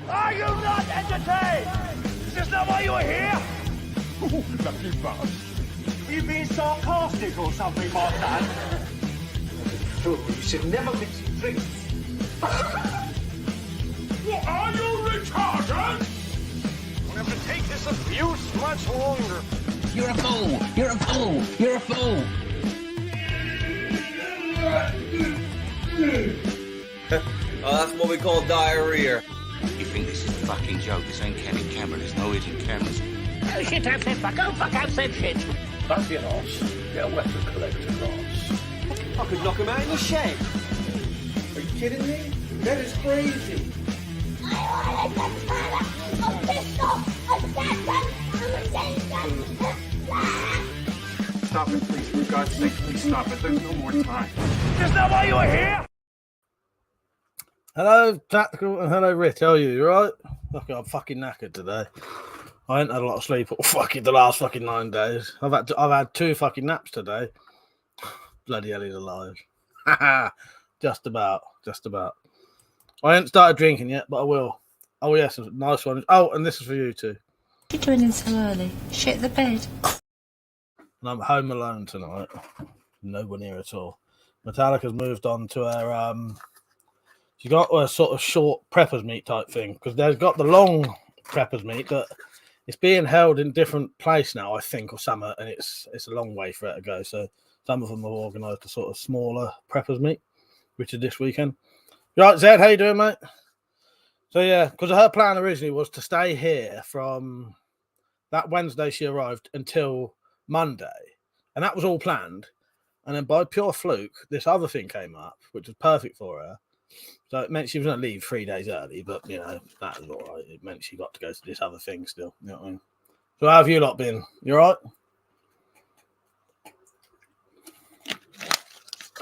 Are you not entertained? Is this not why you are here? Lucky bastard. Are you being sarcastic or something, my son? You should never mix drinks. What are you retarded? We'll have to take this abuse much longer. You're a fool! You're a fool! You're a fool! Oh, that's what we call diarrhea. You think this is a fucking joke? This ain't candid camera. There's no hidden cameras. Oh shit, I've said fuck. Oh fuck, I've said shit. That's your ass. Get a weapon collector ass. I could knock him out in the shed. Are you kidding me? That is crazy. Stop it, please. For God's sake, please stop it. There's no more time. Is this not why you are here? Hello, Tactical, and hello, Rich. How are you? You alright? Look, I'm fucking knackered today. I ain't had a lot of sleep all the last fucking 9 days. I've had 2 fucking naps today. Bloody hell, he's alive. Just about. I ain't started drinking yet, but I will. Oh yes, nice one. Oh, and this is for you too. What are you doing in so early? Shit the bed. And I'm home alone tonight. No one here at all. Metallica's moved on to her she got a sort of short preppers meet type thing, because they've got the long preppers meet, but it's being held in different place now, I think, or something, and it's a long way for it to go. So some of them have organised a sort of smaller preppers meet, which is this weekend. You right, Zed? How you doing, mate? So yeah, because her plan originally was to stay here from that Wednesday she arrived until Monday, and that was all planned. And then by pure fluke, this other thing came up, which was perfect for her. So it meant she was going to leave 3 days early, but, you know, that was all right. It meant she got to go to this other thing still. You know what I mean? So how have you lot been? You all right?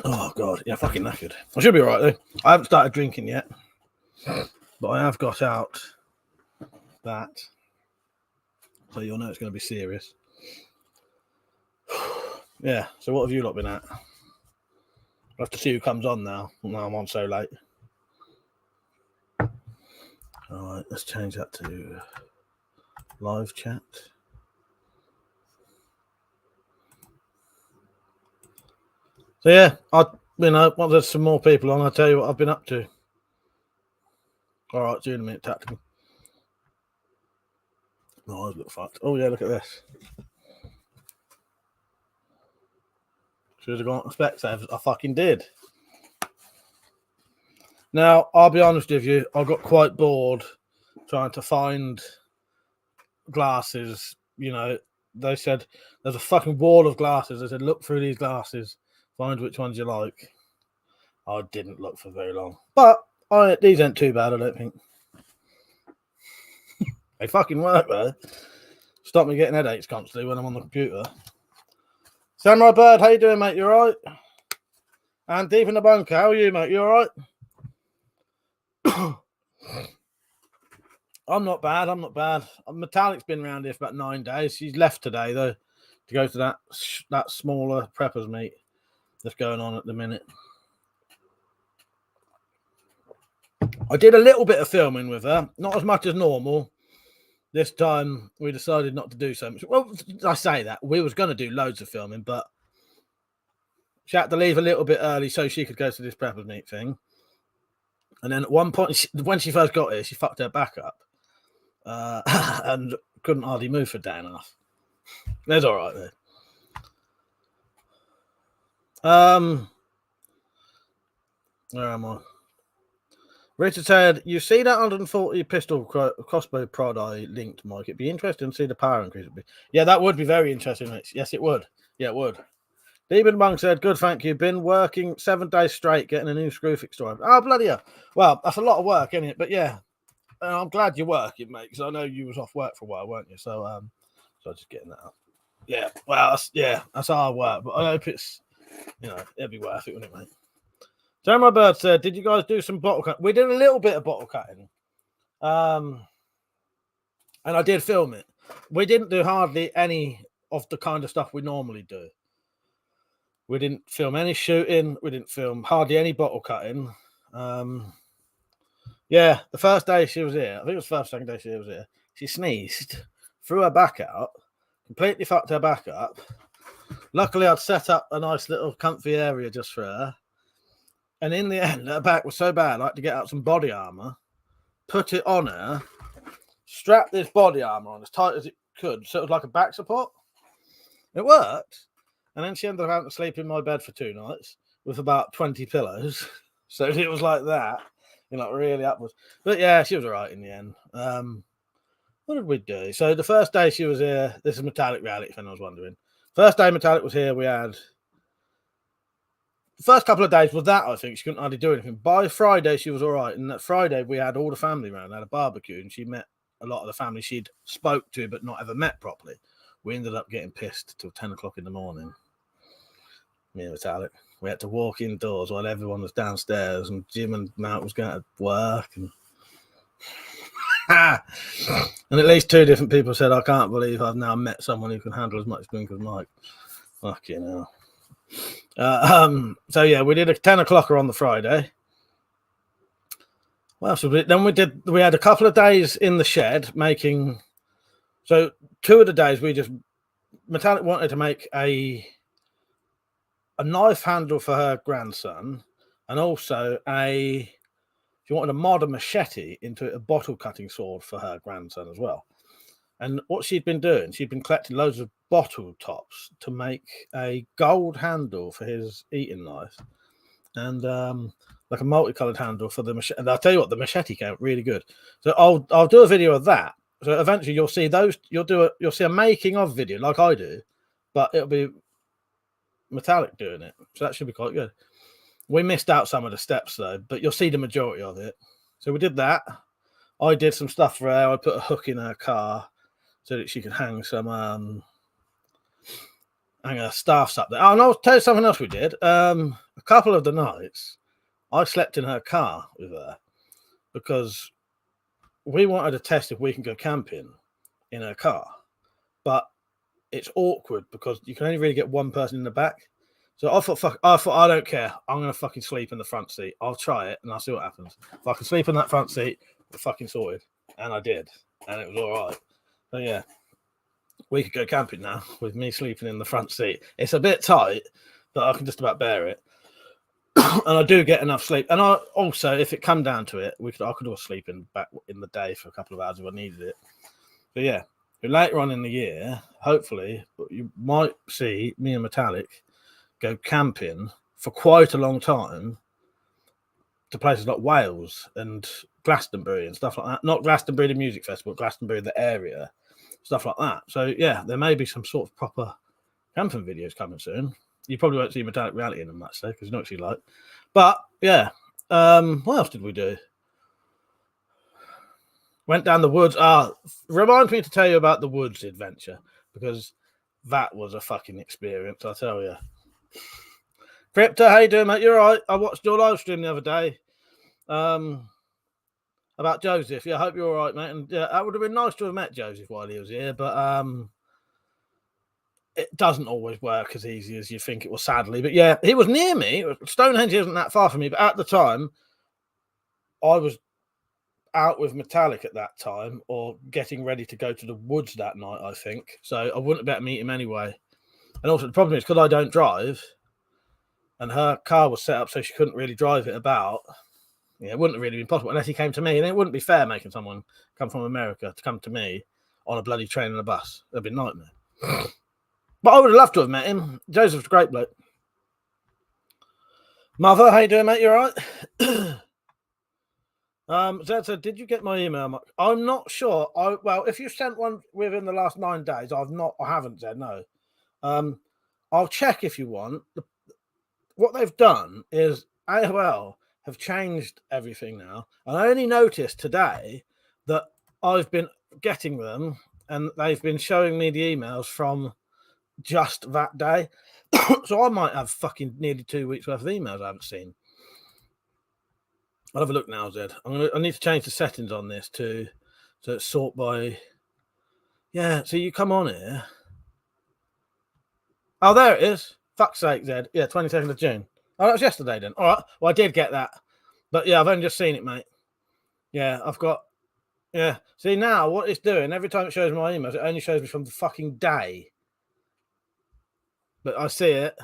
Oh, God. Yeah, fucking knackered. I should be all right, though. I haven't started drinking yet, but I have got out that. So you'll know it's going to be serious. Yeah, so what have you lot been at? I'll have to see who comes on now. Now I'm on so late. All right, let's change that to live chat. So yeah, once there's some more people on, I'll tell you what I've been up to. All right, see you in a minute, Tactical. My eyes look fucked. Oh yeah, look at this. Should have gone to Specsavers. I fucking did. Now, I'll be honest with you, I got quite bored trying to find glasses. You know, they said there's a fucking wall of glasses. They said, look through these glasses, find which ones you like. I didn't look for very long. But these ain't too bad, I don't think. They fucking work, though. Stop me getting headaches constantly when I'm on the computer. Samurai Bird, how you doing, mate? You all right? And Deep in the Bunker, how are you, mate? You all right? I'm not bad. Metallic's been around here for about 9 days. She's left today, though, to go to that smaller preppers meet that's going on at the minute. I did a little bit of filming with her, not as much as normal. This time, we decided not to do so much. Well, I say that. We was going to do loads of filming, but she had to leave a little bit early so she could go to this preppers meet thing. And then at one point, when she first got here, she fucked her back up and couldn't hardly move for a day and a half. That's all right, though. Where am I? Richard said, you see that 140 pistol crossbow prod I linked, Mike? It'd be interesting to see the power increase. Yeah, that would be very interesting, Rich. Yes, it would. Yeah, it would. Demon Monk said, good, thank you. Been working 7 days straight getting a new screw fix drive. Oh, bloody hell. Well, that's a lot of work, isn't it? But yeah, I'm glad you're working, mate, because I know you was off work for a while, weren't you? So, just getting that up. Yeah, well, that's hard work, but I hope it's, it'll be worth it, wouldn't it, mate? Samurai Bird said, did you guys do some bottle cutting? We did a little bit of bottle cutting. And I did film it. We didn't do hardly any of the kind of stuff we normally do. We didn't film any shooting. We didn't film hardly any bottle cutting. Yeah, the first day she was here, I think it was the first, second day she was here, she sneezed, threw her back out, completely fucked her back up. Luckily, I'd set up a nice little comfy area just for her. And in the end, her back was so bad, I had to get out some body armor, put it on her, strap this body armor on as tight as it could, so it was like a back support. It worked. And then she ended up having to sleep in my bed for 2 nights with about 20 pillows. So it was like that, really upwards. But yeah, she was all right in the end. What did we do? So the first day she was here, this is Metallic reality, if anyone was wondering. First day Metallic was here, we had... The first couple of days was that, I think. She couldn't hardly do anything. By Friday, she was all right. And that Friday, we had all the family around, had a barbecue, and she met a lot of the family she'd spoke to but not ever met properly. We ended up getting pissed till 10 o'clock in the morning. Me and Metallic. We had to walk indoors while everyone was downstairs, and Jim and Matt was going to work. And and at least 2 different people said, I can't believe I've now met someone who can handle as much drink as Mike. Fucking hell. So yeah, we did a 10 o'clocker on the Friday. What else was it? Then we had a couple of days in the shed making. So 2 of the days Metallic wanted to make a knife handle for her grandson, and also she wanted to mod a machete into a bottle cutting sword for her grandson as well. And what she'd been doing, she'd been collecting loads of bottle tops to make a gold handle for his eating knife, and like a multicolored handle for the machete. And I'll tell you what, the machete came out really good. So I'll do a video of that. So eventually you'll see those. You'll see a making of video like I do, but it'll be Metallic doing it. So that should be quite good. We missed out some of the steps though, but you'll see the majority of it. So we did that. I did some stuff for her. I put a hook in her car so that she could hang some hang her staffs up there. Oh, and I'll tell you something else we did. A couple of the nights, I slept in her car with her because we wanted to test if we can go camping in her car, but it's awkward because you can only really get one person in the back. So I thought, I don't care. I'm going to fucking sleep in the front seat. I'll try it and I'll see what happens. If I can sleep in that front seat, we're fucking sorted. And I did. And it was all right. So yeah, we could go camping now with me sleeping in the front seat. It's a bit tight, but I can just about bear it. And I do get enough sleep. And I also, if it come down to it, I could all sleep back in the day for a couple of hours if I needed it. But yeah, later on in the year, hopefully, you might see me and Metallic go camping for quite a long time to places like Wales and Glastonbury and stuff like that. Not Glastonbury, the music festival, Glastonbury, the area, stuff like that. So yeah, there may be some sort of proper camping videos coming soon. You probably won't see Metallic reality in them that day because you know what she like. But yeah, what else did we do? Went down the woods. Remind me to tell you about the woods adventure because that was a fucking experience, I tell you. Crypto, how you doing, mate? You're right. I watched your live stream the other day about Joseph. Yeah, I hope you're all right, mate. And yeah, that would have been nice to have met Joseph while he was here, but it doesn't always work as easy as you think it will, sadly. But yeah, he was near me. Stonehenge isn't that far from me, but at the time, I was out with Metallic at that time or getting ready to go to the woods that night, I think. So I wouldn't better meet him anyway. And also the problem is because I don't drive and her car was set up so she couldn't really drive it about. Yeah, it wouldn't have really been possible unless he came to me. And it wouldn't be fair making someone come from America to come to me on a bloody train and a bus. It'd be a nightmare. But I would have loved to have met him. Joseph's a great bloke. Mother, how you doing, mate? You all right? Zed said, did you get my email? I'm not sure. Well, if you sent one within the last 9 days, I haven't, Zed, no. I'll check if you want. What they've done is AOL have changed everything now. I only noticed today that I've been getting them and they've been showing me the emails from just that day. So I might have fucking nearly 2 weeks worth of emails I haven't seen. I'll have a look now, Zed. I need to change the settings on this too, so it's sort by. Yeah, so you come on here. Oh, there it is. Fuck's sake, Zed. Yeah, 22nd of June. Oh, that was yesterday then. All right. Well, I did get that, but yeah, I've only just seen it, mate. Yeah, I've got. Yeah. See now what it's doing every time it shows my emails, it only shows me from the fucking day. But I see it.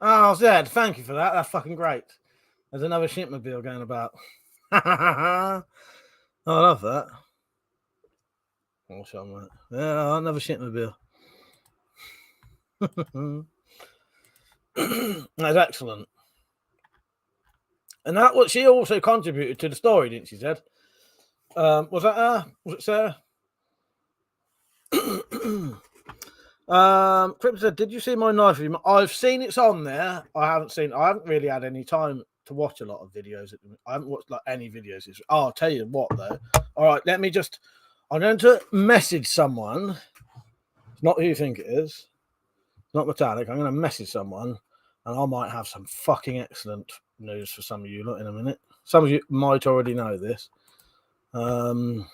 Oh, Zed, thank you for that. That's fucking great. There's another shipmobile going about. I love that. What's on that? Yeah, another shipmobile. That's excellent. And that what she also contributed to the story, didn't she, Zed? Was that her? Was it Sarah? Crip said, "Did you see my knife? I've seen it's on there. I haven't really had any time to watch a lot of videos. I haven't watched like any videos. I'll tell you what though. All right, I'm going to message someone. It's not who you think it is. It's not Metallic. I'm going to message someone, and I might have some fucking excellent news for some of you lot in a minute. Some of you might already know this. Oh,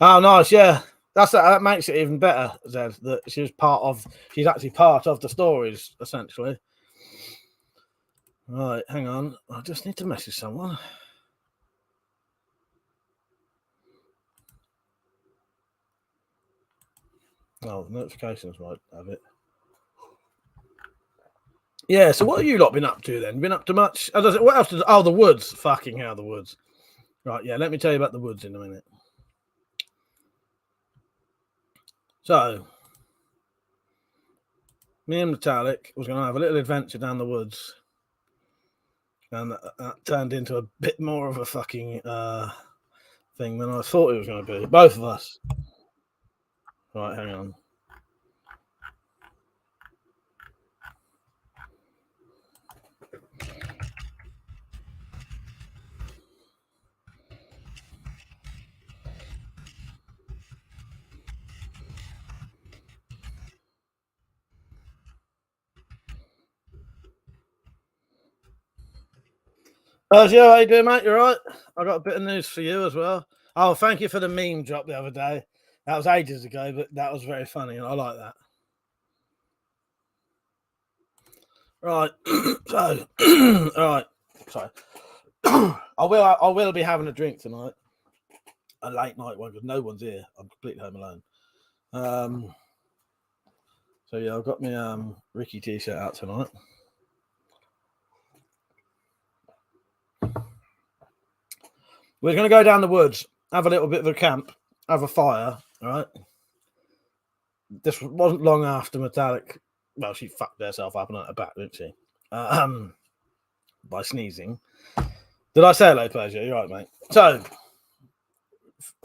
nice, yeah. That makes it even better, Zed, that she's actually part of the stories, essentially. Right, hang on. I just need to message someone. Oh, notifications might have it. Yeah, so what have you lot been up to then? Been up to much? What else? The woods. Fucking hell, the woods. Right, yeah, let me tell you about the woods in a minute. So, me and Metallic was going to have a little adventure down the woods. And that turned into a bit more of a fucking thing than I thought it was going to be. Both of us. Right, hang on. Yeah, how you doing, mate? You all right? I got a bit of news for you as well. Oh, thank you for the meme drop the other day. That was ages ago, but that was very funny, and I like that. Right. So, all right. Sorry. I will be having a drink tonight. A late night one because no one's here. I'm completely home alone. So yeah, I've got my Ricky t-shirt out tonight. We're going to go down the woods, have a little bit of a camp, have a fire, all right? This wasn't long after Metallic. Well, she fucked herself up and her back, didn't she? By sneezing. Did I say hello, pleasure? You're right, mate. So,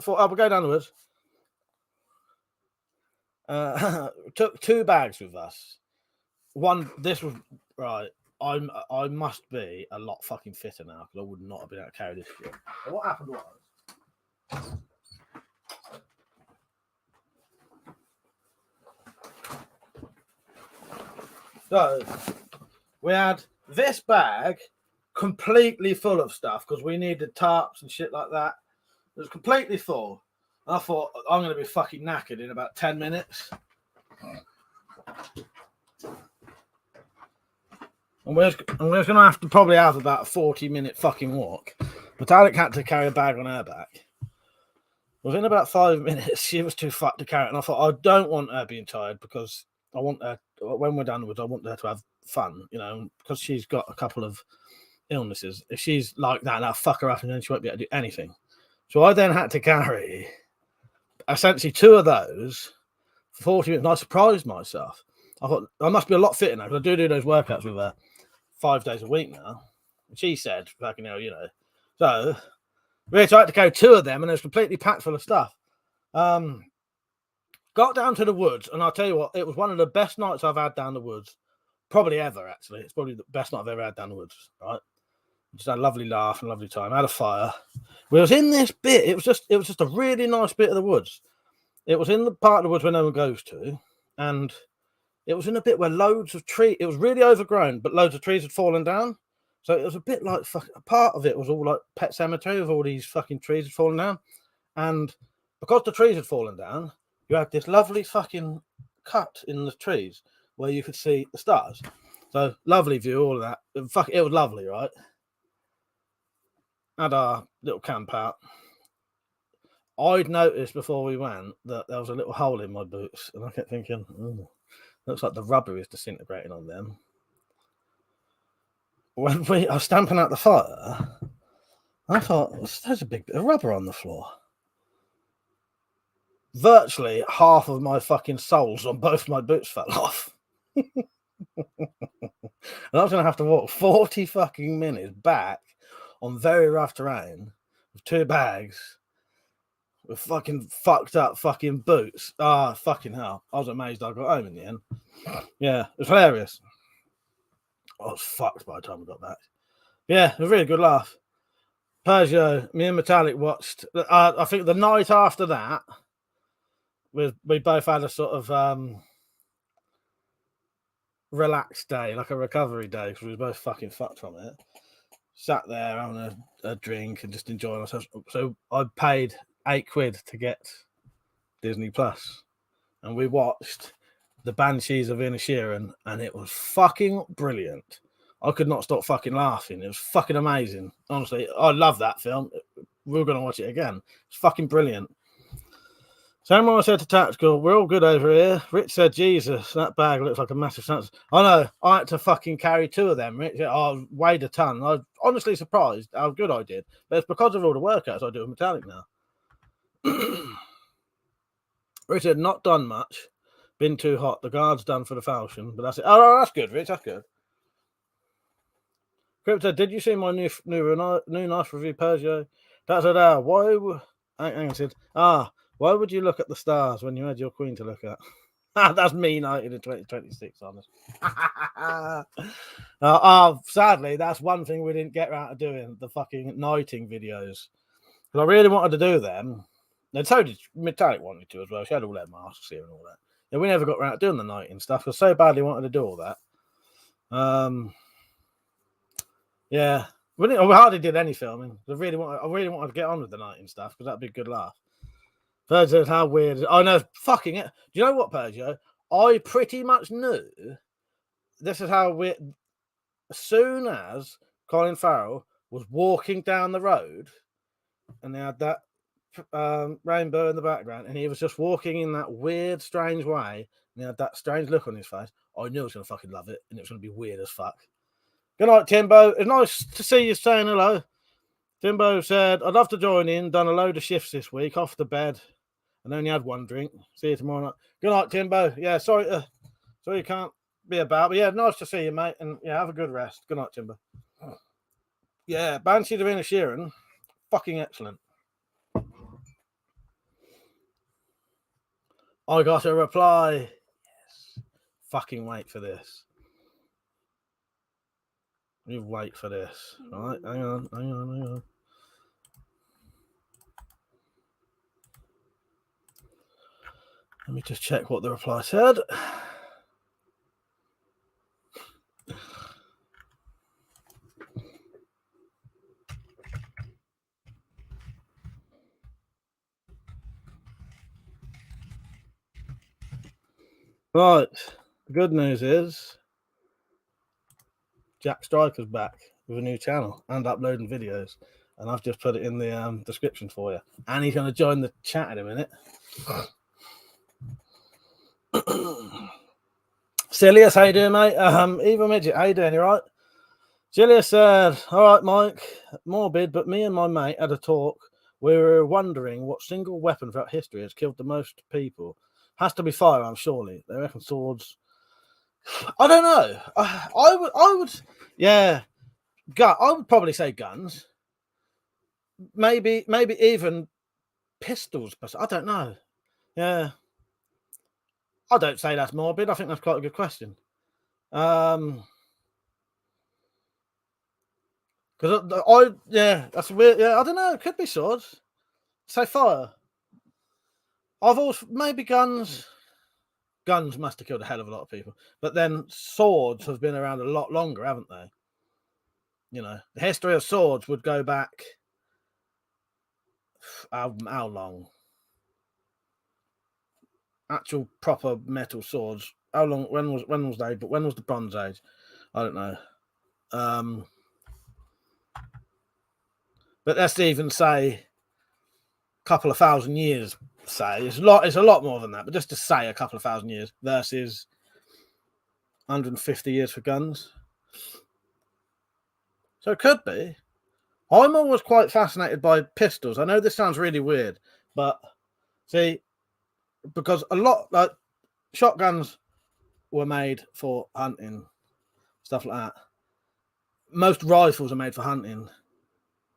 we'll go down the woods. Took 2 bags with us. This was right. I must be a lot fucking fitter now because I would not have been able to carry this shit. So what happened was, so we had this bag completely full of stuff because we needed tarps and shit like that. It was completely full. And I thought I'm going to be fucking knackered in about 10 minutes. And we're going to have to probably have about a 40-minute fucking walk. Metallic had to carry a bag on her back. Within about 5 minutes, she was too fucked to carry it. And I thought, I don't want her being tired because I want her, when we're done with it, I want her to have fun, because she's got a couple of illnesses. If she's like that, I'll fuck her up and then she won't be able to do anything. So I then had to carry essentially 2 of those for 40 minutes. And I surprised myself. I thought, I must be a lot fitter now because I do those workouts with her 5 days a week now. And she said, fucking hell, So we tried to carry 2 of them and it was completely packed full of stuff. Got down to the woods, and I'll tell you what, it was one of the best nights I've had down the woods, probably ever, actually. It's probably the best night I've ever had down the woods, right? Just had a lovely laugh and lovely time. Had a fire. We was in this bit. It was just a really nice bit of the woods. It was in the part of the woods where no one goes to, and it was in a bit where loads of trees. It was really overgrown, but loads of trees had fallen down. So it was a bit like a part of it was all like pet cemetery with all these fucking trees had fallen down, and because the trees had fallen down, you had this lovely fucking cut in the trees where you could see the stars. So lovely view, all of that. It was lovely, right? Had our little camp out. I'd noticed before we went that there was a little hole in my boots, and I kept thinking, looks like the rubber is disintegrating on them. When I was stamping out the fire, I thought, there's a big bit of rubber on the floor. Virtually half of my fucking soles on both my boots fell off. And I was going to have to walk 40 fucking minutes back on very rough terrain with 2 bags with fucking fucked up fucking boots. Ah, fucking hell. I was amazed I got home in the end. Yeah, it was hilarious. I was fucked by the time I got back. Yeah, it was a really good laugh. Peugeot, me and Metallic watched. I think the night after that, we both had a sort of relaxed day, like a recovery day, because we were both fucking fucked from it. Sat there having a drink and just enjoying ourselves. So I paid £8 to get Disney Plus, and we watched The Banshees of Inisherin, and it was fucking brilliant. I could not stop fucking laughing. It was fucking amazing. Honestly, I love that film. We were going to watch it again. It's fucking brilliant. Samurai said to Tactical, we're all good over here. Rich said, Jesus, that bag looks like a massive sense. I know. I had to fucking carry 2 of them, Rich. I weighed a ton. I was honestly surprised how good I did. But it's because of all the workouts I do with Metallic now. Rich had not done much. Been too hot. The guard's done for the Falchion. But that's it. Oh, that's good, Rich. That's good. Crypto, did you see my new nice review, Peugeot? That's it. Why would you look at the stars when you had your queen to look at? That's me United in 2026, honest. Sadly, that's one thing we didn't get around to doing, the fucking knighting videos. Because I really wanted to do them. And so did Metallic wanted to as well. She had all their masks here and all that. Yeah, we never got around to doing the knighting stuff. I so badly wanted to do all that. Yeah. We hardly did any filming. I really wanted to get on with the knighting stuff because that'd be a good laugh. Peugeot, how weird. Oh no, fucking it. Do you know what, Peugeot? I pretty much knew this is how weird. As soon as Colin Farrell was walking down the road and they had that rainbow in the background and he was just walking in that weird, strange way and he had that strange look on his face, I knew I was going to fucking love it and it was going to be weird as fuck. Good night, Timbo. It's nice to see you saying hello. Timbo said, I'd love to join in. Done a load of shifts this week, off the bed, and only had 1 drink. See you tomorrow night. Good night, Timbo. Yeah, sorry you can't be about. But yeah, nice to see you, mate. And yeah, have a good rest. Good night, Timbo. Yeah, Banshees of Inisherin, fucking excellent. I got a reply. Yes. Fucking wait for this. You wait for this. All right, hang on. Let me just check what the reply said. Right. The good news is Jack Striker's back with a new channel and uploading videos. And I've just put it in the description for you. And he's going to join the chat in a minute. Celius, how you doing, mate? Evil Midget, how you doing? You right? Celius said, all right, Mike, morbid, but me and my mate had a talk. We were wondering what single weapon throughout history has killed the most people. Has to be firearms, surely. They reckon swords. I don't know. I would, yeah. I would probably say guns. Maybe even pistols. But I don't know. Yeah. I don't say that's morbid. I think that's quite a good question. Because that's weird. Yeah, I don't know. It could be swords. Say fire. I've also maybe guns. Guns must have killed a hell of a lot of people. But then swords have been around a lot longer, haven't they? You know, the history of swords would go back how long? Actual proper metal swords. How long? When was they? But when was the Bronze Age? I don't know. But let's even say a couple of thousand years. Say it's a lot more than that. But just to say a couple of thousand years versus 150 years for guns. So it could be. I'm always quite fascinated by pistols. I know this sounds really weird, but see, because a lot like shotguns were made for hunting, stuff like that. Most rifles are made for hunting.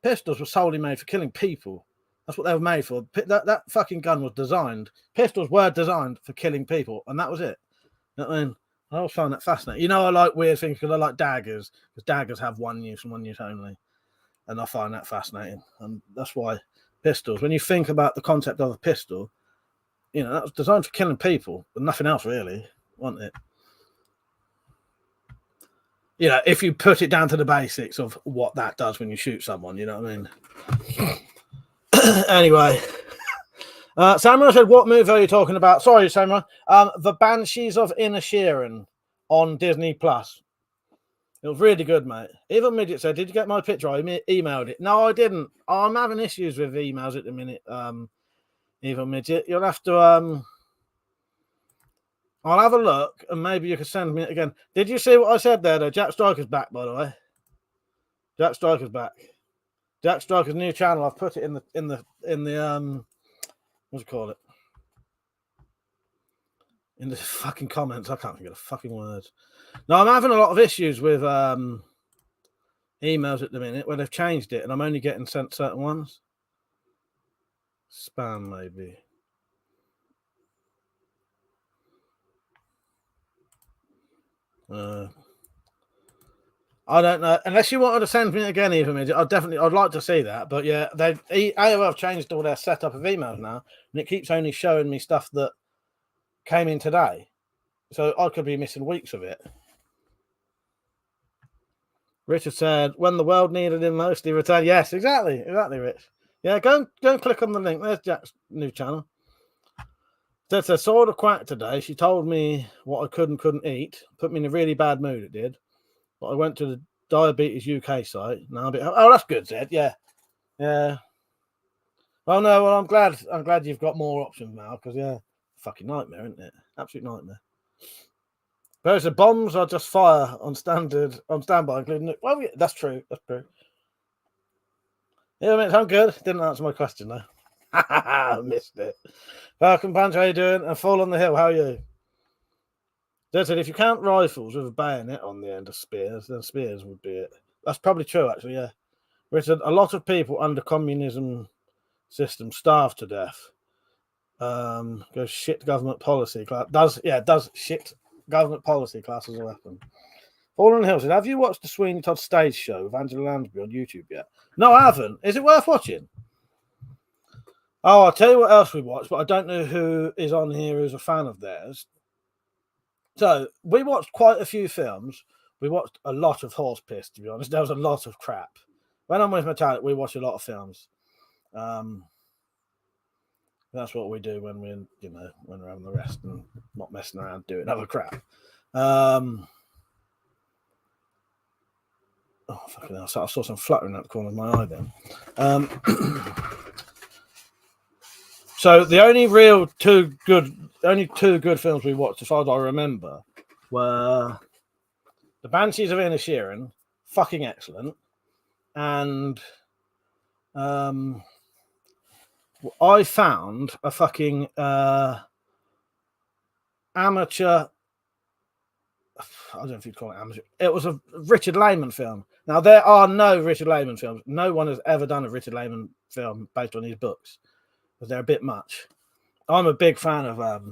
Pistols were solely made for killing people. That's what they were made for. That fucking gun was designed. Pistols were designed for killing people, and that was it. You know what I mean? I always find that fascinating. You know, I like weird things because I like daggers, because daggers have one use and one use only. And I find that fascinating. And that's why pistols, when you think about the concept of a pistol, you know, that was designed for killing people, but nothing else really, wasn't it? You know, if you put it down to the basics of what that does when you shoot someone, you know what I mean? Anyway, Samuel said, what movie are you talking about? Sorry, Samuel. The Banshees of Inisherin on Disney Plus. It was really good, mate. Even Midget said, did you get my picture? I emailed it. No, I didn't. I'm having issues with emails at the minute. Even Midget, you'll have to I'll have a look and maybe you can send me it again. Did you see what I said there though? Jack Striker's back, by the way. Jack Striker's back. Jack Striker's new channel. I've put it in the what's it called? In the fucking comments. I can't think of the fucking words. No, I'm having a lot of issues with emails at the minute where they've changed it and I'm only getting sent certain ones. Spam, maybe. I don't know. Unless you wanted to send me again, even I'd like to see that. But yeah, AOL have changed all their setup of emails now, and it keeps only showing me stuff that came in today. So I could be missing weeks of it. Richard said, when the world needed him most, he returned. Yes, exactly, Rich. Yeah, go and click on the link. There's Jack's new channel. So I saw the quack today. She told me what I could and couldn't eat. Put me in a really bad mood, it did. But I went to the Diabetes UK site. Now oh, that's good, Zed. Yeah. Yeah. Well, no, well, I'm glad you've got more options now, because yeah, fucking nightmare, isn't it? Absolute nightmare. But the bombs are just fire on standby, including well, yeah, that's true. That's true. Yeah, mate, I'm good. Didn't answer my question though. I missed it. Falcon Punch, how you doing? And Fall on the Hill, how are you? They said if you count rifles with a bayonet on the end of spears, then spears would be it. That's probably true, actually, yeah. Richard, a lot of people under communism system starve to death. Goes shit government policy class. Does shit government policy class as a weapon. Fallen Hill said, have you watched the Sweeney Todd stage show with Angela Lansbury on YouTube yet? No, I haven't. Is it worth watching? Oh, I'll tell you what else we watched, but I don't know who is on here who's a fan of theirs. So we watched quite a few films. We watched a lot of horse piss, to be honest. There was a lot of crap. When I'm with Metallic, we watch a lot of films. That's what we do when we're, when we're having the rest and not messing around doing other crap. Oh, fucking hell. So I saw some fluttering out the corner of my eye then. So the only two good films we watched, as far as I remember, were The Banshees of Inisherin, fucking excellent, and I found a fucking amateur. I don't know if you'd call it amateur. It was a Richard Lehman film. Now, there are no Richard Lehman films. No one has ever done a Richard Lehman film based on his books, because they're a bit much. I'm a big fan of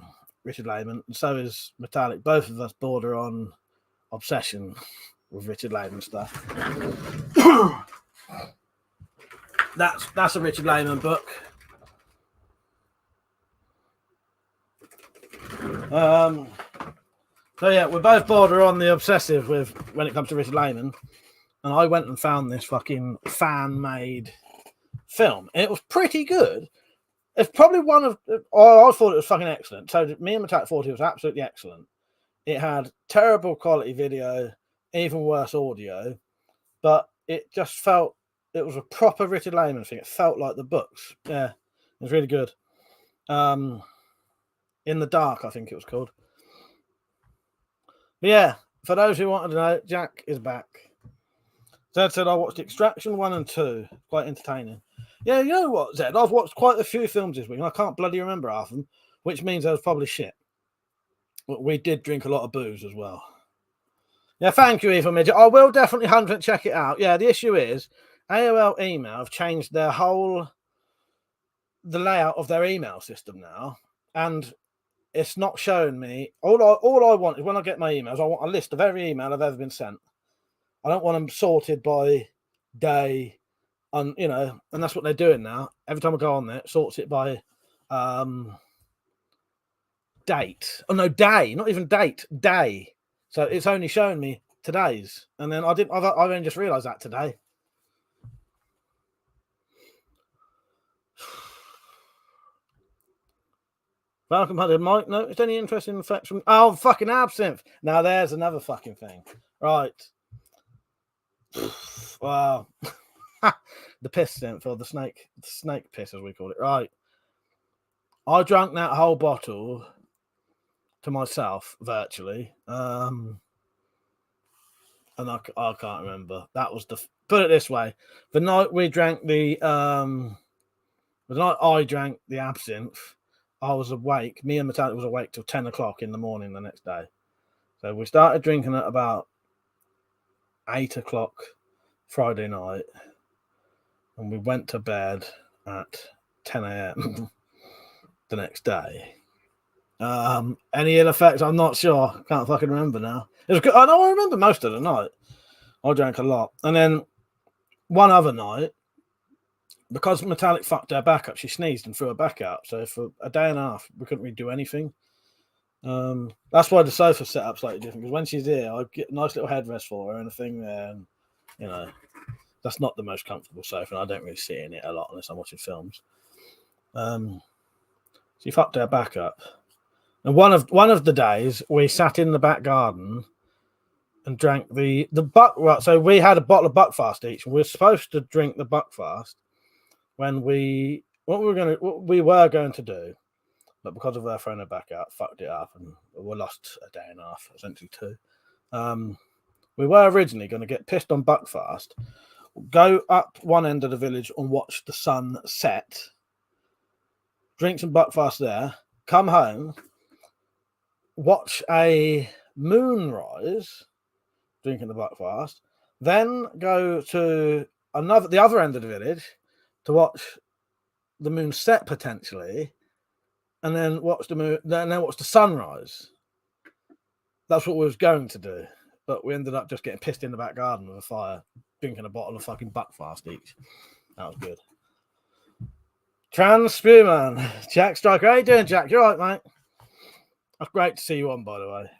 Richard Lehman, and so is Metallic. Both of us border on obsession with Richard Lehman stuff. That's a Richard Lehman book. So yeah, we're both border on the obsessive with when it comes to Richard Lehman, and I went and found this fucking fan-made film. And it was pretty good. It's probably one of. I thought it was fucking excellent. So me and Metallic thought it was absolutely excellent. It had terrible quality video. even worse audio, but it just felt it was a proper Richard Lehman thing. It felt like the books. Yeah, it was really good. In the Dark, I think it was called. But yeah, for those who wanted to know, Jack is back. Zed said, I watched Extraction 1 and 2. Quite entertaining. Yeah, you know what, Zed? I've watched quite a few films this week, and I can't bloody remember half of them, which means they was probably shit. But we did drink a lot of booze as well. Yeah, thank you, Evil Midget. I will definitely 100% check it out. Yeah, the issue is AOL email have changed the layout of their email system now, and it's not showing me. All I want is when I get my emails, I want a list of every email I've ever been sent. I don't want them sorted by day, and that's what they're doing now. Every time I go on there, it sorts it by date. Oh no, day, not even date, day. So it's only showing me today's, and then I've only just realised that today. Welcome, Huddy. Mike noticed any interesting effects from fucking absinthe. Now there's another fucking thing. Right. Wow. The piss synth, or the snake piss as we call it. Right. I drank that whole bottle to myself virtually. And I can't remember. That was put it this way. The night we drank the night I drank the absinthe, I was awake. Me and Metallic was awake till 10 o'clock in the morning the next day. So we started drinking at about 8 o'clock Friday night, and we went to bed at 10 a.m. the next day. Any ill effects? I'm not sure. Can't fucking remember now. It was good. I know I remember most of the night. I drank a lot. And then one other night, because Metallic fucked her back up, she sneezed and threw her back out. So for a day and a half, we couldn't really do anything. That's why the sofa's set up slightly different, because when she's here, I get a nice little headrest for her and a thing there. And, that's not the most comfortable sofa, and I don't really sit in it a lot unless I'm watching films. She fucked her back up. And one of the days, we sat in the back garden and drank the buck. Well, so we had a bottle of Buckfast each, and we were supposed to drink the Buckfast when we were going to do, but because of her throwing her back out, fucked it up, and we lost a day and a half, essentially 2. We were originally going to get pissed on Buckfast, go up one end of the village and watch the sun set, drink some Buckfast there, come home, watch a moonrise, drinking the Buckfast, then go to the other end of the village to watch the moon set potentially, and then watch the sunrise. That's what we was going to do, but we ended up just getting pissed in the back garden with a fire, drinking a bottle of fucking Buckfast each. That was good. Trans Spewman, Jack Striker. How you doing, Jack? You all right, mate? That's great to see you on, by the way.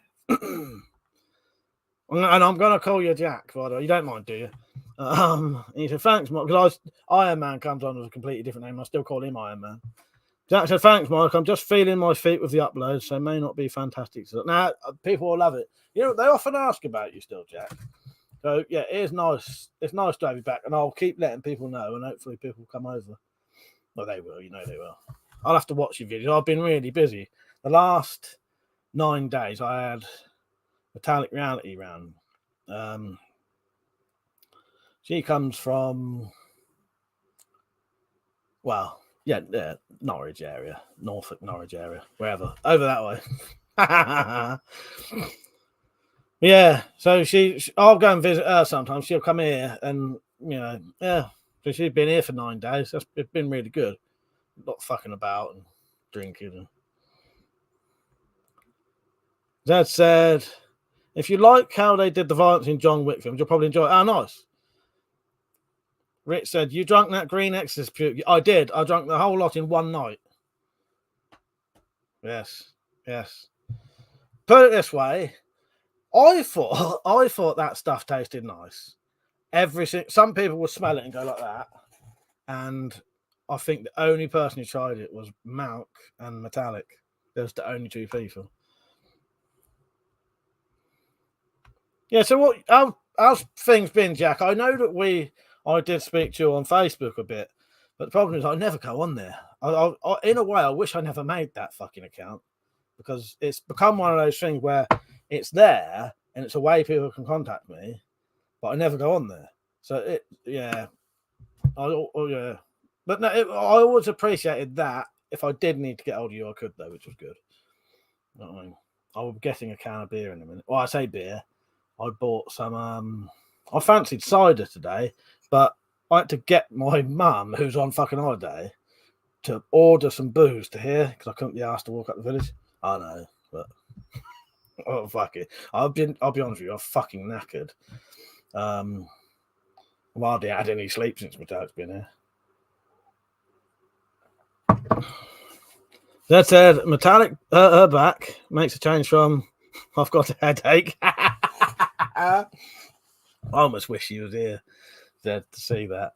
And I'm going to call you Jack, by the way. You don't mind, do you? And he said, thanks, Mark. Because Iron Man comes on with a completely different name. I still call him Iron Man. Jack said, thanks, Mark. I'm just feeling my feet with the upload, so may not be fantastic. Now, people will love it. They often ask about you still, Jack. So, yeah, it is nice. It's nice to have you back, and I'll keep letting people know, and hopefully people will come over. Well, they will. They will. I'll have to watch your videos. I've been really busy. The last 9 days, I had Metallic Reality round. She comes from, Norwich area, Norfolk, Norwich area, wherever, over that way. Yeah, so I'll go and visit her sometimes. She'll come here, and so she's been here for 9 days. It's been really good. Not fucking about and drinking. And Zed said, if you like how they did the violence in John Wick films, you'll probably enjoy it. Oh, nice. Rich said, you drank that green Exorcist puke. I did. I drank the whole lot in one night. Yes. Put it this way. I thought that stuff tasted nice. Some people would smell it and go like that. And I think the only person who tried it was Malk and Metallic. There's the only 2 people. Yeah, so what? How's things been, Jack? I know that I did speak to you on Facebook a bit, but the problem is I never go on there. In a way, I wish I never made that fucking account because it's become one of those things where it's there and it's a way people can contact me, but I never go on there. So yeah, yeah. But no, I always appreciated that. If I did need to get hold of you, I could though, which was good. You know what I mean? I'll be getting a can of beer in a minute. Well, I say beer. I bought some. I fancied cider today, but I had to get my mum, who's on fucking holiday, to order some booze to here because I couldn't be asked to walk up the village. I know, but oh fuck it. I'll be honest with you. I'm fucking knackered. I've hardly had any sleep since my dad's been here. That said, Metallic her back makes a change from I've got a headache. I almost wish he was here to see that.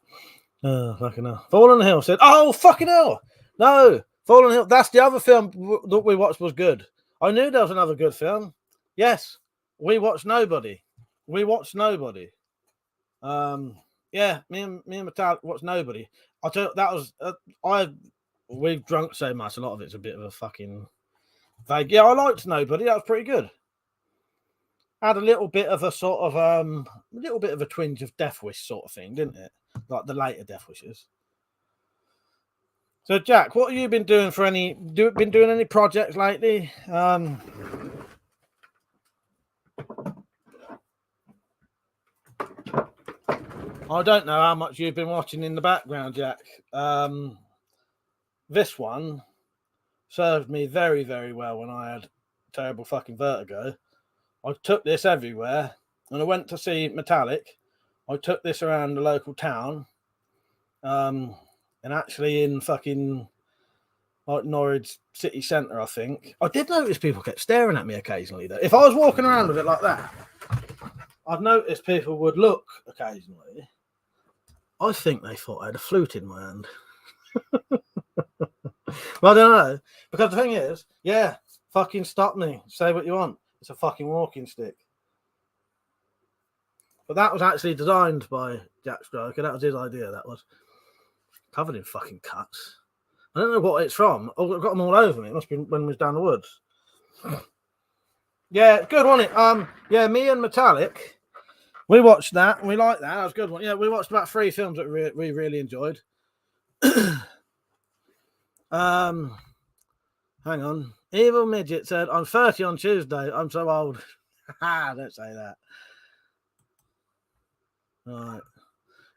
Oh, fucking hell. Fall on the Hill said, oh, fucking hell. No, Fall on the Hill. That's the other film that we watched was good. I knew there was another good film. Yes, we watched Nobody. Yeah, me and Metallic watched Nobody. I'll tell you, that was, we've drunk so much, a lot of it's a bit of a fucking vague. Yeah, I liked Nobody. That was pretty good. Had a little bit of a sort of a little bit of a twinge of Death Wish sort of thing, didn't it? Like the later Death Wishes. So, Jack, what have you been doing for been doing any projects lately? I don't know how much you've been watching in the background, Jack. This one served me very, very well when I had terrible fucking vertigo. I took this everywhere, and I went to see Metallic. I took this around the local town, and actually in fucking like Norwich city centre, I think. I did notice people kept staring at me occasionally, though. If I was walking around with it like that, I'd notice people would look occasionally. I think they thought I had a flute in my hand. Well, I don't know. Because the thing is, yeah, fucking stop me. Say what you want. It's a fucking walking stick. But that was actually designed by Jack Striker. That was his idea, that was. Covered in fucking cuts. I don't know what it's from. Oh, I've got them all over me. It must be when we was down the woods. Yeah, good, wasn't it? Yeah, me and Metallic, we watched that. We liked that. That was a good one. Yeah, we watched about 3 films that we really enjoyed. Hang on. Evil Midget said, I'm 30 on Tuesday. I'm so old. Don't say that. All right.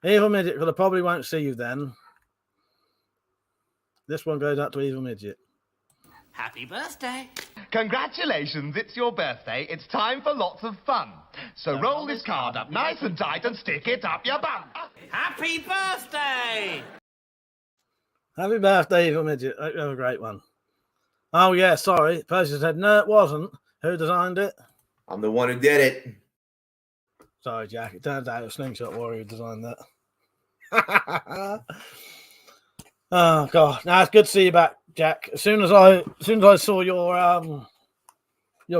Evil Midget, because I probably won't see you then. This one goes out to Evil Midget. Happy birthday. Congratulations, it's your birthday. It's time for lots of fun. So roll this card up nice and tight and stick it up your bum. Happy birthday. Happy birthday, Evil Midget. Hope you have a great one. Oh, yeah, sorry. Person said, no, it wasn't. Who designed it? I'm the one who did it. Sorry, Jack. It turns out it was Slingshot Warrior who designed that. Oh, God. Now, it's good to see you back, Jack. As soon as I saw your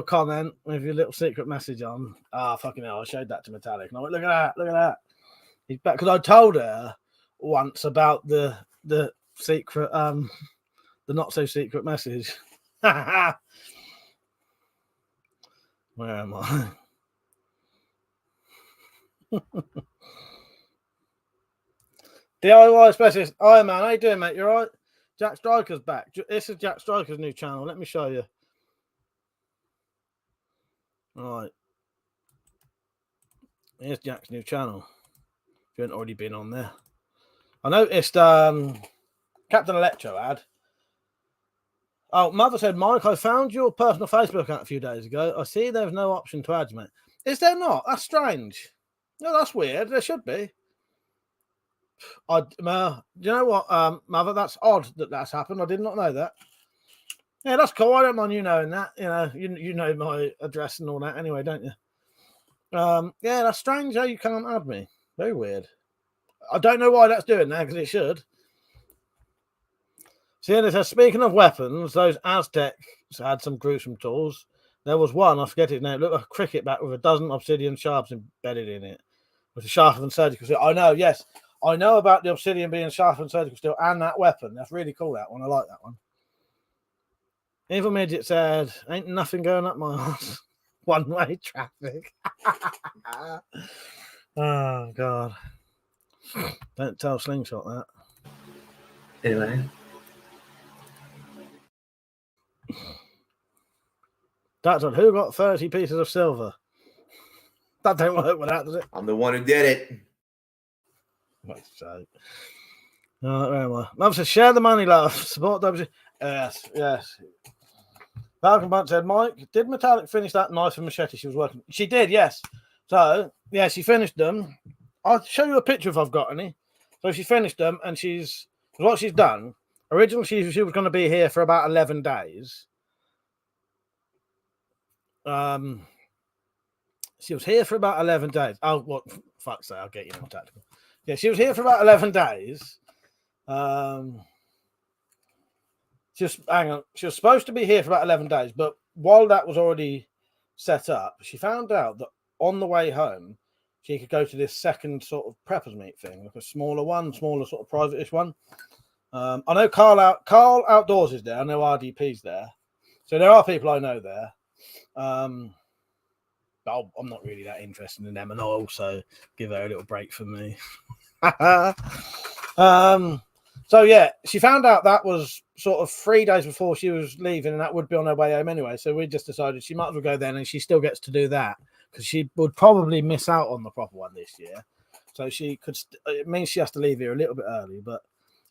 comment with your little secret message on, fucking hell, I showed that to Metallic. And I went, look at that. He's back. Because I told her once about the secret, the not so secret message. Where am I? DIY specialist. Hi, man. How you doing, mate? You all right? Jack Striker's back. This is Jack Striker's new channel. Let me show you. All right. Here's Jack's new channel. If you haven't already been on there. I noticed Captain Electro ad. Oh, Mother said, Mike, I found your personal Facebook account a few days ago. I see there's no option to add, mate. Is there not? That's strange. No, that's weird. There should be. Do you know what, Mother? That's odd that's happened. I did not know that. Yeah, that's cool. I don't mind you knowing that. You know, you know my address and all that anyway, don't you? Yeah, that's strange how you can't add me. Very weird. I don't know why that's doing that because it should. See, it says, speaking of weapons, those Aztecs had some gruesome tools. There was one, I forget his name, it looked like a cricket bat with a dozen obsidian sharps embedded in it. With a sharper than surgical steel. I know, yes. I know about the obsidian being sharper than surgical steel and that weapon. That's really cool, that one. I like that one. Evil Midget said, ain't nothing going up my ass. One-way traffic. Oh, God. Don't tell Slingshot that. Anyway. That's on who got 30 pieces of silver. That don't work with that, does it? I'm the one who did it. What's that? No, where am I? Mum says, share the money, love. Support WC. Yes, yes. Falcon Bunch said, Mike, did Metallic finish that knife and machete she was working? She did, yes. So, yeah, she finished them. I'll show you a picture if I've got any. So she finished them, and what she's done, originally she was going to be here for about 11 days. She was here for about 11 days. Oh, what? Fuck's sake, I'll get you more tactical. Yeah, she was here for about 11 days. Hang on. She was supposed to be here for about 11 days, but while that was already set up, she found out that on the way home, she could go to this second sort of preppers meet thing, like a smaller sort of private-ish one. I know Carl Outdoors is there. I know RDP's there. So there are people I know there. But I'm not really that interested in them, and I'll also give her a little break for me. So yeah, she found out that was sort of 3 days before she was leaving, and that would be on her way home anyway. So we just decided she might as well go then, and she still gets to do that because she would probably miss out on the proper one this year. So she could. It means she has to leave here a little bit early, but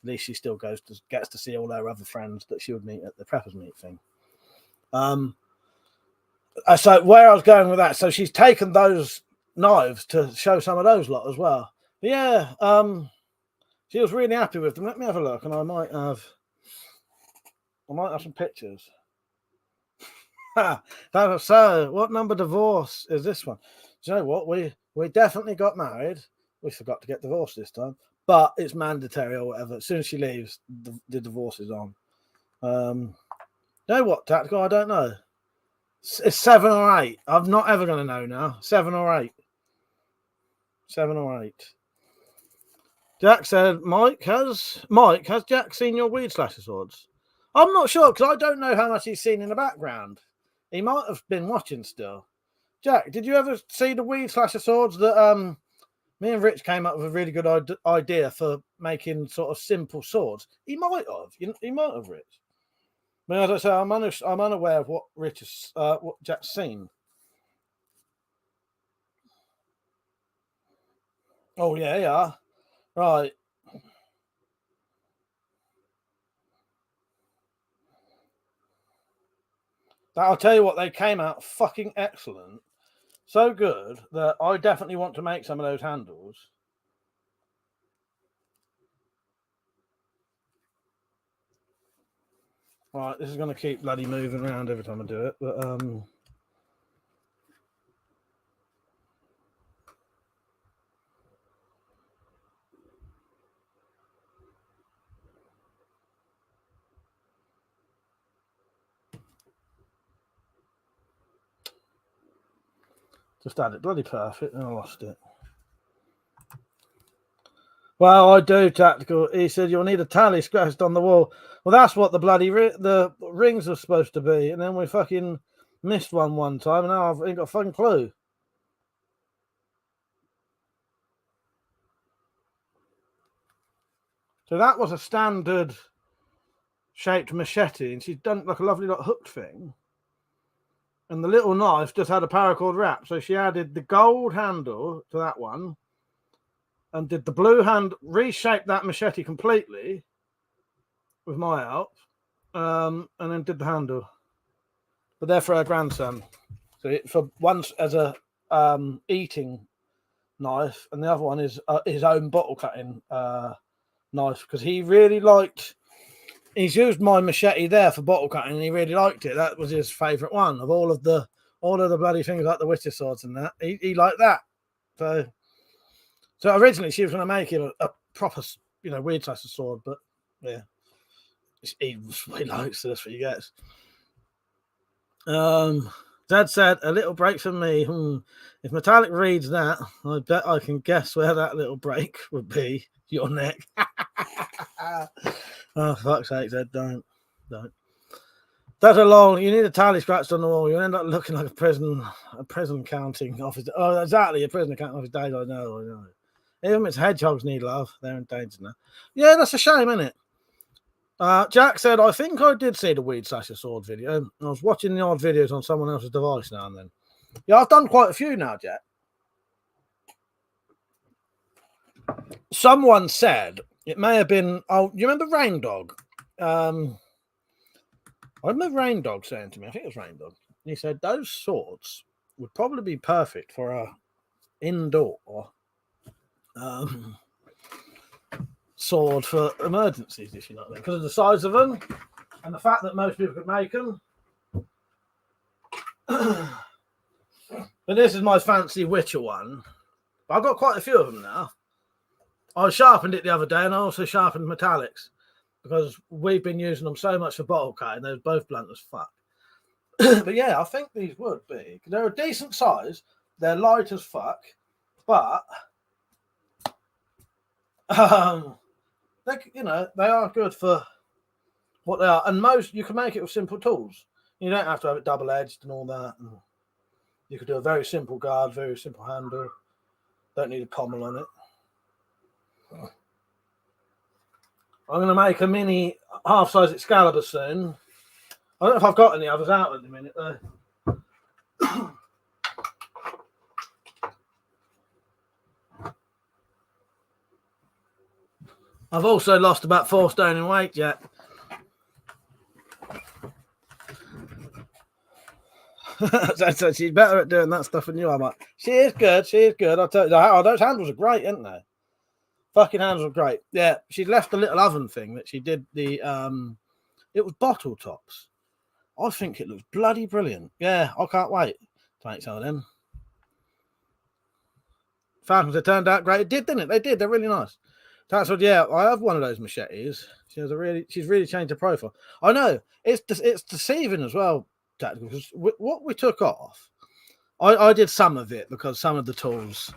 at least she still gets to see all her other friends that she would meet at the preppers meet thing. So where I was going with that, so she's taken those knives to show some of those lot as well. But yeah, she was really happy with them. Let me have a look, and I might have some pictures. So, what number divorce is this one? Do you know what? We definitely got married. We forgot to get divorced this time, but it's mandatory or whatever. As soon as she leaves, the divorce is on. You know what, Tactical? I don't know. It's 7 or 8. I'm not ever going to know now. 7 or 8. 7 or 8. Jack said, Mike, has Jack seen your weed slasher swords? I'm not sure because I don't know how much he's seen in the background. He might have been watching still. Jack, did you ever see the weed slasher swords that me and Rich came up with a really good idea for making sort of simple swords? He might have. He might have, Rich. I mean, as I say, I'm unaware of what what Jack's seen. Oh yeah. Right. I'll tell you what, they came out fucking excellent. So good that I definitely want to make some of those handles. Right, this is going to keep bloody moving around every time I do it, but just had it bloody perfect and I lost it. Well, I do, Tactical. He said you'll need a tally scratched on the wall. Well, that's what the bloody the rings are supposed to be, and then we fucking missed one time, and now I've ain't got a fucking clue. So that was a standard shaped machete, and she's done like a lovely like hooked thing. And the little knife just had a paracord wrap, so she added the gold handle to that one, and did the blue hand, reshaped that machete completely with my help, and then did the handle. But they're for her grandson. So for once as a eating knife, and the other one is his own bottle cutting knife, because he really liked. He's used my machete there for bottle cutting, and he really liked it. That was his favourite one of all of the bloody things like the Witcher swords and that. He liked that. So originally she was going to make him a proper, weird slasher sword, but yeah, he likes it. That's what he gets. Dad said, a little break from me. If Metallic reads that, I bet I can guess where that little break would be. Your neck. Oh, fuck's sake, Dad, don't. That's a long. You need a tally scratched on the wall. You end up looking like a prison counting officer. Oh, exactly, a prison counting officer. I know. Even its hedgehogs need love. They're in danger now. Yeah, that's a shame, isn't it? Jack said, I think I did see the Weed Slasher Sword video. I was watching the odd videos on someone else's device now and then. Yeah, I've done quite a few now, Jack. Someone said, it may have been, oh, you remember Rain Dog? I remember Rain Dog saying to me, I think it was Rain Dog. He said, those swords would probably be perfect for a indoor sword for emergencies, if you know what I mean, because of the size of them and the fact that most people could make them. But this is my fancy Witcher one. I've got quite a few of them now. I sharpened it the other day, and I also sharpened metallics because we've been using them so much for bottle cutting. They're both blunt as fuck. But yeah, I think these would be. They're a decent size. They're light as fuck, but they are good for what they are. And most you can make it with simple tools. You don't have to have it double edged and all that. And you could do a very simple guard, very simple handle. Don't need a pommel on it. I'm going to make a mini half-size Excalibur soon. I don't know if I've got any others out at the minute, though. I've also lost about 4 stone in weight, Jack. So she's better at doing that stuff than you are, Mike. She is good. I'll tell you. Those handles are great, aren't they? Fucking handles are great. Yeah, she left a little oven thing that she did it was bottle tops. I think it looks bloody brilliant. Yeah, I can't wait to make some of them. Falcons, they turned out great. It did, didn't it? They did. They're really nice. That's what. Yeah, I have one of those machetes. She's really changed her profile. I know it's deceiving as well, tactical, because what we took off. I did some of it because some of the tools,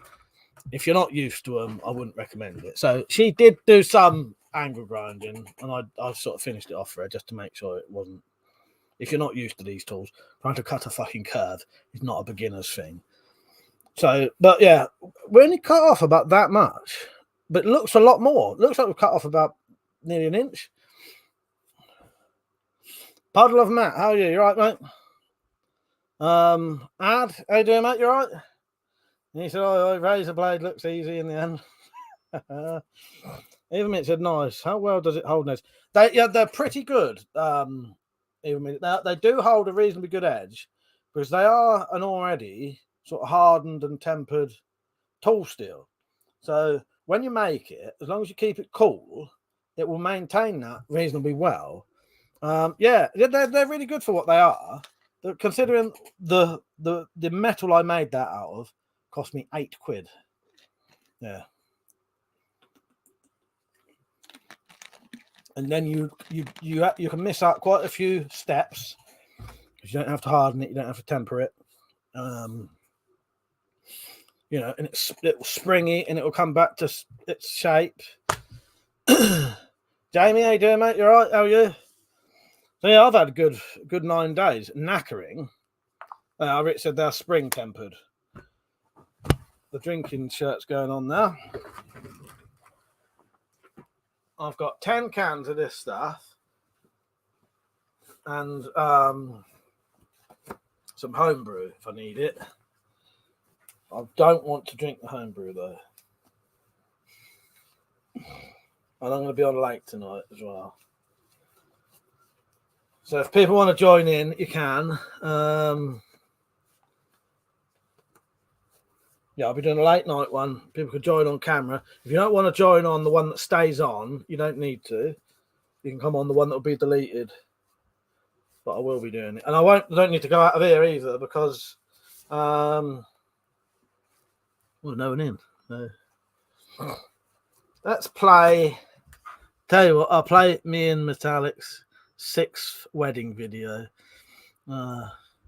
if you're not used to them, I wouldn't recommend it. So she did do some angle grinding, and I sort of finished it off for her just to make sure it wasn't. If you're not used to these tools, trying to cut a fucking curve is not a beginner's thing. So, but yeah, we only cut off about that much, but it looks a lot more. It looks like we've cut off about nearly an inch. Puddle of Matt, how are you? You right, mate? Ad, how you doing, mate? You right? And he said, "Oh, razor blade looks easy in the end." Even it said, "Nice. How well does it hold?" They're pretty good. Even they do hold a reasonably good edge because they are an already sort of hardened and tempered tool steel. So when you make it, as long as you keep it cool, it will maintain that reasonably well. Yeah, they're really good for what they are. Considering the metal I made that out of cost me £8. Yeah. And then you can miss out quite a few steps because you don't have to harden it, you don't have to temper it. And it's springy and it will come back to its shape. Jamie, how you doing, mate? You all right? How are you? So yeah, I've had a good 9 days. Knackering. Rich said they're spring tempered. The drinking shirt's going on now. I've got 10 cans of this stuff and some homebrew if I need it. I don't want to drink the homebrew though. And I'm going to be on lake tonight as well. So if people want to join in, you can. Yeah, I'll be doing a late night one. People can join on camera. If you don't want to join on the one that stays on, you don't need to. You can come on the one that will be deleted. But I will be doing it. And I don't need to go out of here either because no one in. No. Let's play. Tell you what, I'll play me and Metallic's 6th wedding video.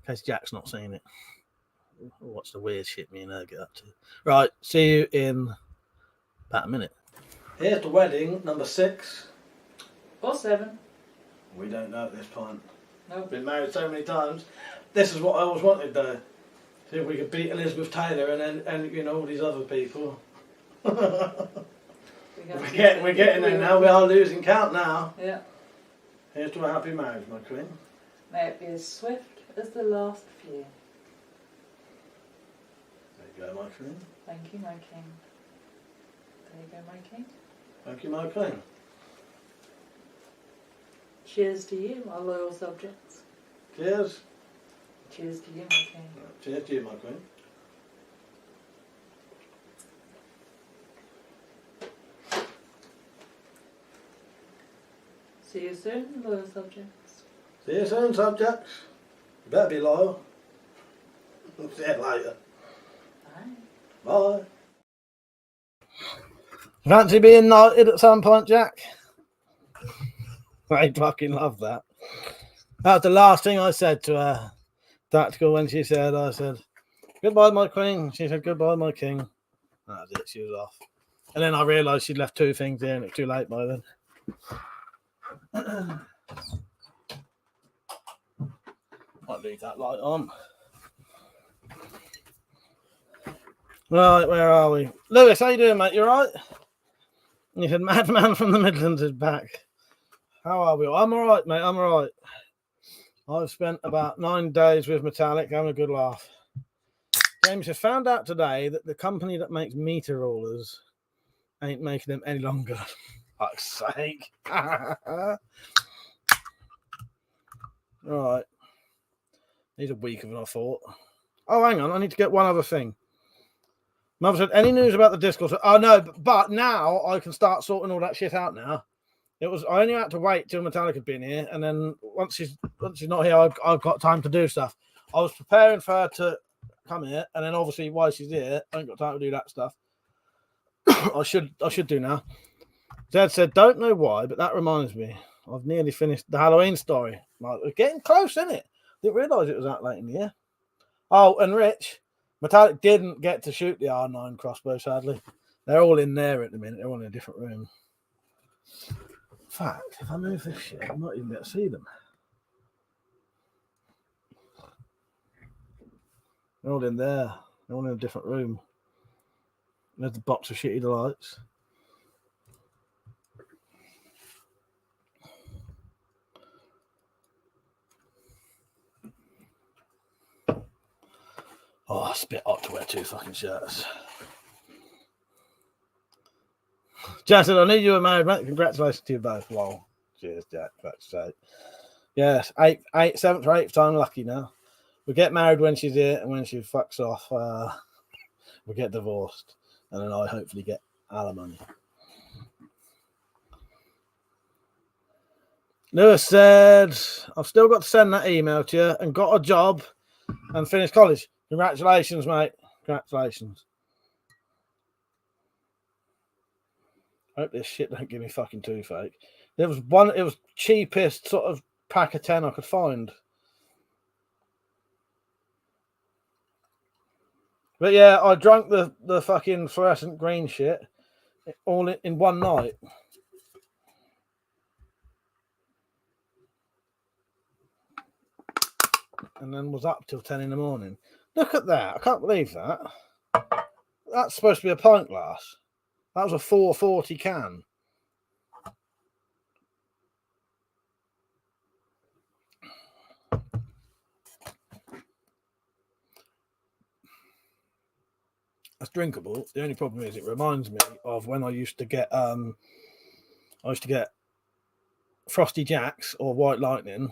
In case Jack's not seen it. What's the weird shit me and her get up to? Right, see you in about a minute. Here's the wedding, number 6. Or 7. We don't know at this point. No. Been married so many times. This is what I always wanted though. See if we could beat Elizabeth Taylor and you know all these other people. We're getting there now. We are losing count now. Yeah. Here's to a happy marriage, my queen. May it be as swift as the last few. There you go, my queen. Thank you, my king. There you go, my king. Thank you, my queen. Cheers to you, my loyal subjects. Cheers. Cheers to you, my king. Cheers to you, my queen. See you soon, loyal subjects. See you soon, subjects. You better be loyal. See you later. Bye. Bye. Fancy being knighted at some point, Jack? I fucking love that. That was the last thing I said to her. Tactical when she said, I said, goodbye, my queen. She said, goodbye, my king. That was it. She was off. And then I realised she'd left 2 things in. It was too late by then. I'll leave that light on. Right, where are we? Lewis, how you doing, mate? You alright? He said, Madman from the Midlands is back. How are we? I'm alright, mate. I'm alright. I've spent about 9 days with Metallic, having a good laugh. James has found out today that the company that makes meter rulers ain't making them any longer. Fuck's sake. Right. These are weaker than I thought. Oh, hang on. I need to get one other thing. Mother said, any news about the Discord? Oh, no, but now I can start sorting all that shit out now. I only had to wait till Metallica had been here, and then once she's not here, I've got time to do stuff. I was preparing for her to come here, and then obviously while she's here, I ain't got time to do that stuff. I should do now. Dad said, don't know why, but that reminds me. I've nearly finished the Halloween story. Like, we're getting close, isn't it? Didn't realise it was that late in the year. Oh, and Rich, Metallic didn't get to shoot the R9 crossbow, sadly. They're all in there at the minute. They're all in a different room. In fact, if I move this shit, I might even get to see them. They're all in there. They're all in a different room. There's the box of shitty delights. Oh, it's a bit hot to wear 2 fucking shirts. Jack said, I knew you were married, mate. Congratulations to you both. Well, cheers, Jack. That's right. Yes, 7th or 8th time lucky now. We get married when she's here, and when she fucks off, we get divorced. And then I hopefully get alimony. Lewis said, I've still got to send that email to you and got a job and finished college. Congratulations, mate. Congratulations. I hope this shit don't give me fucking toothache. There was one, it was cheapest sort of pack of 10 I could find. But yeah, I drank the fucking fluorescent green shit all in one night. And then was up till 10 in the morning. Look at that. I can't believe that. That's supposed to be a pint glass. That was a 440 can. That's drinkable. The only problem is it reminds me of when I used to get Frosty Jacks or White Lightning,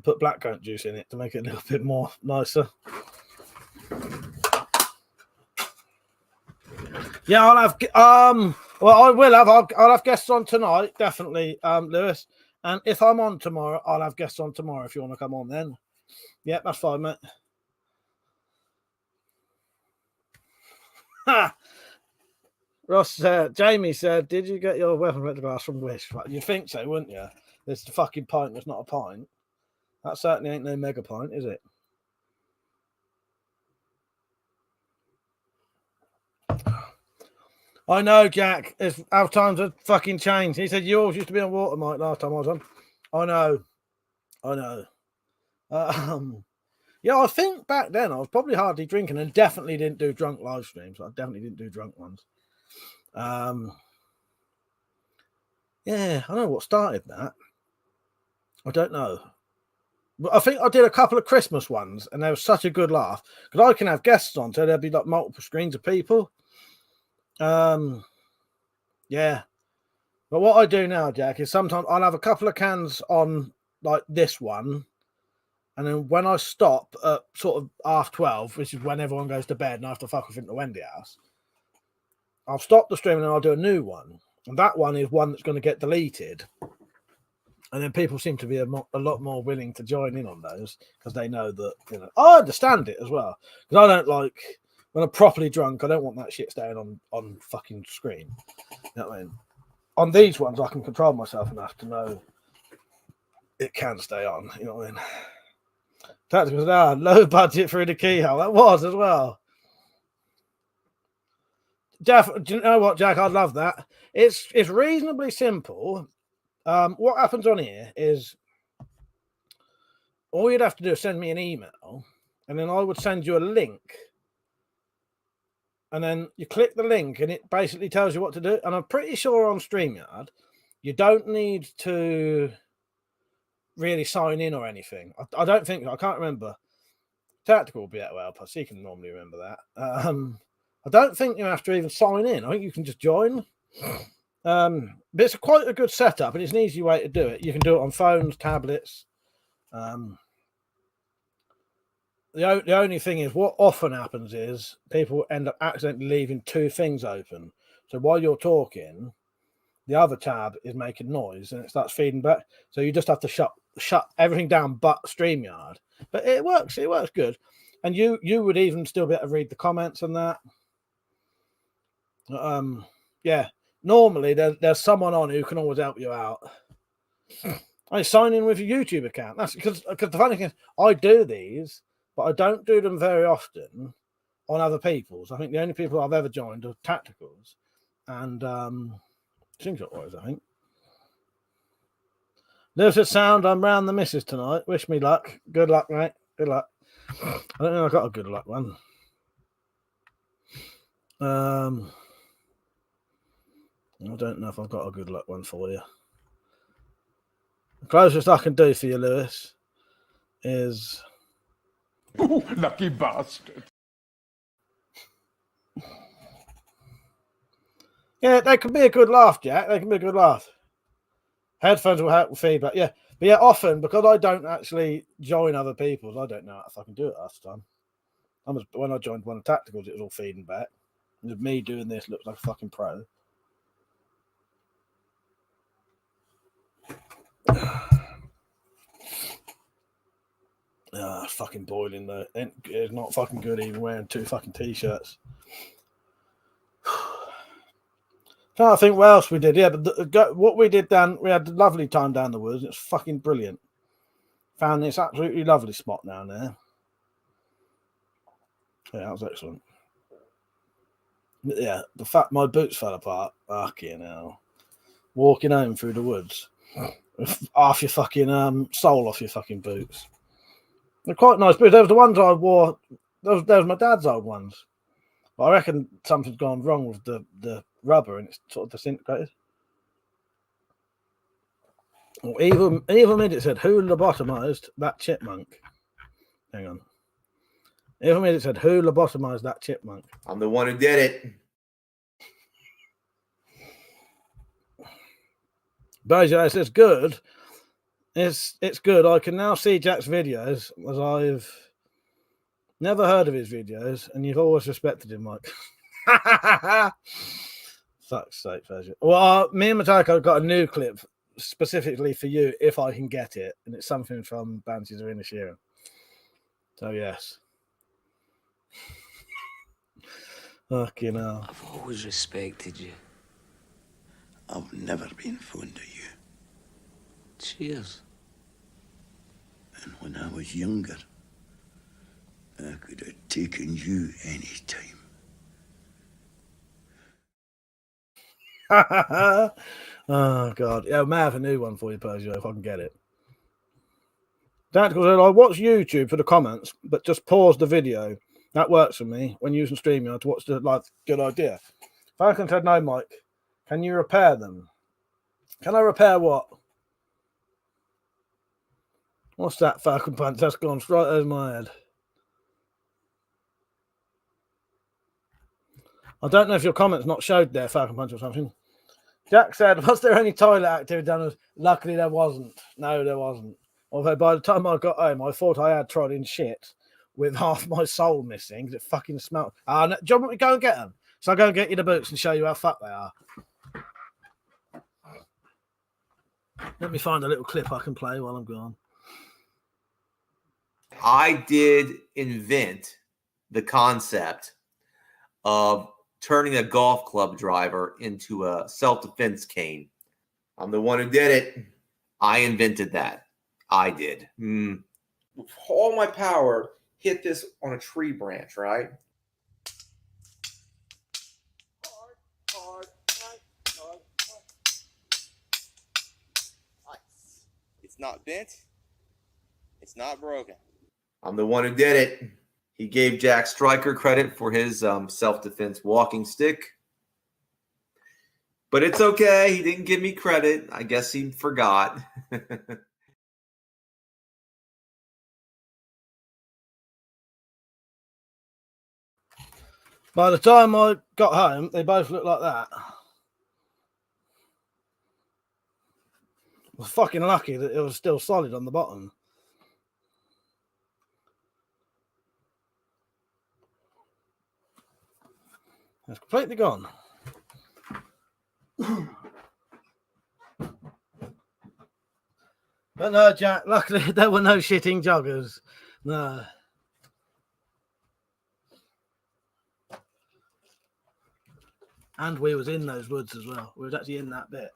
put blackcurrant juice in it to make it a little bit more nicer. Yeah, I'll have I'll have guests on tonight, definitely, Lewis. And if I'm on tomorrow, I'll have guests on tomorrow if you want to come on then. Yeah, that's fine, mate. Ross Jamie said, did you get your weapon collector glass from Wish? You'd think so, wouldn't you? There's the fucking pint that's not a pint. That certainly ain't no mega pint, is it? I know, Jack. It's our times have fucking changed. He said yours used to be on water, Mike, last time I was on. I know. Yeah, I think back then I was probably hardly drinking and definitely didn't do drunk live streams. I definitely didn't do drunk ones. Yeah, I don't know what started that. I don't know. But I think I did a couple of Christmas ones and there was such a good laugh. Because I can have guests on, so there'd be like multiple screens of people. Yeah. But what I do now, Jack, is sometimes I'll have a couple of cans on like this one. And then when I stop at sort of 12:30, which is when everyone goes to bed and I have to fuck off into the Wendy house, I'll stop the stream and then I'll do a new one. And that one is one that's going to get deleted. And then people seem to be a lot more willing to join in on those because they know that, you know, I understand it as well. Because I don't like, when I'm properly drunk, I don't want that shit staying on fucking screen. You know what I mean? On these ones, I can control myself enough to know it can stay on. You know what I mean? Tactical was low budget for the keyhole. That was as well. Jeff, do you know what, Jack? I love that. It's reasonably simple. What happens on here is all you'd have to do is send me an email, and then I would send you a link. And then you click the link, and it basically tells you what to do. And I'm pretty sure on StreamYard, you don't need to really sign in or anything. I don't think, I can't remember. Tactical will be able to help us. He can normally remember that. I don't think you have to even sign in. I think you can just join. But it's quite a good setup, and it's an easy way to do it. You can do it on phones, tablets. The only thing is, what often happens is people end up accidentally leaving two things open. So while you're talking, the other tab is making noise and it starts feeding back. So you just have to shut everything down but StreamYard. But it works good. And you would even still be able to read the comments and that. Yeah. Normally there's someone on who can always help you out. I sign in with your YouTube account. That's because the funny thing is, I do these, but I don't do them very often on other people's. I think the only people I've ever joined are Tacticals and Slingshot Warriors, I think. There's a sound. I'm round the missus tonight. Wish me luck. Good luck, mate. Good luck. I don't know. I got a good luck one. I don't know if I've got a good luck one for you. The closest I can do for you, Lewis, is. Ooh, lucky bastard. Yeah, they can be a good laugh, Jack. They can be a good laugh. Headphones will help with feedback. Yeah. But yeah, often, because I don't actually join other people's, I don't know if I can do it last time. When I joined one of Tacticals, it was all feeding back. And me doing this looks like a fucking pro. Fucking boiling though. It's not fucking good even wearing two fucking t-shirts. Can't think what else we did. Yeah, but what we did down, we had a lovely time down the woods. It's fucking brilliant. Found this absolutely lovely spot down there. Yeah, that was excellent. But yeah, the fact my boots fell apart. Fucking hell. Walking home through the woods. Half your fucking sole off your fucking boots. They're quite nice boots. There was the ones I wore. There was my dad's old ones. But I reckon something's gone wrong with the rubber and it's sort of disintegrated. Well, Evil Midget said, who lobotomized that chipmunk? Hang on. Evil Midget said, who lobotomized that chipmunk? I'm the one who did it. Bojo says, good. It's good. I can now see Jack's videos as I've never heard of his videos, and you've always respected him, Mike. Fuck's sake, Bojo. Well, me and Matako got a new clip specifically for you if I can get it, and it's something from Banshees of Inisherin. So yes. Fucking hell. I've always respected you. I've never been fond of you. Cheers. And when I was younger, I could have taken you any time. Oh God, yeah, I may have a new one for you, Persia, if I can get it. Tactical said, I watch YouTube for the comments, but just pause the video. That works for me when using StreamYard to watch the live. Good idea. Falcon said, no, Mike. Can you repair them? Can I repair what? What's that, Falcon Punch? That's gone straight over my head. I don't know if your comment's not showed there, Falcon Punch, or something. Jack said, was there any toilet activity done? Luckily, there wasn't. No, there wasn't. Although by the time I got home, I thought I had trod in shit with half my soul missing because it fucking smelled. No, do you want me to go and get them? So I'll go and get you the boots and show you how fucked they are. Let me find a little clip I can play while I'm gone. I did invent the concept of turning a golf club driver into a self-defense cane. I'm the one who did it. I invented that. I did. With all my power, hit this on a tree branch, right? It's not bent. It's not broken. I'm the one who did it. He gave Jack Stryker credit for his self-defense walking stick. But it's okay. He didn't give me credit. I guess he forgot. By the time I got home, they both looked like that. I was fucking lucky that it was still solid on the bottom. It's completely gone. But no, Jack, luckily there were no shitting joggers. No. And we was in those woods as well. We was actually in that bit.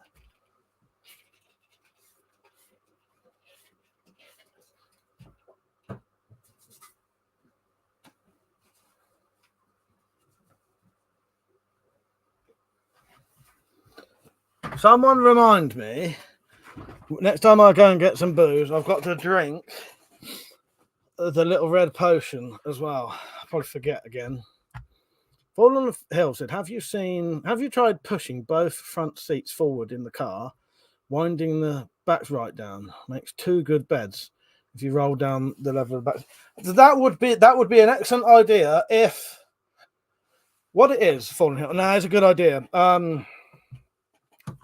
Someone remind me, next time I go and get some booze, I've got to drink the little red potion as well. I'll probably forget again. Fall on the Hill said, have you tried pushing both front seats forward in the car, winding the backs right down? Makes two good beds if you roll down the level of the back. That would be an excellent idea if what it is, Fallen Hill. No, it's a good idea.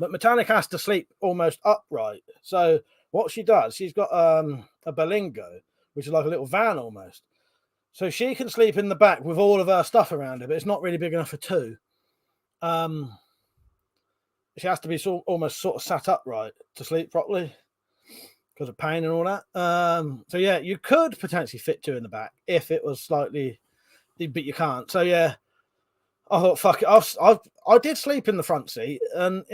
But Metallic has to sleep almost upright. So what she does, she's got a Berlingo, which is like a little van almost. So she can sleep in the back with all of her stuff around her, but it's not really big enough for two. She has to be almost sort of sat upright to sleep properly because of pain and all that. So yeah, you could potentially fit two in the back if it was slightly, but you can't. So yeah, I thought, fuck it. I did sleep in the front seat, and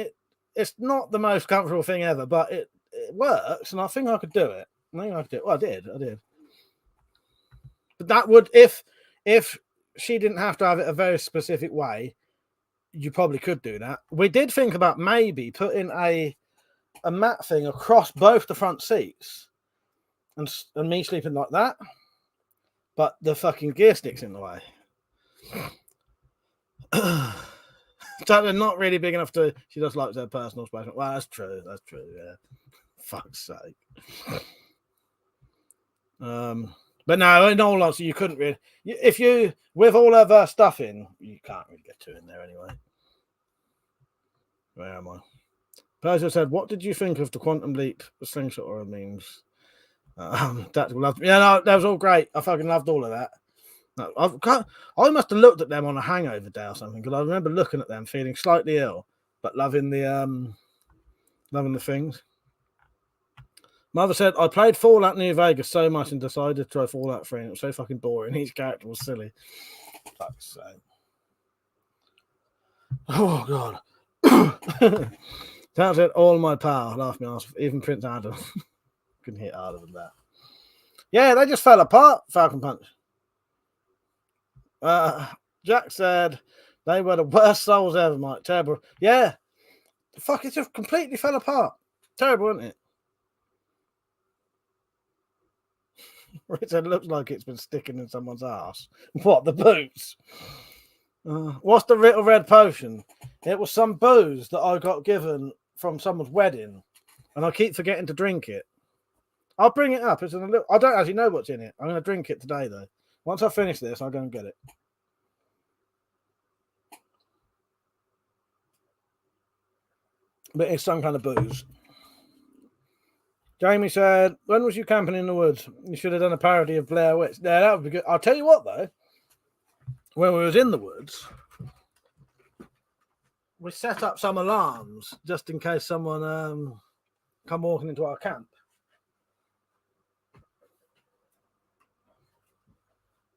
it's not the most comfortable thing ever, but it works, and I think I could do it. Well, I did. But that would, if she didn't have to have it a very specific way, you probably could do that. We did think about maybe putting a mat thing across both the front seats, and me sleeping like that, but the fucking gear stick's in the way. So they're not really big enough to. She just likes her personal space. Well, that's true. Yeah. Fuck's sake. But no, in all honesty, you couldn't really. If you with all of her stuff in, you can't really get two in there anyway. Where am I? Persia said, "What did you think of the Quantum Leap slingshot or memes?" Tactical love. Yeah, no, that was all great. I fucking loved all of that. No, I must have looked at them on a hangover day or something because I remember looking at them feeling slightly ill, but loving the things. Mother said, I played Fallout New Vegas so much and decided to try Fallout 3 and it was so fucking boring. Each character was silly. Fuck's sake. Oh, God. That said, all my power. Laughed me off. Even Prince Adam couldn't hit harder than that. Yeah, they just fell apart, Falcon Punch. Jack said, they were the worst souls ever, Mike. Terrible. Yeah. Fuck, it just completely fell apart. Terrible, isn't it? It looks like it's been sticking in someone's ass. What, the boots? What's the little red potion? It was some booze that I got given from someone's wedding, and I keep forgetting to drink it. I'll bring it up. It's in a little. I don't actually know what's in it. I'm going to drink it today, though. Once I finish this, I'll go and get it. But it's some kind of booze. Jamie said, when was you camping in the woods? You should have done a parody of Blair Witch. Yeah, that would be good. I'll tell you what, though. When we was in the woods, we set up some alarms just in case someone come walking into our camp.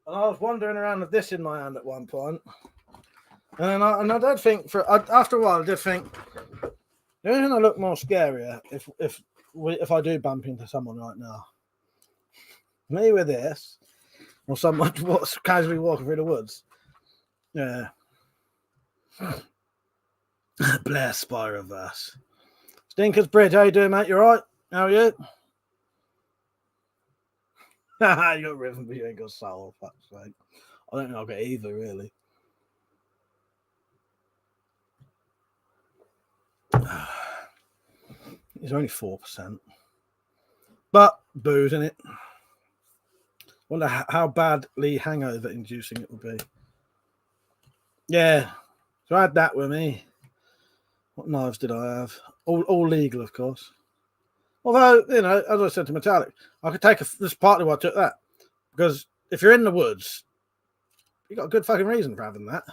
And I was wandering around with this in my hand at one point. And I did think, after a while, I did think, doesn't it look more scarier if I do bump into someone right now? Me with this, or someone casually walking through the woods. Yeah. Blair Spyroverse. Stinkers Bridge, how you doing, mate? You all right? How are you? You got rhythm, but you ain't got soul, for fuck's sake. I don't think I'll get either, really. It's only 4%. But booze, in it. Wonder how badly hangover inducing it will be. Yeah. So I had that with me. What knives did I have? All legal, of course. Although, you know, as I said to Metallic, I could take this is partly why I took that. Because if you're in the woods, you got a good fucking reason for having that.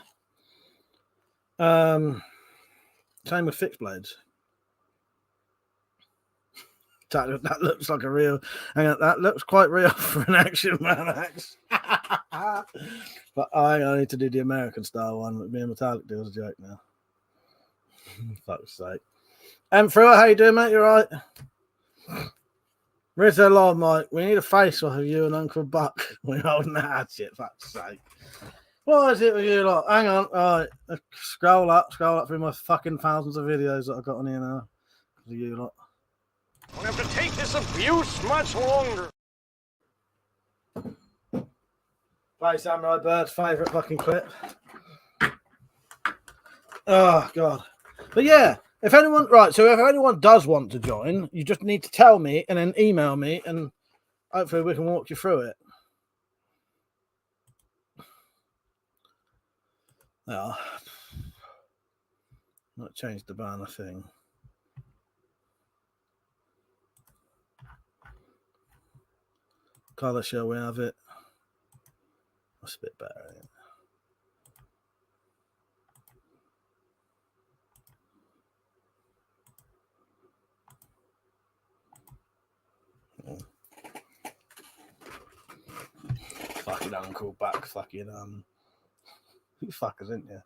Same with fixed blades. That looks like a real. Hang on, that looks quite real for an Action Man axe. But I need to do the American style one. Me and Metallic do as a joke now. Fuck's sake. Fruit, how you doing, mate? You right? Rizzo Law, Mike. We need a face off of you and Uncle Buck. We're holding that hatchet. Fuck's sake. What is it with you lot? Hang on. All right. Scroll up through my fucking thousands of videos that I've got on here now. For you lot. We'll have to take this abuse much longer. Play Samurai Bird's favourite fucking clip. Oh, God. But yeah, if anyone does want to join, you just need to tell me and then email me and hopefully we can walk you through it. Yeah. Not change the banner thing. Colour, shall we have it? That's a bit better. Yeah. Fucking Uncle Buck, fucking who fuckers, isn't you?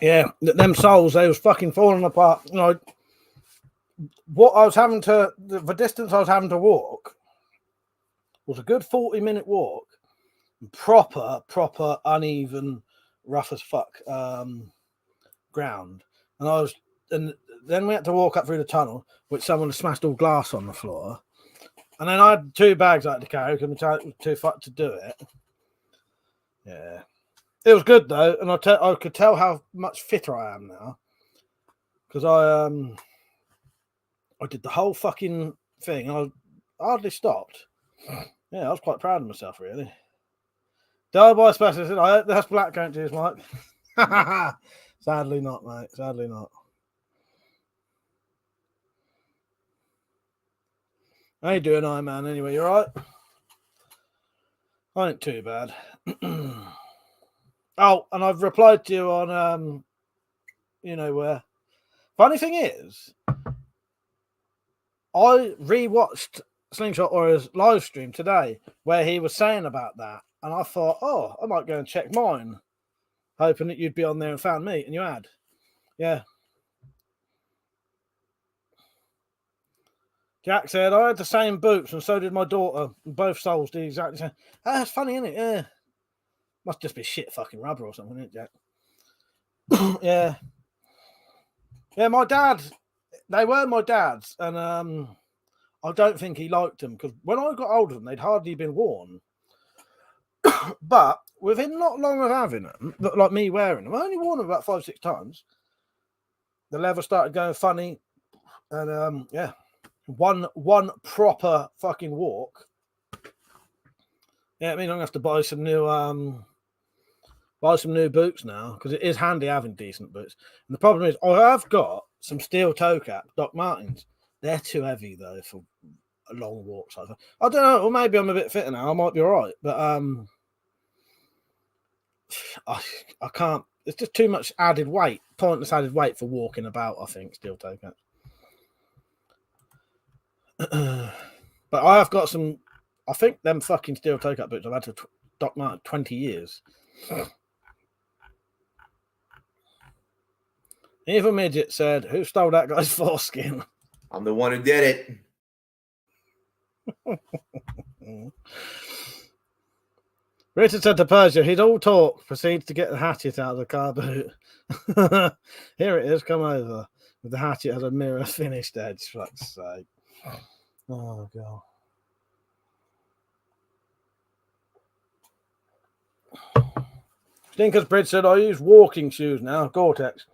Yeah, them souls, they was fucking falling apart. You know, what I was having to, the distance I was having to walk was a good 40-minute walk, proper uneven, rough as fuck ground, and then we had to walk up through the tunnel, which someone had smashed all glass on the floor, and then I had 2 bags I had to carry because it was too fucked to do it. Yeah, it was good though, and I could tell how much fitter I am now because I did the whole fucking thing. I hardly stopped. Yeah, I was quite proud of myself, really. Die by specialist. I hope that's black countries, Mike. Sadly not, mate. Sadly not. How you doing, Iron Man? Anyway, you all right? I ain't too bad. Oh, and I've replied to you on, you know where. Funny thing is, I rewatched Slingshot Warrior's live stream today where he was saying about that, and I thought, oh, I might go and check mine, hoping that you'd be on there and found me, and you had. Yeah. Jack said, I had the same boots, and so did my daughter. Both souls did exactly the same. That's funny, isn't it? Yeah. Must just be shit fucking rubber or something, isn't it, Jack? Yeah. Yeah, my dad, they were my dad's, and I don't think he liked them because when I got hold of them, they'd hardly been worn. But within not long of having them, like me wearing them, I only worn them about 5-6 times. The leather started going funny, and yeah, one proper fucking walk. Yeah, I mean, I'm gonna have to buy some new boots now because it is handy having decent boots. And the problem is, I have got some steel toe cap Doc Martens. They're too heavy though for a long walks. I don't know. Or maybe I'm a bit fitter now. I might be all right, but I can't. It's just too much added weight, pointless added weight for walking about. I think steel toe caps. But I have got some. I think them fucking steel toe cap boots I've had to Doc Marten 20 years. Evil Midget said, "Who stole that guy's foreskin?" I'm the one who did it. Richard said to Persia, "He's all talk." Proceeds to get the hatchet out of the car boot. Here it is. Come over. The hatchet has a mirror finished edge. For fuck's sake. Oh god. Stinkers Bridge said, "I use walking shoes now, Gore-Tex."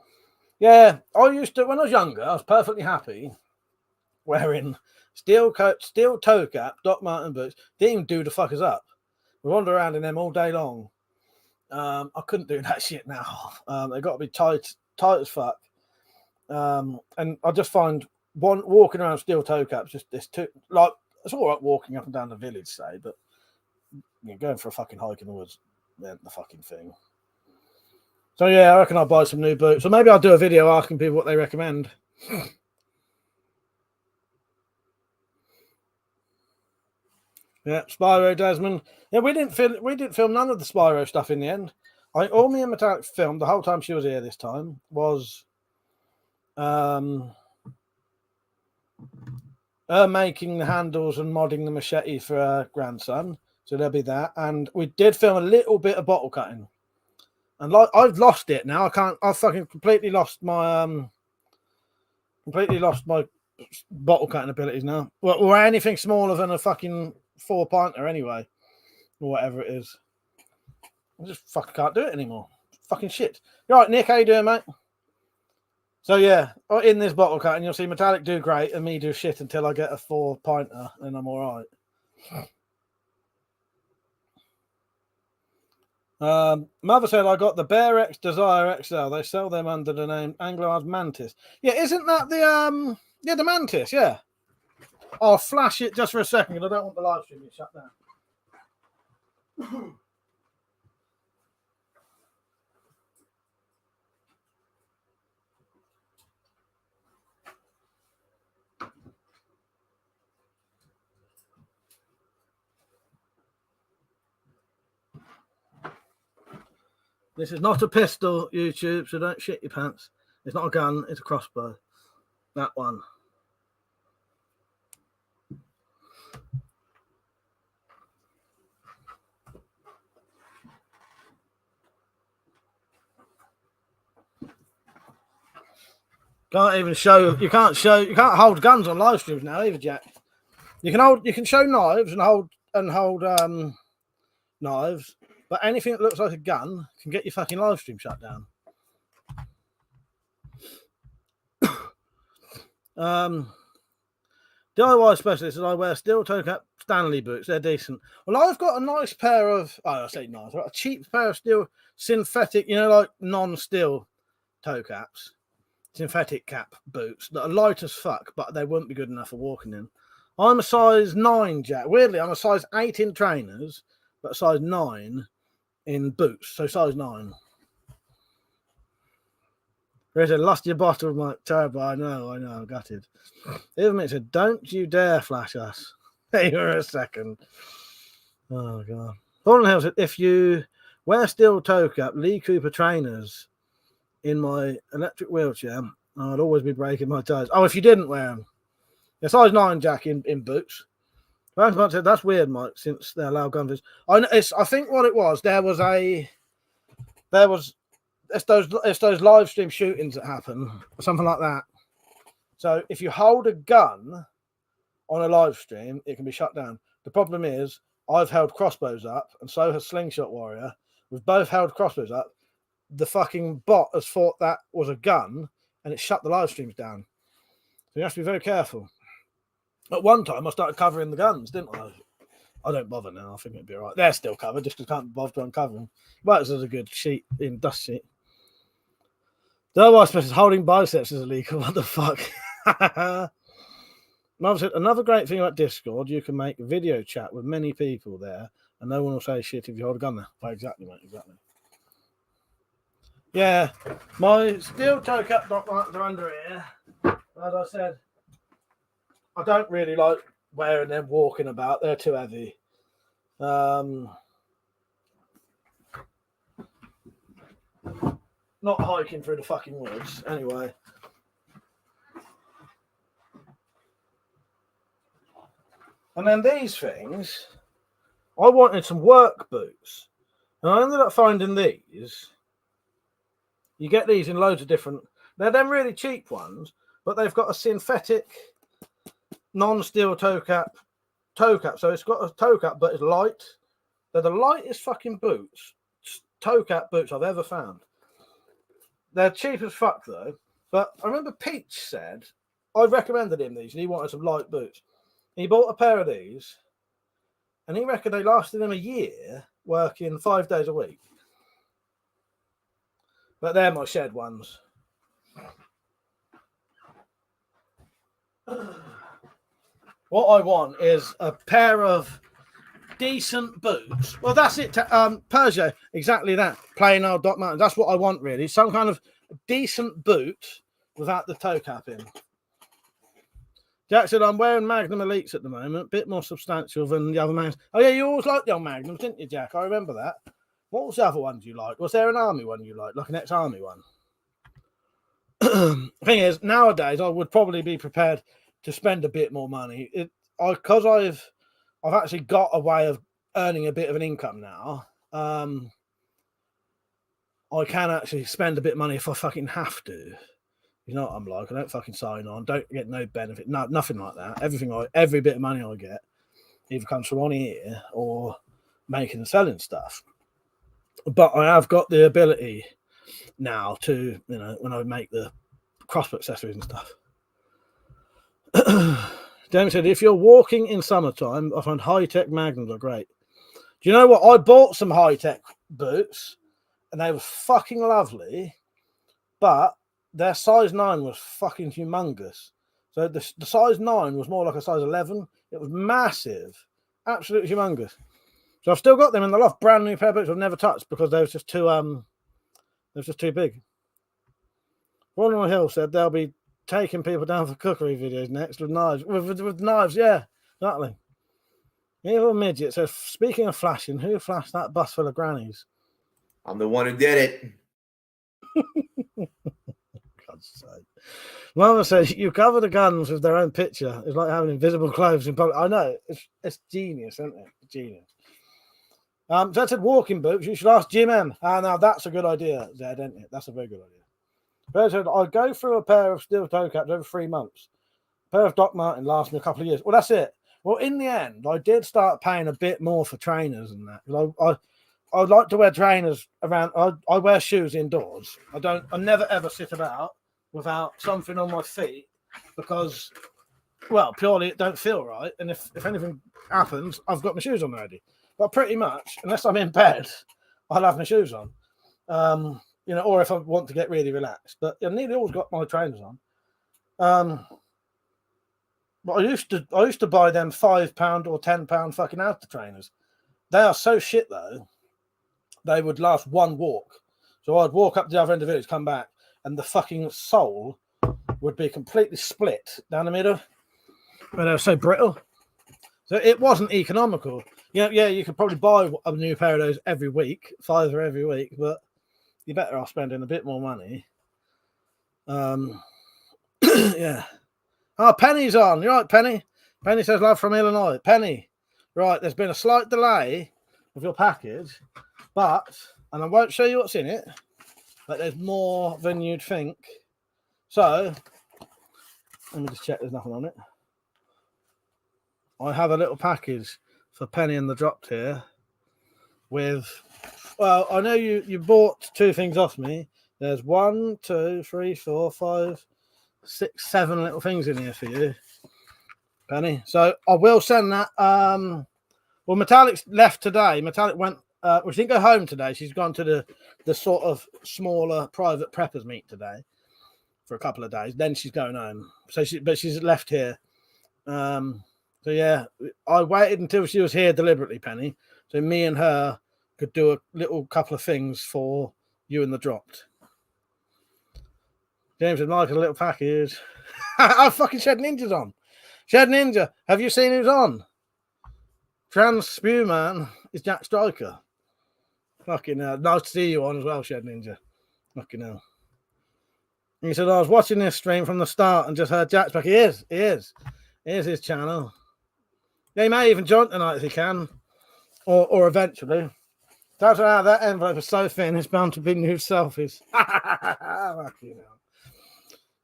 Yeah, I used to when I was younger. I was perfectly happy wearing steel toe cap, Doc Marten boots. Didn't even do the fuckers up. We wander around in them all day long. I couldn't do that shit now. They got to be tight as fuck. And I just find walking around steel toe caps just this too like it's all right walking up and down the village, say, but going for a fucking hike in the woods ain't the fucking thing. So yeah, I reckon I'll buy some new boots. Or maybe I'll do a video asking people what they recommend. Yeah, Spyro Desmond. Yeah, we didn't film none of the Spyro stuff in the end. All me and Metallic filmed the whole time she was here this time was her making the handles and modding the machete for her grandson. So there'll be that. And we did film a little bit of bottle cutting. And like I've lost it now. I've fucking completely lost my bottle cutting abilities now. Or anything smaller than a fucking 4-pinter anyway. Or whatever it is. I just fucking can't do it anymore. Fucking shit. You all right, Nick? How you doing, mate? So yeah, in this bottle cutting, you'll see Metallic do great and me do shit until I get a 4-pinter and I'm all right. Mother said I got the Bear X Desire XL. They sell them under the name Anglo-As Mantis. Yeah, isn't that the the Mantis? Yeah. I'll flash it just for a second. I don't want the live stream to shut down. This is not a pistol, YouTube, so don't shit your pants. It's not a gun, it's a crossbow. That one. You can't hold guns on live streams now either, Jack. You can show knives and hold knives, but anything that looks like a gun can get your fucking live stream shut down. DIY specialist, and I wear steel toe cap Stanley boots. They're decent. Well, I've got a nice pair of, I say nice, a cheap pair of steel synthetic, like non-steel toe caps, synthetic cap boots that are light as fuck, but they wouldn't be good enough for walking in. I'm a size 9, Jack. Weirdly, I'm a size 8 in trainers, but a size 9 in boots. So size 9. Richard, lost your bottle, Mike. Terrible. I know. Gutted. Even it said, "Don't you dare flash us." Hey, for a second. Oh god. Paul Hill said, "If you wear steel toe cap, Lee Cooper trainers in my electric wheelchair, I'd always be breaking my toes." Oh, if you didn't wear them. Yeah, size 9, Jack, in boots. Mike said, "That's weird, Mike, since they allow gun viz." I think what it was, there was it's those live stream shootings that happen, or something like that. So if you hold a gun on a live stream, it can be shut down. The problem is, I've held crossbows up, and so has Slingshot Warrior. We've both held crossbows up. The fucking bot has thought that was a gun, and it shut the live streams down. So you have to be very careful. At one time, I started covering the guns, didn't I? I don't bother now. I think it'd be all right. They're still covered, just because I can't bother to uncover them. Works as a good sheet in dust sheet. The otherwise, holding biceps is illegal. What the fuck? Another great thing about Discord, you can make a video chat with many people there, and no one will say shit if you hold a gun there. Oh, exactly, mate. Exactly. Yeah, my steel toe cap dock marks are under here. As I said, I don't really like wearing them walking about. They're too heavy. Not hiking through the fucking woods. Anyway. And then these things, I wanted some work boots. And I ended up finding these. You get these in loads of different... They're them really cheap ones, but they've got a synthetic non-steel toe cap. So it's got a toe cap, but it's light. They're the lightest fucking boots, toe cap boots I've ever found. They're cheap as fuck, though. But I remember Peach said, I recommended him these, and he wanted some light boots. He bought a pair of these, and he reckoned they lasted him a year, working 5 days a week. But they're my shed ones. What I want is a pair of decent boots. Well, that's it. Peugeot, exactly that. Plain old Doc Martens. That's what I want, really. Some kind of decent boot without the toe cap in. Jack said, I'm wearing Magnum Elites at the moment. Bit more substantial than the other Magnums. Oh, yeah, you always liked the old Magnums, didn't you, Jack? I remember that. What was the other ones you liked? Was there an army one you liked, like an ex-army one? Thing is, nowadays, I would probably be prepared to spend a bit more money. Because I've actually got a way of earning a bit of an income now. I can actually spend a bit of money if I fucking have to. You know what I'm like? I don't fucking sign on. Don't get no benefit. No, nothing like that. Every bit of money I get either comes from on here or making and selling stuff. But I have got the ability now to, when I make the crossbow accessories and stuff. Damien said, if you're walking in summertime, I find high-tech Magnums are great. Do you know what? I bought some high-tech boots, and they were fucking lovely, but their size 9 was fucking humongous. So the size 9 was more like a size 11. It was massive. Absolutely humongous. So I've still got them in the loft. Brand new pair of boots I've never touched because they was just too big. Ronald Hill said they'll be taking people down for cookery videos next with knives. With knives, yeah, exactly. Evil Midget says, speaking of flashing, who flashed that bus full of grannies? I'm the one who did it. God's sake. Mama says, you cover the guns with their own picture. It's like having invisible clothes in public. I know. It's genius, isn't it? Genius. So I said walking boots. You should ask Jim M. Now that's a good idea, Zed, isn't it? That's a very good idea. But I said, I go through a pair of steel toe caps every 3 months. A pair of Doc Marten lasts me a couple of years. Well, that's it. Well, in the end, I did start paying a bit more for trainers and that. I like to wear trainers around. I wear shoes indoors. I never ever sit about without something on my feet because, well, purely it don't feel right. And if anything happens, I've got my shoes on already. But pretty much, unless I'm in bed, I'll have my shoes on. Or if I want to get really relaxed. But I nearly always got my trainers on. But I used to buy them £5 or £10 fucking outer trainers. They are so shit though. They would last one walk. So I'd walk up to the other end of the village, come back, and the fucking sole would be completely split down the middle. But they were so brittle. So it wasn't economical. Yeah, you could probably buy a new pair of those every week, £5 every week, but you're better off spending a bit more money. Yeah. Oh, Penny's on. You're right, Penny. Penny says love from Illinois. Penny, right, there's been a slight delay with your package, and I won't show you what's in it, but there's more than you'd think. So let me just check there's nothing on it. I have a little package for Penny and the Dropped here with, well, I know you bought 2 things off me. There's 1, 2, 3, 4, 5, 6, 7 little things in here for you, Penny. So I will send that. Well, Metallic's left today. Metallic went, well, she didn't go home today. She's gone to the sort of smaller private preppers meet today for a couple of days. Then she's going home. So she's left here. So yeah, I waited until she was here deliberately, Penny, so me and her could do a little couple of things for you and the Dropped. James would like a little package. Oh, fucking Shed Ninja's on. Shed Ninja, have you seen who's on? Trans Spew Man is Jack Striker. Fucking hell. Nice to see you on as well, Shed Ninja. Fucking hell. He said, I was watching this stream from the start and just heard Jack's back. He is. Here's his channel. He may even join tonight if he can, or eventually. That's how that envelope is so thin, it's bound to be new selfies.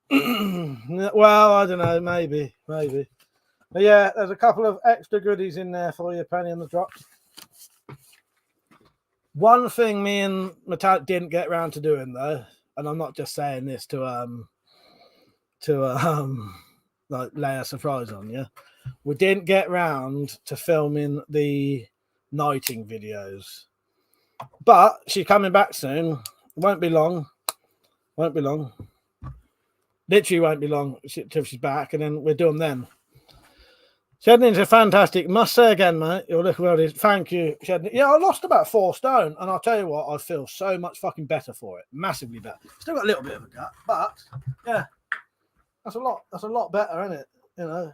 Well, I don't know, maybe. But yeah, there's a couple of extra goodies in there for you, Penny and the Drops. One thing me and Metallic didn't get around to doing though, and I'm not just saying this to like lay a surprise on you. We didn't get round to filming the knighting videos, but she's coming back soon. Won't be long. Literally won't be long till she's back, and then we'll do them then. Shed Ninja, fantastic. Must say again, mate, you're looking well. Thank you, Shed Ninja. Yeah, I lost about 4 stone, and I'll tell you what, I feel so much fucking better for it. Massively better. Still got a little bit of a gut, but yeah, that's a lot. That's a lot better, isn't it? You know.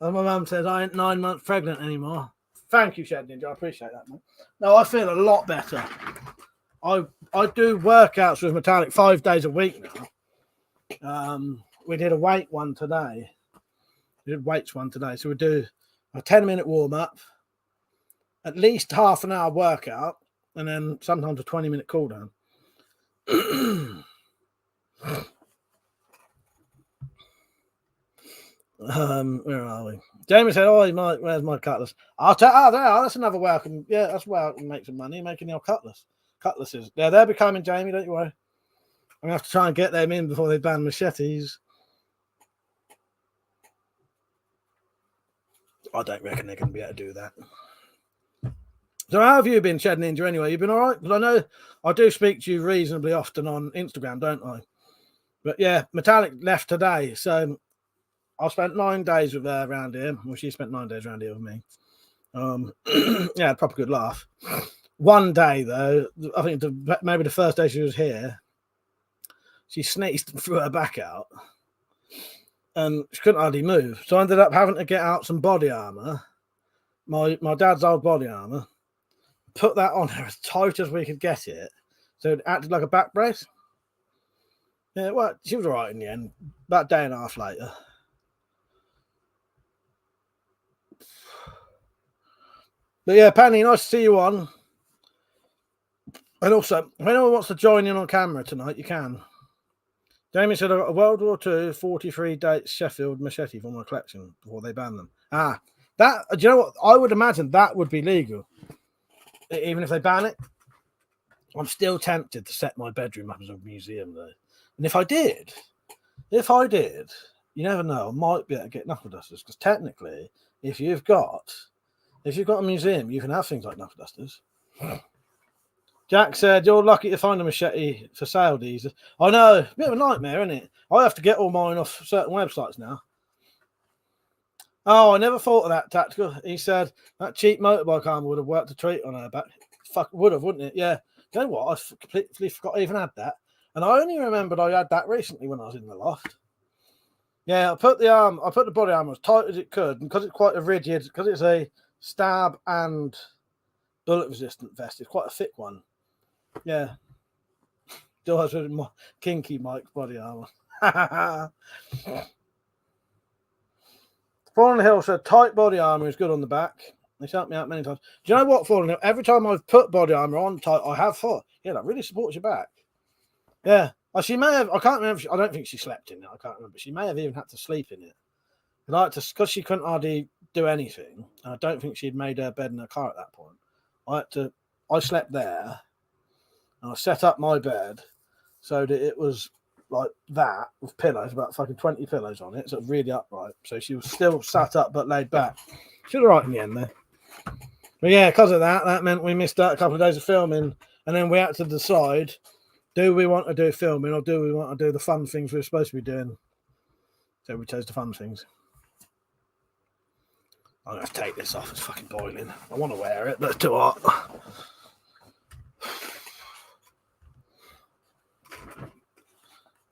And my mum says I ain't 9 months pregnant anymore. Thank you, Shed Ninja. I appreciate that, man. No, I feel a lot better. I do workouts with Metallic 5 days a week now. We did a weight one today. We did weights one today. So we do a 10-minute warm-up, at least half an hour workout, and then sometimes a 20-minute cool down. Where are we? Jamie said, "Oh, Mike, where's my cutlass?" I'll tell. Oh, there. That's another way I can. Yeah, that's where I can make some money making your cutlass. Cutlasses. Yeah, they'll be coming, Jamie. Don't you worry. I'm gonna have to try and get them in before they ban machetes. I don't reckon they're gonna be able to do that. So, how have you been, Shed Ninja? Anyway, you've been all right? Because I know I do speak to you reasonably often on Instagram, don't I? But yeah, Metallic left today, so I spent 9 days with her around here. Well, she spent 9 days around here with me. Yeah, proper good laugh. One day, though, I think maybe the first day she was here, she sneezed and threw her back out. And she couldn't hardly move. So I ended up having to get out some body armour, my dad's old body armour, put that on her as tight as we could get it. So it acted like a back brace. Yeah, well, she was all right in the end. About a day and a half later. But yeah, Penny, nice to see you on. And also, if anyone wants to join in on camera tonight, you can. Jamie said, I got a World War II 43 date Sheffield machete for my collection before they banned them. Ah, that, do you know what? I would imagine that would be legal. Even if they ban it. I'm still tempted to set my bedroom up as a museum, though. And if I did, you never know, I might be able to get knuckle dusters. Because technically, if you've got a museum, you can have things like knuckle dusters. Jack said, you're lucky to find a machete for sale, these. I know, a bit of a nightmare, isn't it? I have to get all mine off certain websites now. Oh, I never thought of that, Tactical. He said that cheap motorbike armor would have worked a treat on her back. Fuck, would have, wouldn't it? Yeah. You know what? I completely forgot I even had that. And I only remembered I had that recently when I was in the loft. Yeah, I put the body armor as tight as it could, and because it's quite a rigid, because it's a stab and bullet resistant vest, it's quite a thick one. Yeah. Still has with my kinky Mike body armor. Fallen Hill said tight body armor is good on the back. They helped me out many times. Do you know what, Fallen Hill? Every time I've put body armor on tight, I have thought, yeah, that really supports your back. Yeah. Oh, she may have. I can't remember. I don't think she slept in it. I can't remember. She may have even had to sleep in it. Because she couldn't hardly do anything. And I don't think she'd made her bed in her car at that point. I slept there, and I set up my bed so that it was like that with pillows, about fucking 20 pillows on it, so it was really upright. So she was still sat up but laid back. She was all right in the end there. But yeah, because of that, that meant we missed out a couple of days of filming, and then we had to decide: do we want to do filming or do we want to do the fun things we were supposed to be doing? So we chose the fun things. I'm going to have to take this off. It's fucking boiling. I want to wear it, but it's too hot.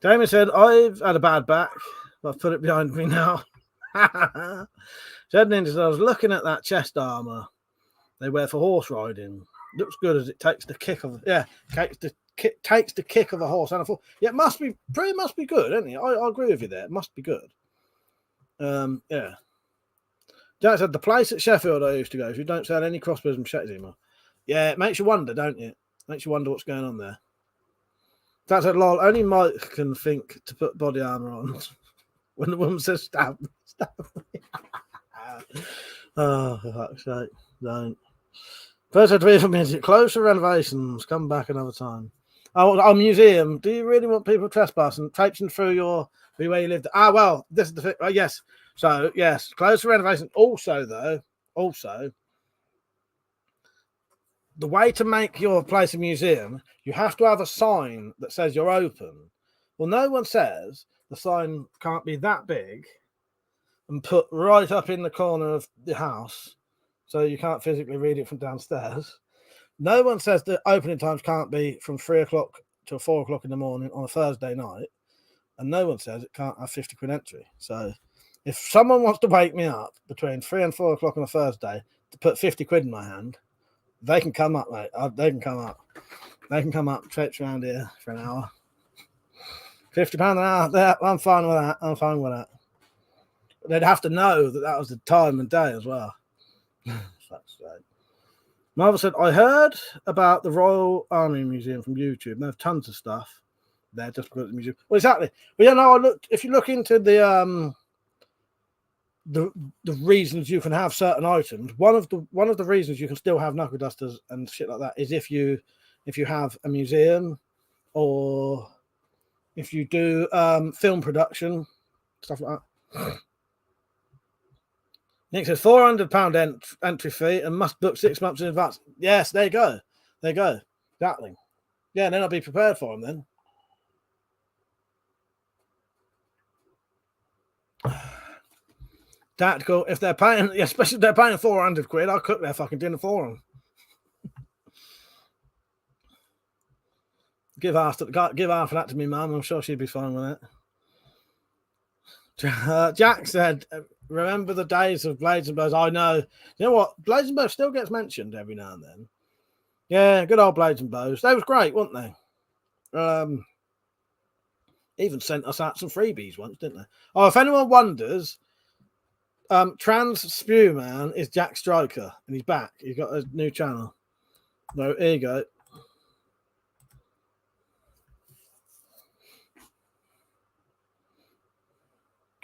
Damien said, I've had a bad back, but I've put it behind me now. Said Ninja said, I was looking at that chest armour they wear for horse riding. Looks good as it takes the kick of takes the kick of a horse and a foot. Yeah, it must be good, isn't it? I agree with you there. It must be good. Yeah. Jack said the place at Sheffield I used to go, if you don't sell any crossbows and machetes anymore. Yeah, it makes you wonder, don't it? Makes you wonder what's going on there. Jack said, lol, only Mike can think to put body armour on when the woman says stab me. Oh, for fuck's sake, don't. First had to be for music. Close for renovations. Come back another time. Oh, museum. Do you really want people trespassing, traipsing through where you lived? Ah, well, this is the thing. Yes. So, yes, close for renovation. Also, the way to make your place a museum, you have to have a sign that says you're open. Well, no one says the sign can't be that big and put right up in the corner of the house so you can't physically read it from downstairs. No one says the opening times can't be from 3 o'clock till 4 o'clock in the morning on a Thursday night. And no one says it can't have 50 quid entry. So if someone wants to wake me up between 3 and 4 o'clock on a Thursday to put 50 quid in my hand, they can come up, mate. They can come up. They can come up, traipse around here for an hour. £50 an hour. Yeah, I'm fine with that. I'm fine with that. But they'd have to know that was the time and day as well. Fuck's sake. Marvel said, I heard about the Royal Army Museum from YouTube. They have tons of stuff there just because of the museum. Well, exactly. But yeah, no, if you look into the reasons you can have certain items, one of the reasons you can still have knuckle dusters and shit like that is if you have a museum or if you do film production, stuff like that. Nick says £400 entry fee and must book 6 months in advance. Yes, there you go. There you go. Exactly. Yeah, then I'll be prepared for them then. Tactical, if they're paying, especially if they're paying 400 quid, I'll cook their fucking dinner for them. Give half of that to me, mum. I'm sure she'd be fine with it. Jack said, remember the days of Blades and Bows? I know. You know what? Blades and Bows still gets mentioned every now and then. Yeah, good old Blades and Bows. They was great, weren't they? Even sent us out some freebies once, didn't they? Oh, if anyone wonders, Trans Spew Man is Jack Striker, and he's back. He's got a new channel. So here you go.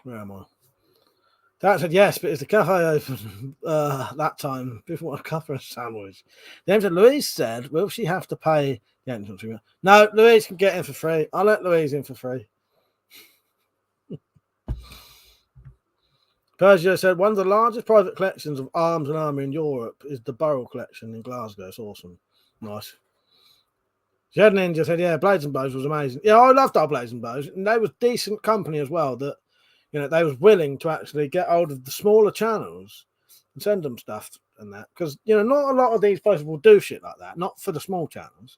Where am I? Dad said yes, but is the cafe open that time? People want a cup or a sandwich. James said, Louise said, will she have to pay the entrance fee? No, Louise can get in for free. I'll let Louise in for free. Persia said, one of the largest private collections of arms and armour in Europe is the Burrell collection in Glasgow. It's awesome. Nice. Shed Ninja said, yeah, Blades and Bows was amazing. Yeah, I loved our Blades and Bows. And they was decent company as well that, you know, they was willing to actually get hold of the smaller channels and send them stuff and that. Because, you know, not a lot of these places will do shit like that. Not for the small channels.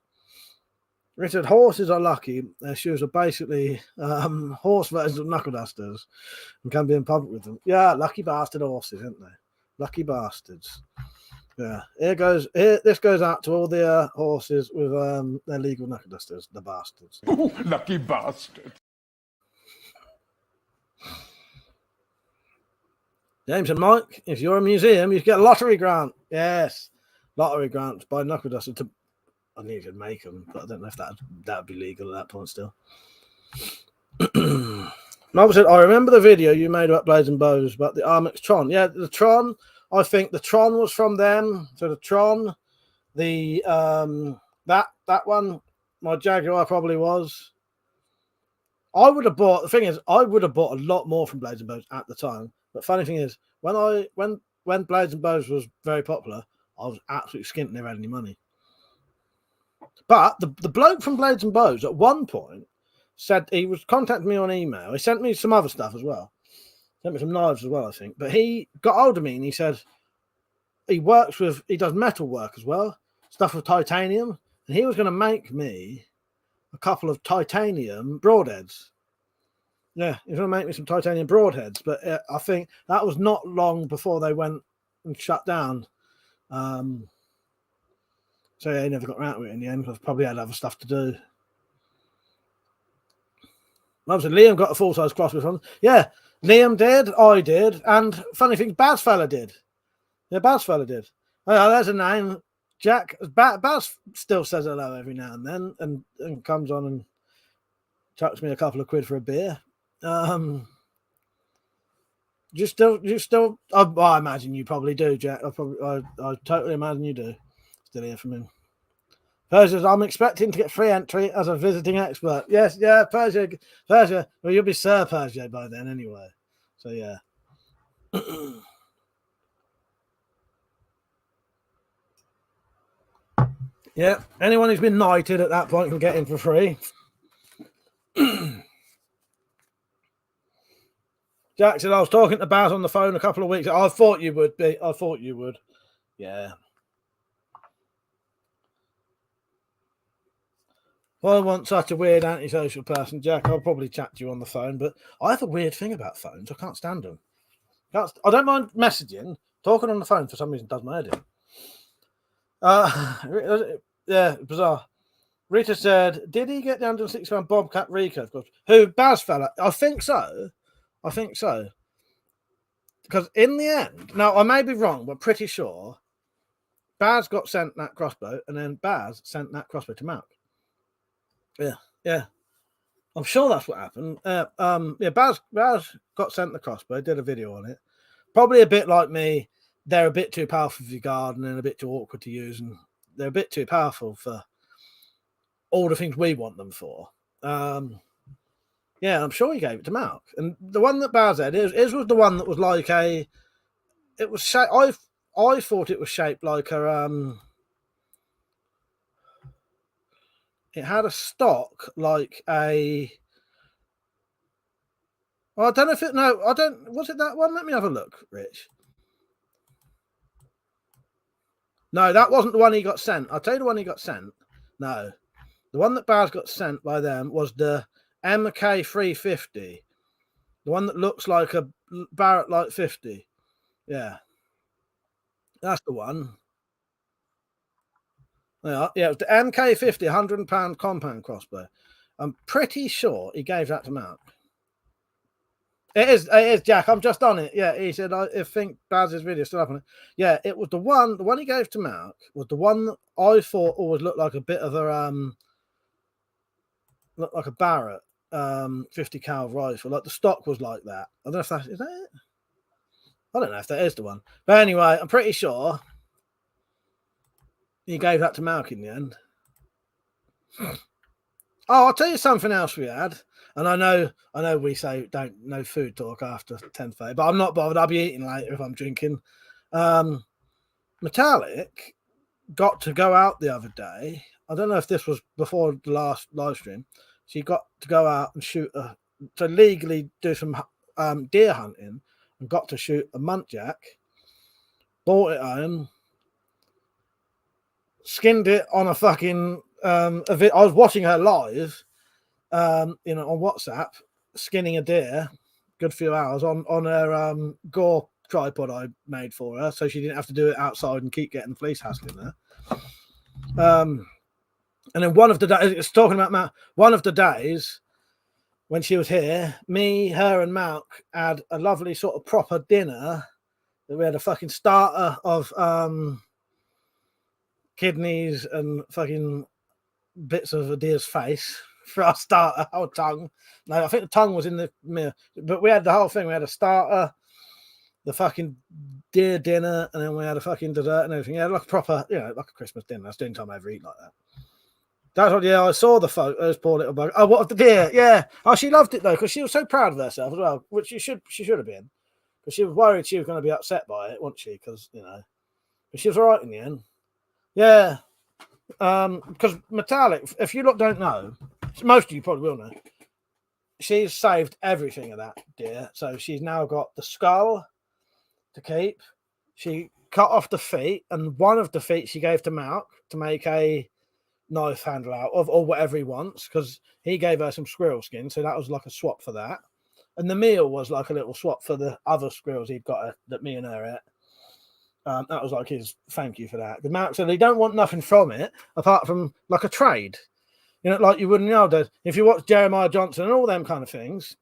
Richard, horses are lucky. Their shoes are basically horse versions of knuckle dusters and can be in public with them. Yeah, lucky bastard horses, aren't they? Lucky bastards. Yeah, this goes out to all the horses with their legal knuckle dusters, the bastards. Ooh, lucky bastard. James and Mike, if you're a museum, you get a lottery grant. Yes, lottery grants by knuckle duster to I knew you could make them, but I don't know if that would be legal at that point still. Mum said, I remember the video you made about Blades and Bows about the Armix Tron. Yeah, the Tron, I think the Tron was from them. So the Tron, the that one, my Jaguar probably was. I would have bought, the thing is, I would have bought a lot more from Blades and Bows at the time. But funny thing is, when Blades and Bows was very popular, I was absolutely skint, never had any money. But the bloke from Blades and Bows at one point said he was contacting me on email. He sent me some other stuff as well. Sent me some knives as well, I think. But he got hold of me and he said he does metal work as well, stuff with titanium. And he was going to make me a couple of titanium broadheads. Yeah, he was going to make me some titanium broadheads. But I think that was not long before they went and shut down. So yeah, he never got around to it in the end because probably had other stuff to do. Obviously, Liam got a full-size crossbow from. Yeah, Liam did, I did, and funny thing, Bazfella did. Yeah, Bazfella did. Oh, there's a name. Jack. Baz still says hello every now and then and comes on and chucks me a couple of quid for a beer. You still I imagine you probably do, Jack. I totally imagine you do. Still hear from him. Persia, I'm expecting to get free entry as a visiting expert. Yes, yeah, Persia. Well, you'll be Sir Persia by then anyway. So yeah. Yeah, anyone who's been knighted at that point can get in for free. Jack said, I was talking to Baz on the phone a couple of weeks ago. I thought you would be. I thought you would. Yeah. Well, I want such a weird antisocial person, Jack. I'll probably chat to you on the phone, but I have a weird thing about phones. I can't stand them. I don't mind messaging. Talking on the phone for some reason does my head in. Yeah, bizarre. Rita said, did he get the 160-pound Bobcat Rico? Of course. Who? Bazfella? I think so. Because in the end, now I may be wrong, but pretty sure Baz got sent that crossbow, and then Baz sent that crossbow to Malk. Yeah. I'm sure that's what happened. Yeah, Baz got sent the crossbow, did a video on it. Probably a bit like me. They're a bit too powerful for your garden and a bit too awkward to use, and they're a bit too powerful for all the things we want them for. Yeah, I'm sure he gave it to Malk. And the one that Baz had, his was the one that was like a. It was shaped. I thought it was shaped like a. It had a stock like a. I don't know if it. No, I don't. Was it that one? Let me have a look, Rich. No, that wasn't the one he got sent. I'll tell you the one he got sent. No, the one that Baz got sent by them was the MK350, the one that looks like a Barrett Light 50. Yeah, that's the one. Yeah, it was the MK50 £100 compound crossbow. I'm pretty sure he gave that to Malk. It is, Jack. I'm just on it. Yeah, he said, I think Baz's video is still up on it. Yeah, it was the one he gave to Malk was the one that I thought always looked like a bit of a looked like a Barrett 50 cal rifle. Like the stock was like that. I don't know if that is that it. I don't know if that is the one. But anyway, I'm pretty sure he gave that to Malk in the end. Oh, I'll tell you something else we had. And I know we say no food talk after 10:30, but I'm not bothered. I'll be eating later if I'm drinking. Metallic got to go out the other day. I don't know if this was before the last live stream. She got to go out and to legally do some deer hunting and got to shoot a muntjac. Bought it home. Skinned it on a fucking I was watching her live. On WhatsApp, skinning a deer, good few hours on her gore tripod I made for her, so she didn't have to do it outside and keep getting fleece hassling there. And then one of the days, it's talking about Malk, one of the days when she was here, me, her, and Malk had a lovely sort of proper dinner. We had a fucking starter of kidneys and fucking bits of a deer's face for our starter, our tongue. No, I think the tongue was in the mirror, but we had the whole thing. We had a starter, the fucking deer dinner, and then we had a fucking dessert and everything. Yeah, like a proper, like a Christmas dinner. That's the only time I ever eat like that. That's what, I saw the photos, poor little bug. Oh, what of the deer? Yeah. Oh, she loved it though, because she was so proud of herself as well, which she should have been. Because she was worried she was going to be upset by it, wasn't she? Because, but she was all right in the end. Yeah. Because Metallic, if you don't know, most of you probably will know, she's saved everything of that deer. So she's now got the skull to keep. She cut off the feet, and one of the feet she gave to Mark to make a knife handle out of, or whatever he wants, because he gave her some squirrel skin, so that was like a swap for that. And the meal was like a little swap for the other squirrels he'd got that me and her ate. That was like his thank you for that. The Mark said he don't want nothing from it apart from like a trade, like you wouldn't nowadays. If you watch Jeremiah Johnson and all them kind of things,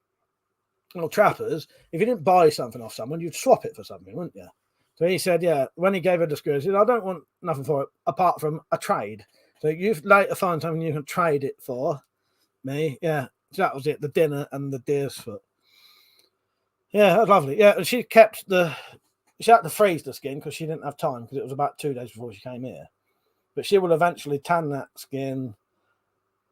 or trappers, if you didn't buy something off someone, you'd swap it for something, wouldn't you? So he said, yeah, when he gave her the squirrels, he said, I don't want nothing for it apart from a trade. So you later find something you can trade it for me. Yeah, so that was it, the dinner and the deer's foot. Yeah, that was lovely. Yeah, and she had to freeze the skin because she didn't have time, because it was about 2 days before she came here. But she will eventually tan that skin,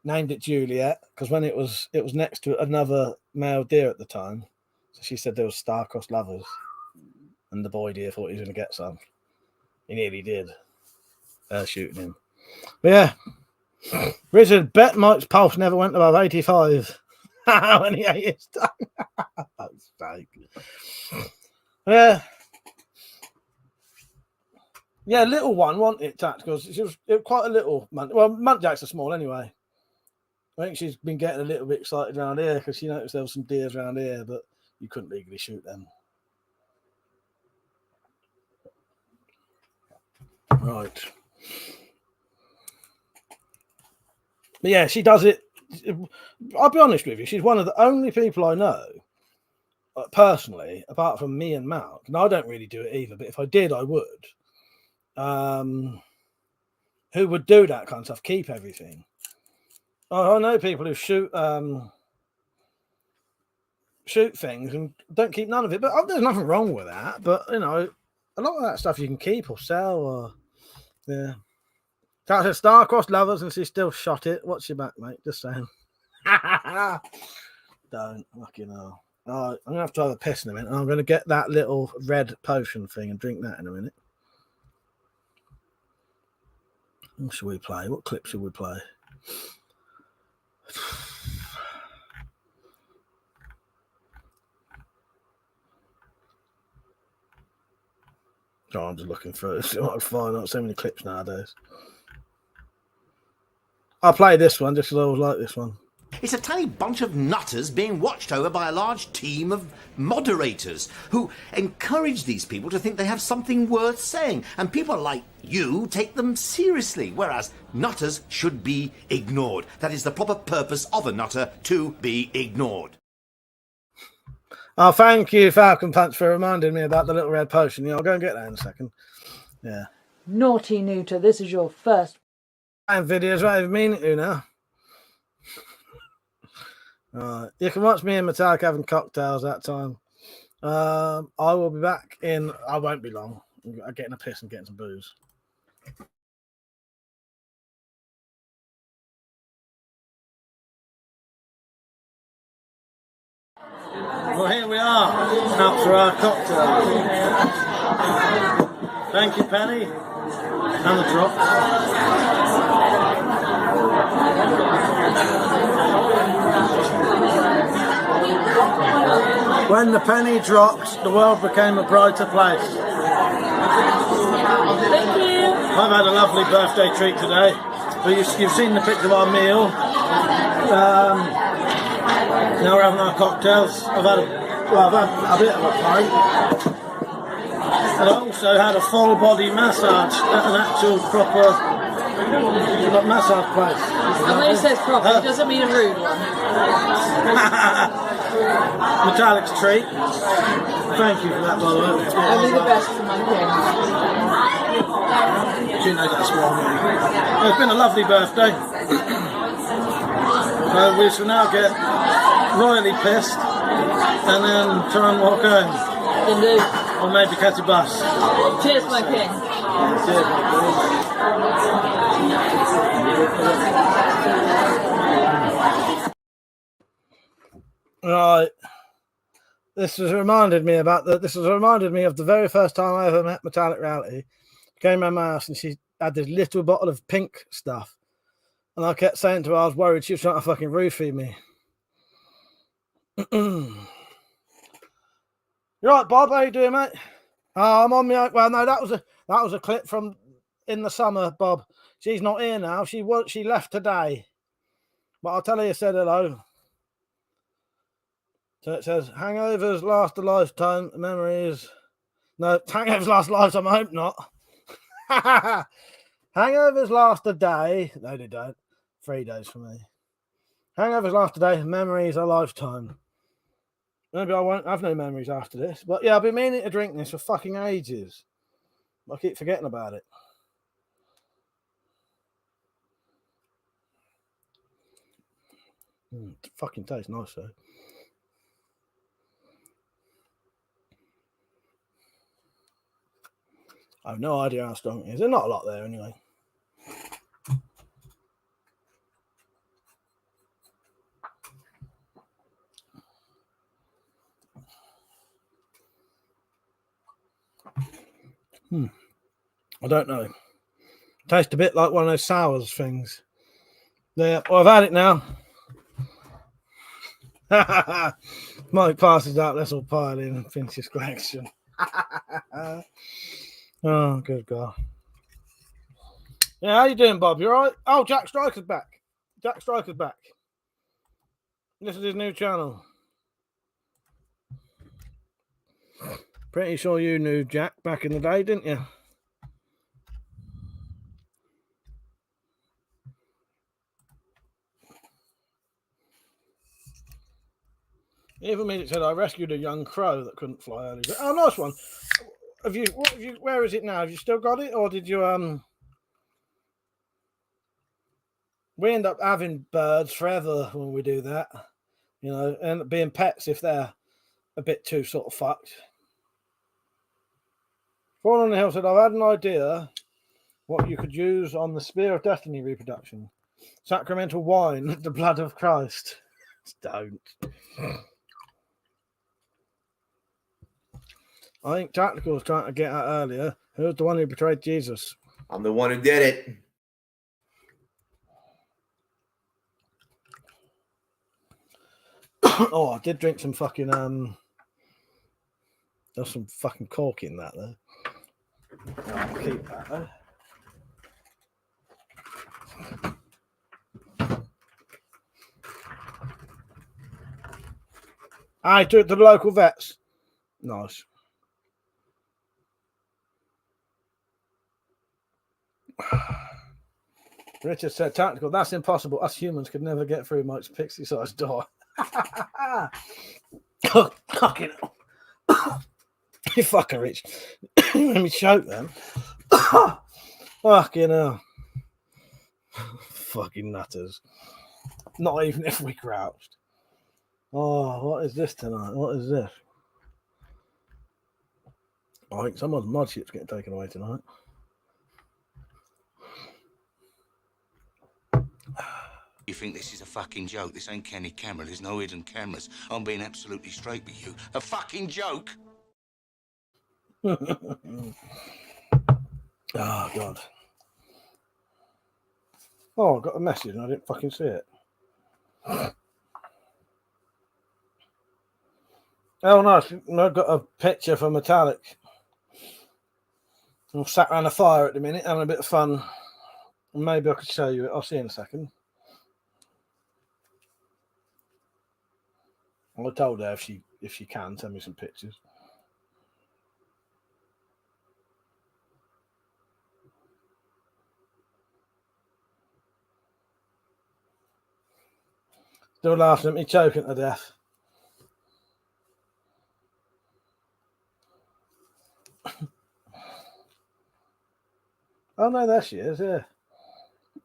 named it Juliet, because when it was next to another male deer at the time. So she said there was star-crossed lovers. And the boy deer thought he was going to get some. He nearly did. Shooting him. But yeah. Richard, bet Mike's pulse never went above 85 when he ate his tongue. That's fake. Yeah. Yeah, little one, wasn't it, Tat? Because it was quite a little munt. Well, muntjacks are small anyway. I think she's been getting a little bit excited around here because she noticed there was some deers around here, but you couldn't legally shoot them. Right. But yeah, she does it. I'll be honest with you. She's one of the only people I know, personally, apart from me and Mark. And I don't really do it either, but if I did, I would. Who would do that kind of stuff, keep everything. I know people who shoot things and don't keep none of it, but there's nothing wrong with that. But a lot of that stuff you can keep or sell, or yeah. That's a star-crossed lovers, and she still shot it. What's your back, mate? Just saying. Don't fucking hell. All right, I'm gonna have to have a piss in a minute. I'm gonna get that little red potion thing and drink that in a minute. What should we play? What clip should we play? Oh, I'm just looking through it. See what I find. Not so many clips nowadays. I'll play this one just because I always like this one. It's a tiny bunch of nutters being watched over by a large team of moderators who encourage these people to think they have something worth saying. And people like you take them seriously, whereas nutters should be ignored. That is the proper purpose of a nutter, to be ignored. Oh, thank you, Falcon Punch, for reminding me about the little red potion. Yeah, I'll go and get that in a second. Yeah. Naughty Neuter, this is your first. And videos, right? I mean it, now. You can watch me and Metallic having cocktails that time. I will be back in. I won't be long. I'm getting a piss and getting some booze. Well, here we are. Out for our cocktail. Thank you, Penny. And the drops. When the penny dropped, the world became a brighter place. Thank you. I've had a lovely birthday treat today. But you've seen the picture of our meal. Now we're having our cocktails. I've had a bit of a pint. And I also had a full body massage at an actual proper massage place. And when he says proper, it doesn't mean a rude one. Metallic's treat. Thank you for that, by the way. Only the best for my kids. She knows that's wrong. It's been a lovely birthday. So we shall now get royally pissed and then try and walk home. Indeed. Or maybe catch a bus. Cheers, my king. Cheers, my king. Right. This has reminded me of the very first time I ever met Metallic Reality. Came around my house and she had this little bottle of pink stuff. And I kept saying to her I was worried she was trying to fucking roofie me. You right, Bob? How you doing, mate? I'm on my own. Well, no, that was a clip from in the summer, Bob. She's not here now. She left today. But I'll tell her you said hello. So it says, hangovers last a lifetime, memories. No, hangovers last a lifetime, I hope not. Hangovers last a day. No, they don't. 3 days for me. Hangovers last a day, memories a lifetime. Maybe I won't have no memories after this. But yeah, I've been meaning to drink this for fucking ages. I keep forgetting about it. It fucking tastes nice, though. I have no idea how strong it is. There's not a lot there anyway. I don't know. Tastes a bit like one of those sours things. Yeah, well, I've had it now. Mike passes out this little pile in and finishes his collection. Oh, good God. Yeah, how you doing, Bob? You all right? Oh, Jack Striker's back. Jack Striker's back. This is his new channel. Pretty sure you knew Jack back in the day, didn't you? Even me, it said I rescued a young crow that couldn't fly early. Oh, nice one. Where is it now? Have you still got it, or did you we end up having birds forever when we do that, you know, and being pets if they're a bit too sort of fucked. Fallen on the Hill said, I've had an idea what you could use on the Spear of Destiny reproduction. Sacramental wine, the blood of Christ. Don't. I think Tactical was trying to get out earlier. Who's the one who betrayed Jesus? I'm the one who did it. Oh, I did drink some fucking there's some fucking cork in that though. I'll keep that though. I took it to the local vets. Nice. Richard said, Tactical, that's impossible. Us humans could never get through Mike's pixie-sized door. Oh, fucking hell. You fucking rich. Let me choke then. Fucking hell. Fucking nutters. Not even if we crouched. Oh, what is this tonight? What is this? I think someone's mod ship's getting taken away tonight. You think this is a fucking joke? This ain't Kenny Camera. There's no hidden cameras. I'm being absolutely straight with you. A fucking joke? Oh, God. Oh, I got a message and I didn't fucking see it. Oh, nice. I've got a picture for Metallic. I'm sat around a fire at the minute, having a bit of fun. Maybe I could show you it. I'll see you in a second. I told her if she can send me some pictures. Still laughing at me, choking to death. Oh no, there she is. Yeah.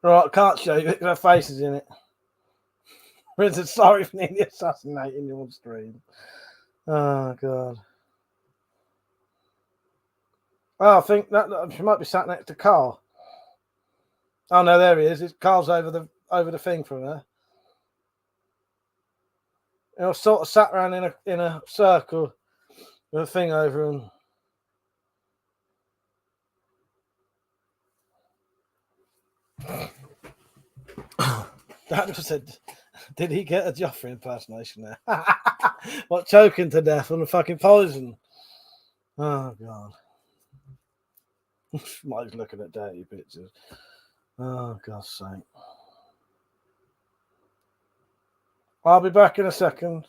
Right, can't show you. Her face is in it. Richard, sorry for nearly assassinating you on stream. Oh god. Oh, I think that she might be sat next to Carl. Oh no, there he is. Carl's over the thing from her. You know, sort of sat around in a circle with a thing over him. That said, did he get a Joffrey impersonation there? What, choking to death on the fucking poison? Oh god. Mike's looking at dirty pictures. Oh God's sake. I'll be back in a second.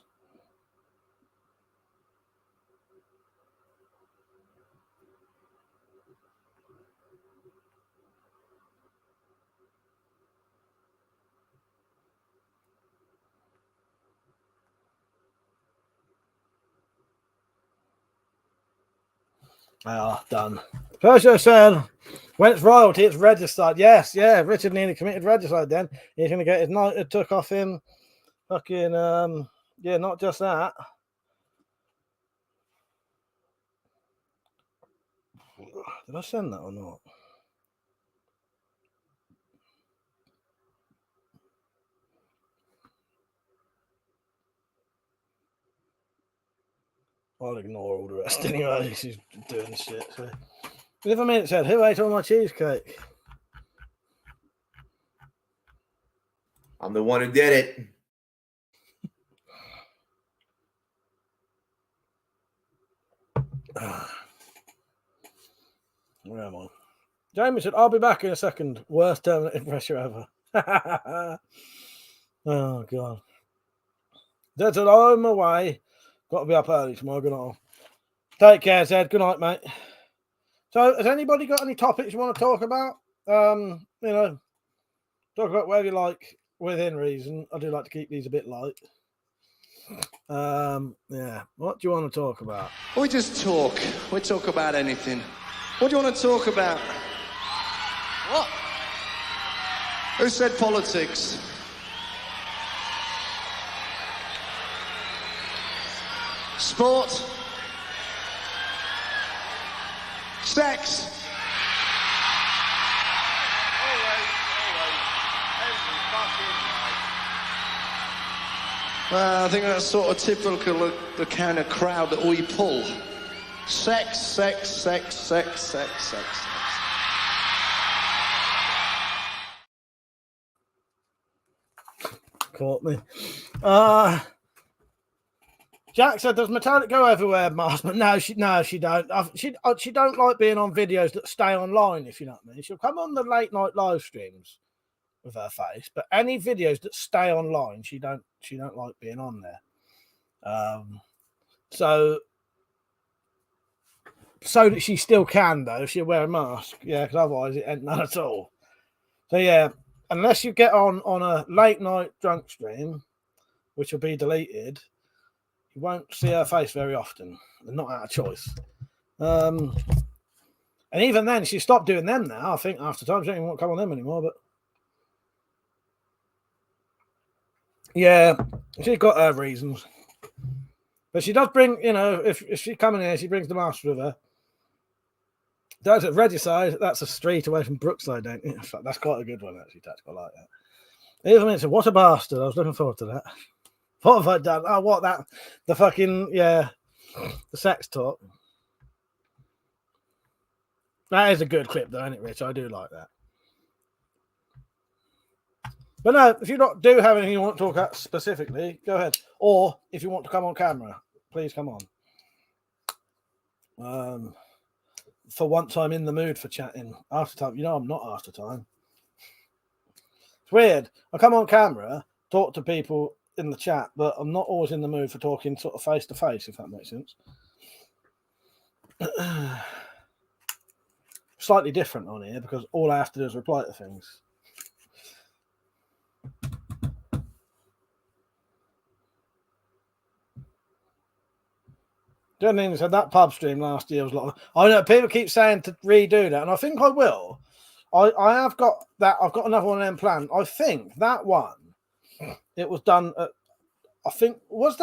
Done. Persia said, when it's royalty, it's regicide. Yes, yeah. Richard nearly committed regicide then. He's going to get his knight took off him. Fucking, yeah, not just that. Did I send that or not? I'll ignore all the rest anyway. She's doing shit. So. 11 minutes said, who ate all my cheesecake? I'm the one who did it. Where am I? Jamie said, I'll be back in a second. Worst terminating pressure ever. Oh, God. Dad said, I'm on my way. Got to be up early tomorrow. Good night. Take care, Zed. Good night, mate. So, has anybody got any topics you want to talk about? You know, talk about whatever you like within reason. I do like to keep these a bit light. Yeah. What do you want to talk about? We just talk. We talk about anything. What do you want to talk about? What? Who said politics? Sport? Sex? Well, I think that's sort of typical of the kind of crowd that we pull. Sex, sex, sex, sex, sex, sex, sex. Caught me. Jack said, "Does Metallic go everywhere, Mars?" But no, she don't. She don't like being on videos that stay online. If you know what I mean, she'll come on the late night live streams with her face, but any videos that stay online, she don't like being on there. So that she still can though, she'll wear a mask. Yeah, because otherwise it ain't none at all. So yeah, unless you get on a late night drunk stream, which will be deleted. You won't see her face very often, and not out of choice. And even then, she stopped doing them now. I think after time, she don't even want to come on them anymore. But yeah, she's got her reasons. But she does bring, you know, if she's coming here, she brings the master with her. That's at Regicide. That's a street away from Brookside, don't you? That's quite a good one, actually. Tactical like that. Even mentioned, what a bastard! I was looking forward to that. What have I done? Oh, what that? The fucking, yeah, the sex talk. That is a good clip, though, isn't it, Rich? I do like that. But no, if you do have anything you want to talk about specifically, go ahead. Or if you want to come on camera, please come on. For once, I'm in the mood for chatting. After time, you know, I'm not after time. It's weird. I come on camera, talk to people in the chat, but I'm not always in the mood for talking sort of face to face, if that makes sense. Slightly different on here because all I have to do is reply to things. Jennings said that pub stream last year was like, I know people keep saying to redo that, and I think I will, I have got that. I've got another one of them planned. I think that one, it was done at, I think, was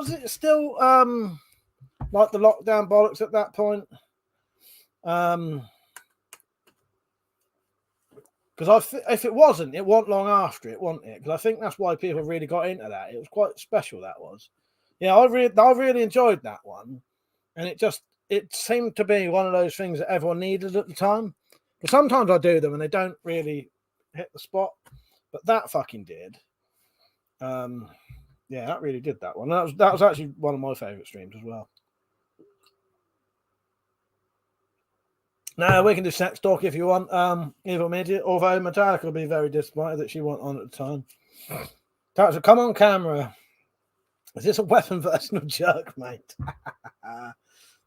it still like the lockdown bollocks at that point? Because if it wasn't, it wasn't long after it, wasn't it? Because I think that's why people really got into that. It was quite special, that was. Yeah, I really enjoyed that one. And it seemed to be one of those things that everyone needed at the time. But sometimes I do them and they don't really hit the spot. But that fucking did. Yeah, that really did that one. That was actually one of my favourite streams as well. Now we can do sex talk if you want, Evil Media, although Metallica will be very disappointed that she wasn't on at the time. So come on camera. Is this a weapon version of Jerk, mate?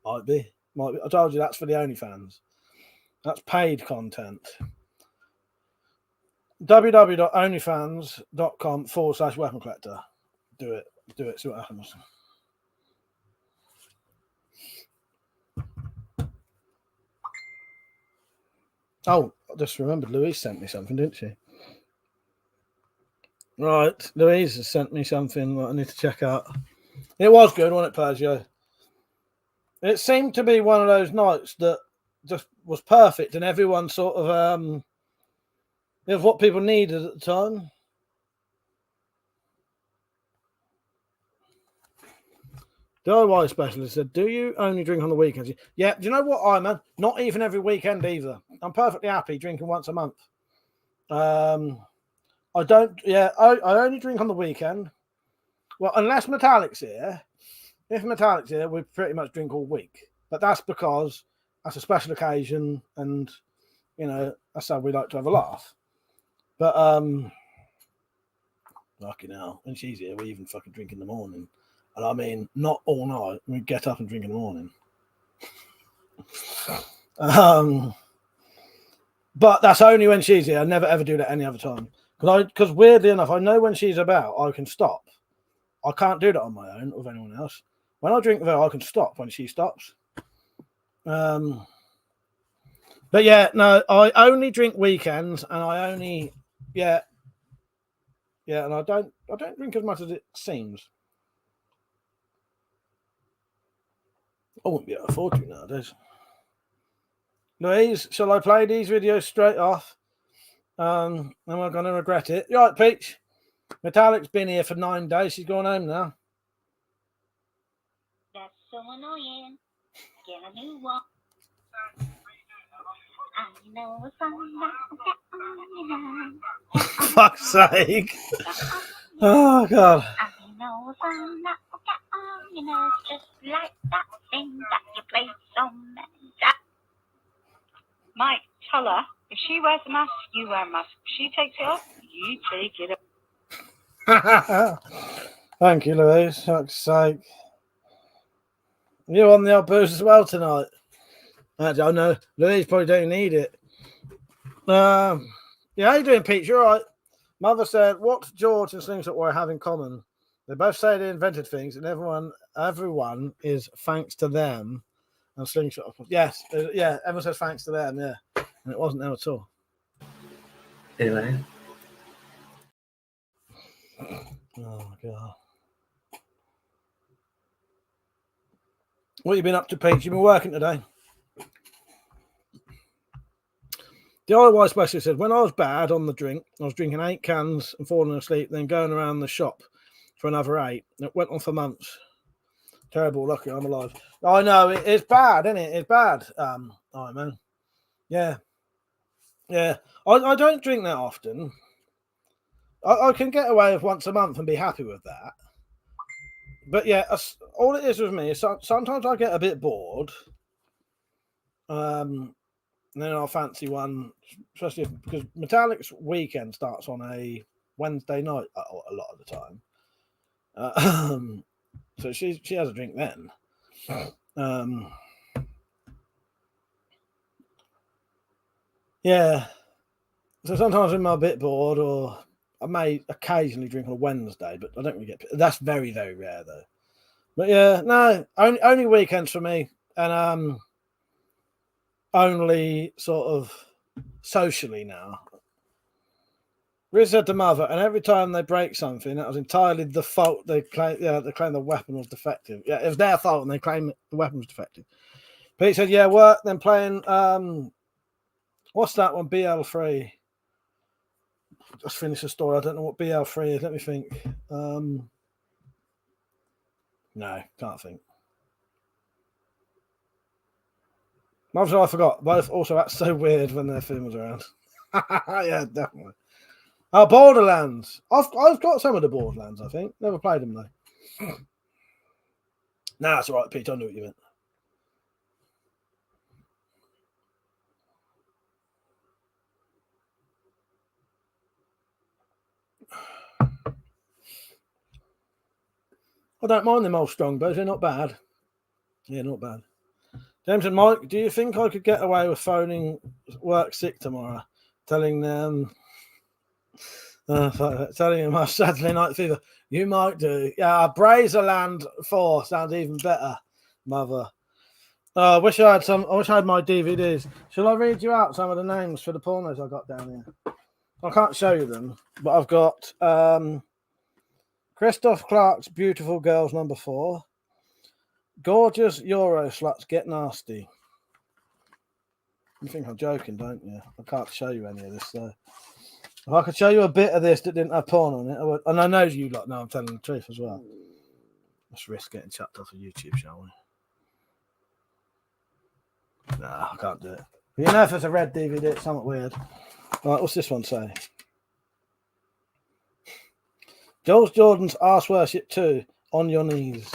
Might be. I told you that's for the OnlyFans. That's paid content. www.onlyfans.com/weapon collector. Do it, see what happens. Oh, I just remembered Louise sent me something, didn't she? Right, Louise has sent me something that I need to check out. It was good, wasn't it, Persia? It seemed to be one of those nights that just was perfect, and everyone sort of it was what people needed at the time. DIY specialist said, "Do you only drink on the weekends?" Yeah. Do you know what, man? Not even every weekend either. I'm perfectly happy drinking once a month. I don't. Yeah, I only drink on the weekend. Well, unless Metallic's here. If Metallic's here, we pretty much drink all week. But that's because that's a special occasion, and you know that's how we like to have a laugh. But fucking hell, when she's here, we even fucking drink in the morning. And I mean, not all night. We get up and drink in the morning. But that's only when she's here. I never ever do that any other time. Because weirdly enough, I know when she's about, I can stop. I can't do that on my own or with anyone else. When I drink with her, I can stop when she stops. But yeah, no, I only drink weekends, and I only, and I don't drink as much as it seems. I wouldn't be able to afford to nowadays. Louise, shall I play these videos straight off? Am I going to regret it? You're right, Peach. Metallic's been here for 9 days. She's gone home now. That's so annoying. Get a new one. I know it's For fuck's sake. Oh, God. I know it's just like that thing that you play so many times. Mike, tell her, if she wears a mask, you wear a mask. If she takes it off, you take it off. Thank you, Louise. Fuck's sake. You're on the old booze as well tonight. Actually, I know Louise probably don't need it. Yeah, how you doing, Pete? You're right. Mother said, "What George and Slingshot Warrior have in common? They both say they invented things, and everyone is thanks to them." And Slingshot, yes, yeah, everyone says thanks to them, yeah, and it wasn't them at all. Anyway. Oh God. What have you been up to, Pete? You've been working today. The DIY specialist said, when I was bad on the drink, I was drinking 8 cans and falling asleep, then going around the shop for another 8. It went on for months. Terrible. Lucky I'm alive. I know, it's bad, isn't it? It's bad. Oh, man. Yeah. Yeah. I don't drink that often. I can get away with once a month and be happy with that. But yeah, all it is with me is sometimes I get a bit bored. And then I'll fancy one, especially because Metallic's weekend starts on a Wednesday night a lot of the time. So she has a drink then. Yeah. So sometimes I'm a bit bored, or I may occasionally drink on a Wednesday, but I don't really get. That's very, very rare though. But yeah, no, only weekends for me, and only sort of socially now. Riz said to Mother, and every time they break something, that was entirely the fault. They claim the weapon was defective. Yeah, it was their fault, and they claim the weapon was defective. Pete said, "Yeah, work." Then playing, what's that one? BL3. Just finish the story. I don't know what BL3 is. Let me think. No, can't think. Mother, I forgot. Both also act so weird when their film was around. Yeah, definitely. Borderlands. I've got some of the Borderlands, I think. Never played them, though. Nah, that's all right, Pete. I knew what you meant. I don't mind them old strongbows. They're not bad. Yeah, not bad. James and Mike, do you think I could get away with phoning work sick tomorrow? Telling them... telling him my Saturday night fever. You might do. Yeah, Brazerland 4 sounds even better, Mother. I wish I had my DVDs. Shall I read you out some of the names for the pornos I got down here? I can't show you them, but I've got Christoph Clark's Beautiful Girls number 4. Gorgeous Euro Sluts Get Nasty. You think I'm joking, don't you? I can't show you any of this, though. If I could show you a bit of this that didn't have porn on it, I would. And I know you lot know I'm telling the truth as well. Let's risk getting chucked off of YouTube, shall we? Nah, I can't do it. But you know, if it's a red DVD, it's something weird. Right, what's this one say? Jules Jordan's Arse Worship 2, On Your Knees.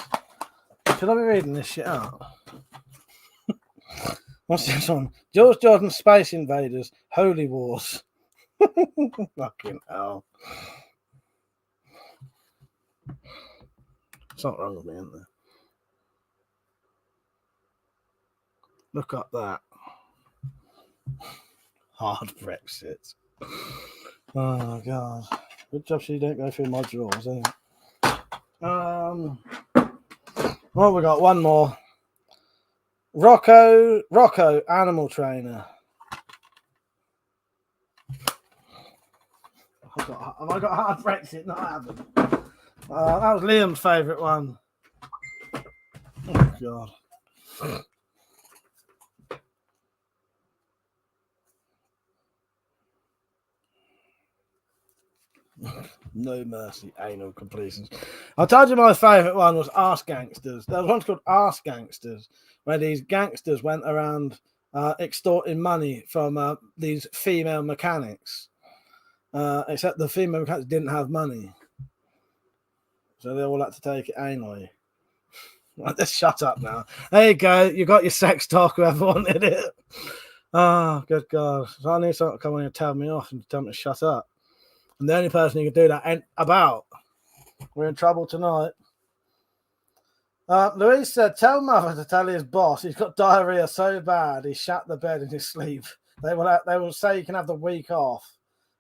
Should I be reading this shit out? What's this one? Jules Jordan's Space Invaders, Holy Wars. Fucking hell. Something wrong with me, isn't there? Look up that. Hard Brexit. Oh, God. Good job she didn't go through my drawers, eh? Well, we got one more. Rocco, Animal Trainer. Have I got Hard Brexit? No, I haven't. That was Liam's favourite one. Oh, God. No mercy, anal completions. I told you my favourite one was Arse Gangsters. There was one called Arse Gangsters, where these gangsters went around extorting money from these female mechanics. Except the female mechanics didn't have money. So they all had to take it anally. Right, let's shut up now. There you go. You got your sex talk, whoever wanted it. Oh, good God. So I need someone to come on here and tell me off and tell me to shut up. And the only person who can do that ain't about. We're in trouble tonight. Louise said, tell Mother to tell his boss he's got diarrhea so bad he shat the bed in his sleep. They will say you can have the week off.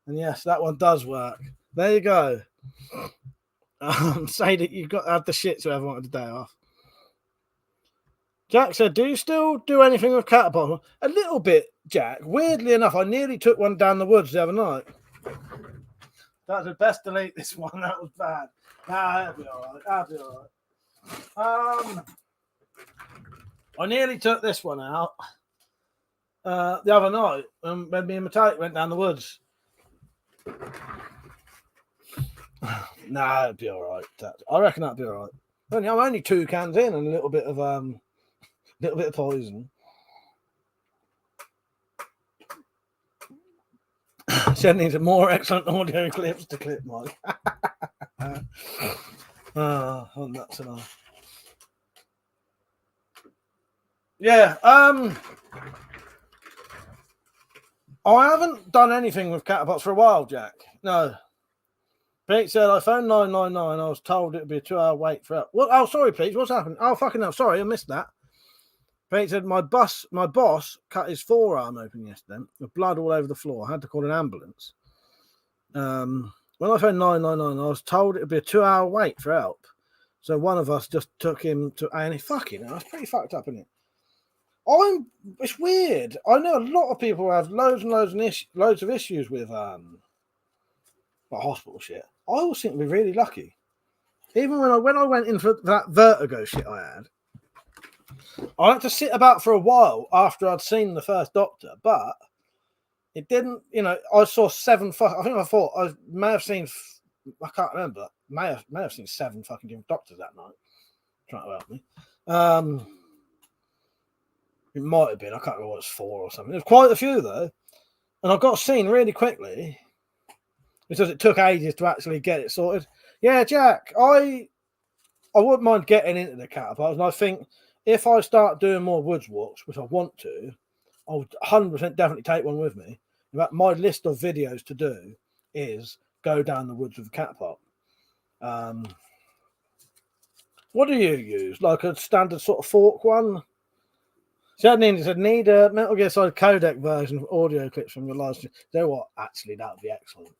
And yes, that one does work. There you go. Say that you've got to have the shits whoever wanted the day off. Jack said, do you still do anything with catapult? A little bit, Jack. Weirdly enough, I nearly took one down the woods the other night. That was best delete this one. That was bad. Nah, that'll be all right. That'll be all right. I nearly took this one out the other night when me and Metallic went down the woods. Nah, it'll be all right. I reckon that'll be all right. I'm only 2 cans in and a little bit of poison. She needs more excellent audio clips to clip, Mike. Oh, that's enough. Yeah, I haven't done anything with catapults for a while, Jack. No. Pete said, I phoned 999. I was told it would be a 2-hour wait for help. What? Oh, sorry, Pete. What's happened? Oh, fucking hell. Sorry, I missed that. Pete said, my boss cut his forearm open yesterday with blood all over the floor. I had to call an ambulance. When I phoned 999, I was told it would be a 2-hour wait for help. So one of us just took him to A&E. Fucking hell, that's pretty fucked up, isn't it? It's weird. I know a lot of people have loads and loads of issues with like hospital shit. I always think we're really lucky. Even when I went in for that vertigo shit I had to sit about for a while after I'd seen the first doctor, but it didn't. I saw seven. I think I thought I may have seen. I can't remember. May have seen 7 fucking different doctors that night trying to help me. It might have been. I can't remember what it was 4 or something. There's quite a few though, and I got seen really quickly because it took ages to actually get it sorted. Yeah, Jack, I wouldn't mind getting into the catapult, and I think if I start doing more woods walks, which I want to, I would 100% definitely take one with me. In fact, my list of videos to do is go down the woods with a catapult. What do you use? Like a standard sort of fork one? Chad said, need a Metal Gear Solid codec version of audio clips from your live stream. You know what? Actually, that would be excellent.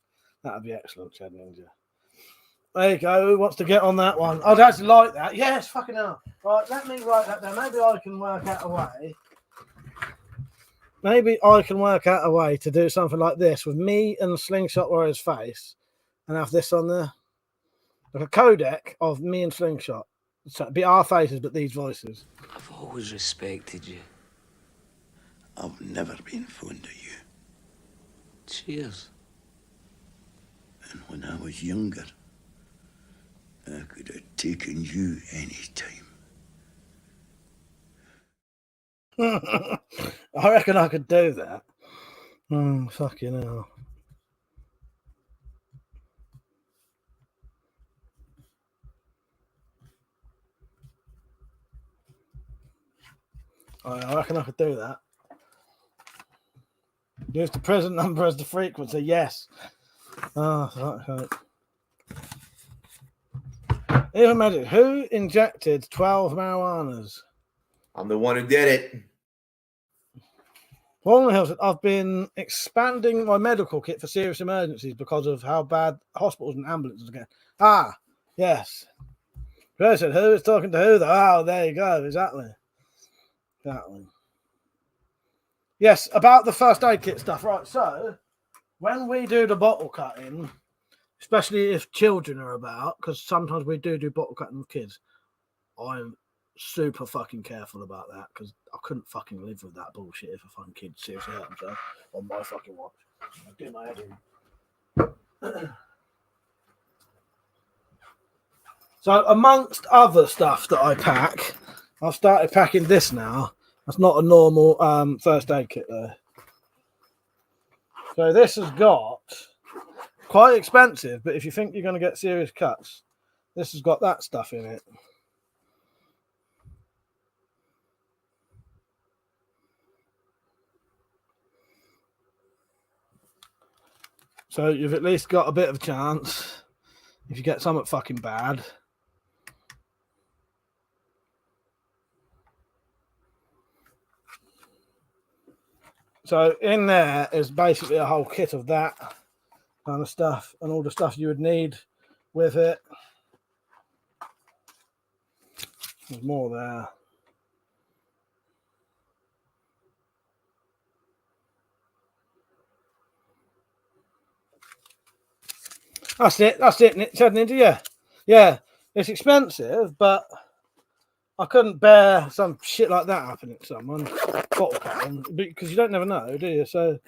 That would be excellent, Chad Ninja. There you go. Who wants to get on that one? I'd actually like that. Yes, fucking hell. Right, let me write that down. Maybe I can work out a way. Maybe I can work out a way to do something like this with me and Slingshot Warrior's face and have this on there. Like a codec of me and Slingshot. So it'd be our faces, but these voices. I've always respected you. I've never been fond of you. Cheers. And when I was younger, I could have taken you any time. I reckon I could do that. Oh, fucking hell. I reckon I could do that. Use the present number as the frequency. Yes. Oh, okay. Even imagine who injected 12 marijuanas. I'm the one who did it. Paul Hill said, I've been expanding my medical kit for serious emergencies because of how bad hospitals and ambulances get. Ah, yes. Ray said, who is talking to who though? Oh, there you go. Exactly. Yes, about the first aid kit stuff. Right, so when we do the bottle cutting, especially if children are about, because sometimes we do bottle cutting with kids, I'm super fucking careful about that because I couldn't fucking live with that bullshit if a fucking kid seriously hurt himself on my fucking watch. I'd do my head in. So amongst other stuff that I pack, I've started packing this now. That's not a normal first aid kit though. So this has got quite expensive, but if you think you're going to get serious cuts, this has got that stuff in it. So you've at least got a bit of a chance if you get something fucking bad. So in there is basically a whole kit of that kind of stuff and all the stuff you would need with it. There's more there. That's it, Ninja. Yeah. It's expensive, but I couldn't bear some shit like that happening to someone. Bottle cutting, because you don't never know, do you? So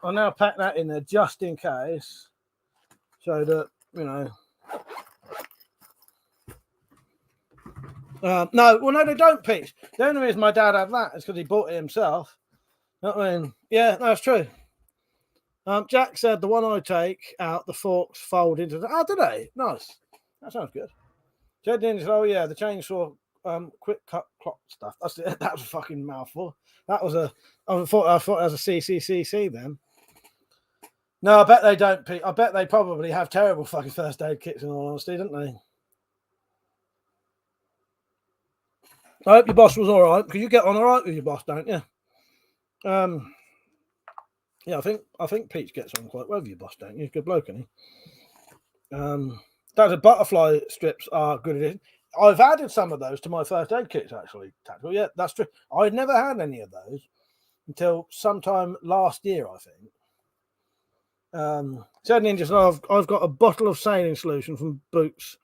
I now pack that in there just in case, so that, you know. No, they don't, Pete. The only reason my dad had that is because he bought it himself. I mean, yeah, that's true. Jack said the one I take out, the forks fold into the. Oh, do they? Nice. That sounds good. Jed said, oh yeah, the chainsaw quick cut clock stuff. That's it. That was a fucking mouthful. That was a. I thought it was a CCCC then. No, I bet they don't, Pete. I bet they probably have terrible fucking first aid kits in all honesty, don't they? I hope your boss was all right, because you get on all right with your boss, don't you? Yeah, I think Pete gets on quite well with your boss, don't you? He's a good bloke, isn't he? The butterfly strips are good addition. I've added some of those to my first aid kits, actually. Tactical, yeah, that's true. I'd never had any of those until sometime last year, I think. Said Ninja, so I've got a bottle of saline solution from Boots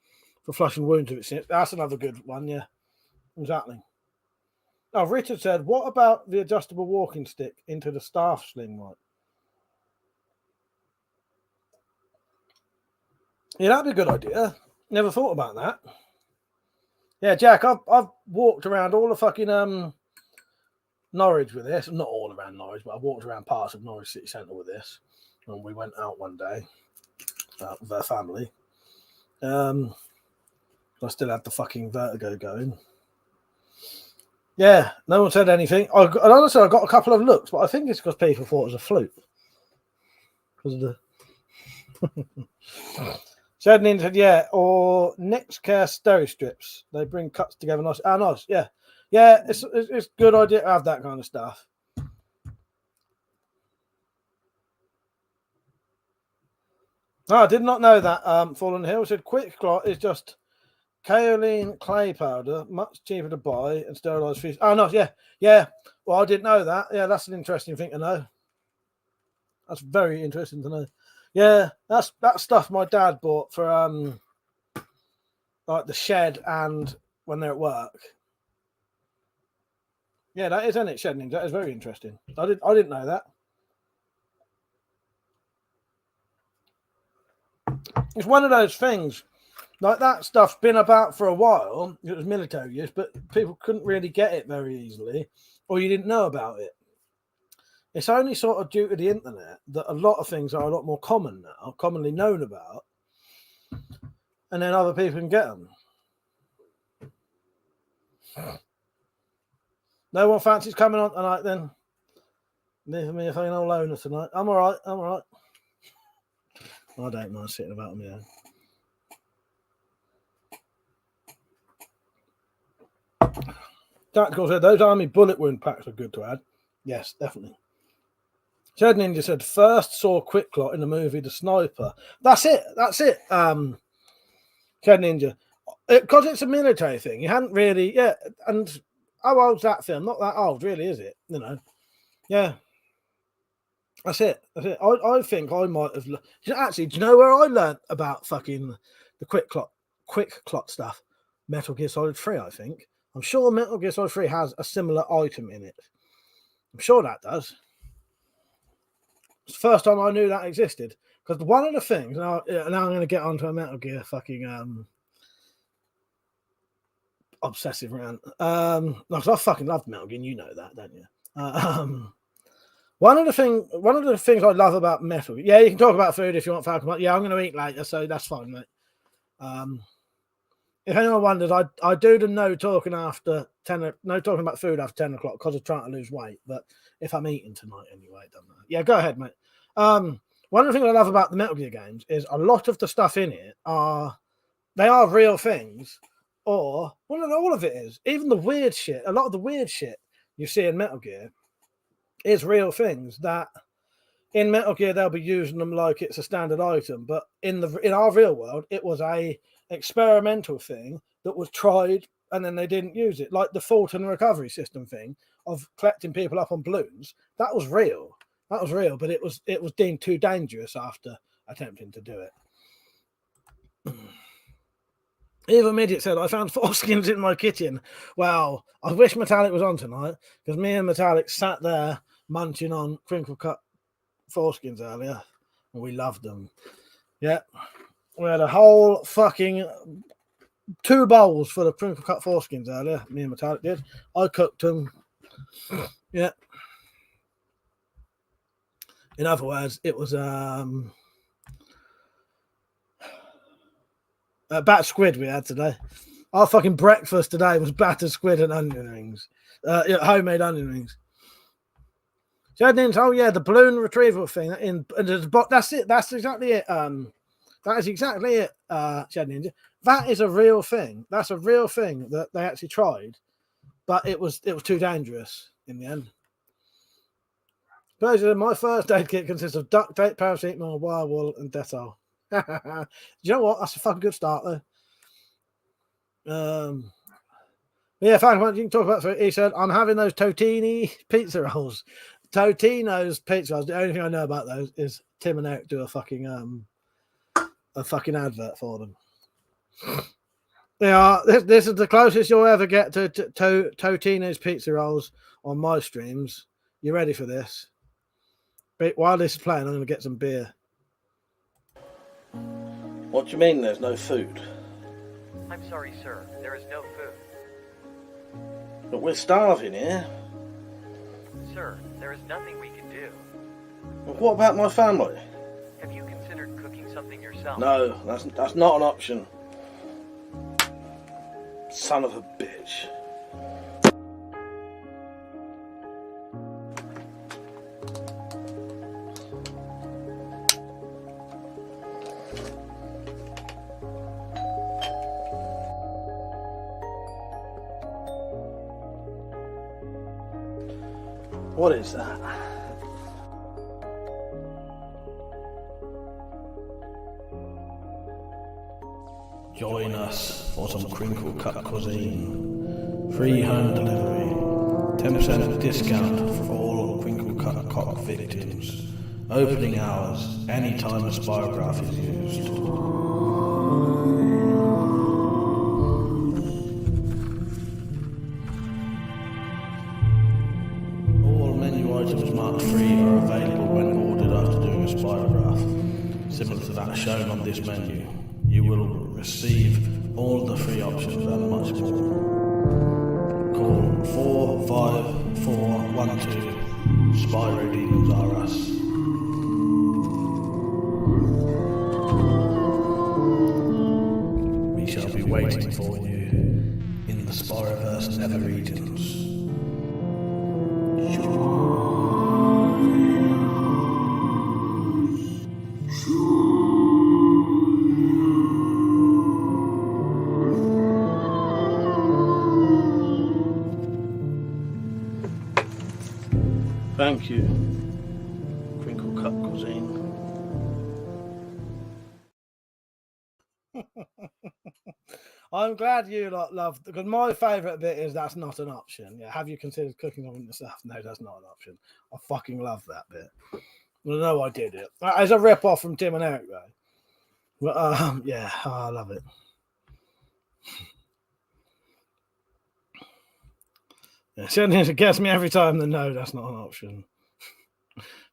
for flushing wounds. If it's that's another good one, yeah, exactly. Now, Richard said, what about the adjustable walking stick into the staff sling, right? Yeah, that'd be a good idea. Never thought about that. Yeah, Jack, I've walked around all the fucking Norwich with this. Not all around Norwich, but I've walked around parts of Norwich City Centre with this. When we went out one day with our family. I still had the fucking vertigo going. Yeah, no one said anything. Honestly, I got a couple of looks, but I think it's because people thought it was a fluke. Because of the... Shednin said, yeah, or next care stereo strips. They bring cuts together nice. Ah, nice, yeah. Yeah, it's a good idea to have that kind of stuff. No, I did not know that. Fallen Hill said Quick Clot is just kaolin clay powder, much cheaper to buy and sterilise fish. Oh, no, yeah, yeah. Well, I didn't know that. Yeah, that's an interesting thing to know. That's very interesting to know. Yeah, that's stuff my dad bought for like the shed and when they're at work. Yeah, that is, isn't it, Shed Ninja? That is very interesting. I didn't know that. It's one of those things, like that stuff's been about for a while. It was military use, but people couldn't really get it very easily, or you didn't know about it. It's only sort of due to the internet that a lot of things are a lot more common now, commonly known about, and then other people can get them. No one fancies coming on tonight then? Leave me if I'm all loner tonight. I'm all right. I'm all right. I don't mind sitting about them, yeah. Tactical said, those army bullet wound packs are good to add. Yes, definitely. Shed Ninja said, first saw Quick Clot in the movie The Sniper. That's it. That's it. Shed Ninja. Because it's a military thing. You hadn't really, yeah. And how old's that film? Not that old, really, is it? You know. Yeah. That's it. That's it. I think I might have. Actually, do you know where I learnt about fucking the Quick Clot stuff? Metal Gear Solid 3, I think. I'm sure Metal Gear Solid 3 has a similar item in it. I'm sure that does. It's the first time I knew that existed. Because one of the things, now I'm going to get onto a Metal Gear fucking obsessive rant. Because I fucking love Metal Gear, and you know that, don't you? One of the things I love about Metal Gear, yeah, you can talk about food if you want, Falcon. Yeah, I'm going to eat later, so that's fine, mate. If anyone wonders, I do the no talking after 10, no talking about food after 10 o'clock because I'm trying to lose weight. But if I'm eating tonight anyway, it doesn't matter. Yeah, go ahead, mate. One of the things I love about the Metal Gear games is a lot of the stuff in it are real things, or well, not all of it is. Even the weird shit, a lot of the weird shit you see in Metal Gear is real things that in Metal Gear they'll be using them like it's a standard item, but in our real world it was a experimental thing that was tried and then they didn't use it, like the Fulton recovery system thing of collecting people up on balloons. That was real, but it was deemed too dangerous after attempting to do it. Evil Midget said, I found foreskins in my kitchen. Well, I wish Metallic was on tonight because me and Metallic sat there munching on crinkle cut foreskins earlier and we loved them. Yeah. We had a whole fucking 2 bowls full of crinkle cut foreskins earlier. Me and Metallic did. I cooked them. Yeah. In other words, it was battered squid we had today. Our fucking breakfast today was battered squid and onion rings. Homemade onion rings. Oh yeah, the balloon retrieval thing. That's it. That's exactly it. That is exactly it, Shed Ninja. That is a real thing. That's a real thing that they actually tried, but it was too dangerous in the end. My first aid kit consists of duct tape, paracetamol, wire wool, and Dettol. Do you know what? That's a fucking good start, though. Yeah, fine. What you can talk about? So he said, "I'm having those Totini pizza rolls, Totino's pizza rolls. The only thing I know about those is Tim and Eric do a fucking advert for them. Yeah, this is the closest you'll ever get to Totino's pizza rolls on my streams. You ready for this? But while this is playing, I'm going to get some beer. What do you mean there's no food? I'm sorry, sir. There is no food. But we're starving here. Sir, there is nothing we can do. Well, what about my family? Have you considered cooking something yourself? No, that's not an option. Son of a bitch. What is that? Join us for some crinkle cut cuisine. Free home delivery. 10% discount for all crinkle cut cock victims. Opening hours, anytime a spirograph is used. All menu items marked free are available when ordered after doing a spirograph. Similar to that shown on this menu. You will receive all the free options and much more. Call 45412. Spyro Demons are us. We shall be waiting for you in the Spyroverse Nether regions. Thank you. Crinkle cut cuisine. I'm glad you lot love, because my favourite bit is that's not an option. Yeah, have you considered cooking something yourself? No, that's not an option. I fucking love that bit. Well, no, I did it. It's a rip off from Tim and Eric, though. But yeah, I love it. Yeah, it gets me every time. No, that's not an option.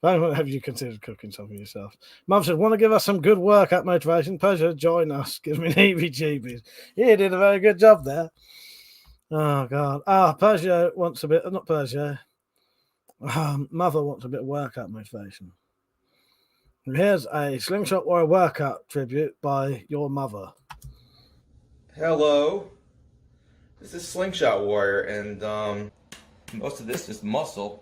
Have you considered cooking something yourself? Mum said, want to give us some good workout motivation? Pleasure, join us. Gives me heebie-jeebies. You did a very good job there. Oh, God. Peugeot wants a bit, not Peugeot. Mother wants a bit of workout motivation. Here's a Slingshot Warrior workout tribute by your mother. Hello. This is Slingshot Warrior, and most of this is muscle.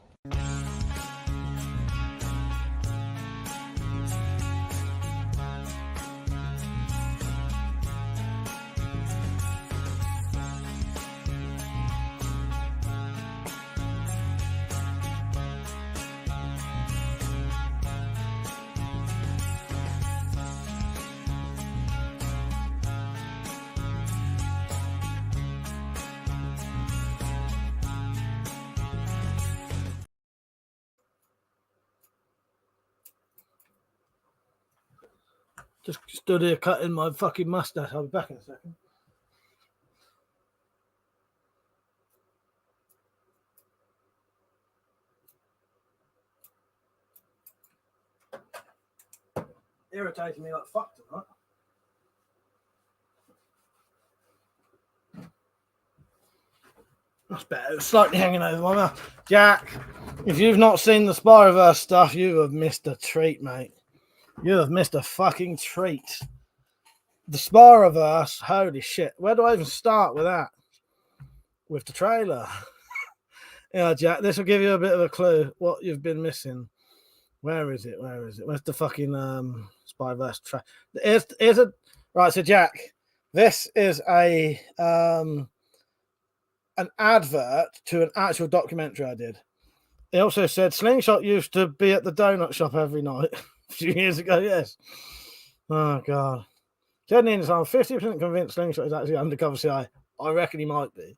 Just stood here cutting my fucking mustache. I'll be back in a second. Irritating me like fuck tonight. That's better. It's slightly hanging over my mouth. Jack, if you've not seen the Spyroverse stuff, you have missed a treat, mate. You have missed a fucking treat. The Spyroverse, holy shit. Where do I even start with that? With the trailer. Yeah, Jack, this will give you a bit of a clue what you've been missing. Where is it? Where is it? Where's the fucking Spyroverse trailer? Right, so Jack, this is an advert to an actual documentary I did. He also said Slingshot used to be at the donut shop every night. A few years ago, yes. Oh, God. Jenny, I'm 50% convinced Slingshot is actually undercover CI. I reckon he might be.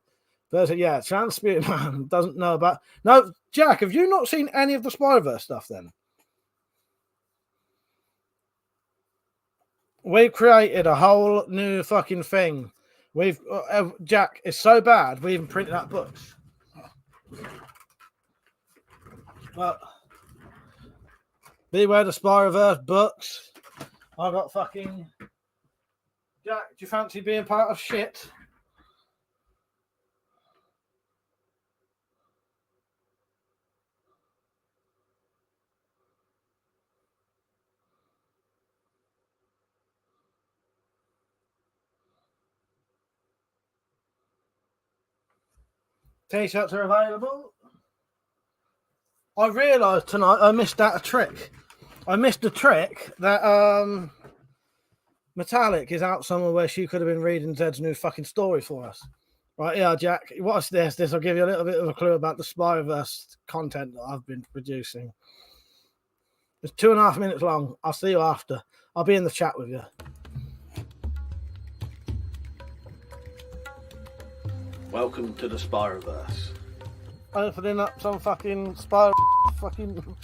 There's a Transparent Man doesn't know about. No, Jack, have you not seen any of the Spider-Verse stuff then? We've created a whole new fucking thing. We've Jack, it's so bad we even printed out books. But Beware the Spider-Verse books. I got fucking Jack. Do you fancy being part of shit? T-shirts are available. I realised tonight I missed out a trick. I missed a trick that Metallic is out somewhere where she could have been reading Zed's new fucking story for us. Right, yeah, Jack, watch this. This will give you a little bit of a clue about the Spider-Verse content that I've been producing. It's 2.5 minutes long. I'll see you after. I'll be in the chat with you. Welcome to the Spider-Verse. Opening up some fucking fucking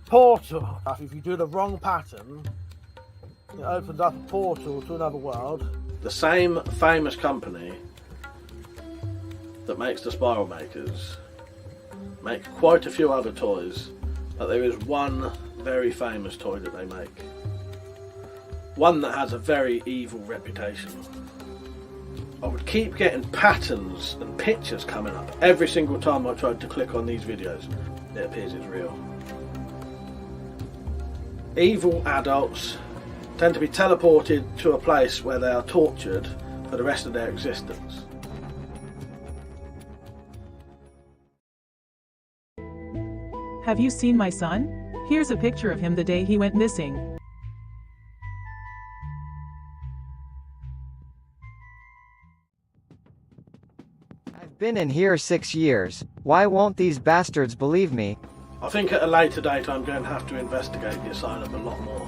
portal. If you do the wrong pattern, it opens up a portal to another world. The same famous company that makes the Spiral Makers make quite a few other toys, but there is one very famous toy that they make. One that has a very evil reputation. I would keep getting patterns and pictures coming up every single time I tried to click on these videos. It appears it's real. Evil adults tend to be teleported to a place where they are tortured for the rest of their existence. Have you seen my son? Here's a picture of him the day he went missing. Been in here 6 years. Why won't these bastards believe me? I think at a later date I'm going to have to investigate the asylum a lot more.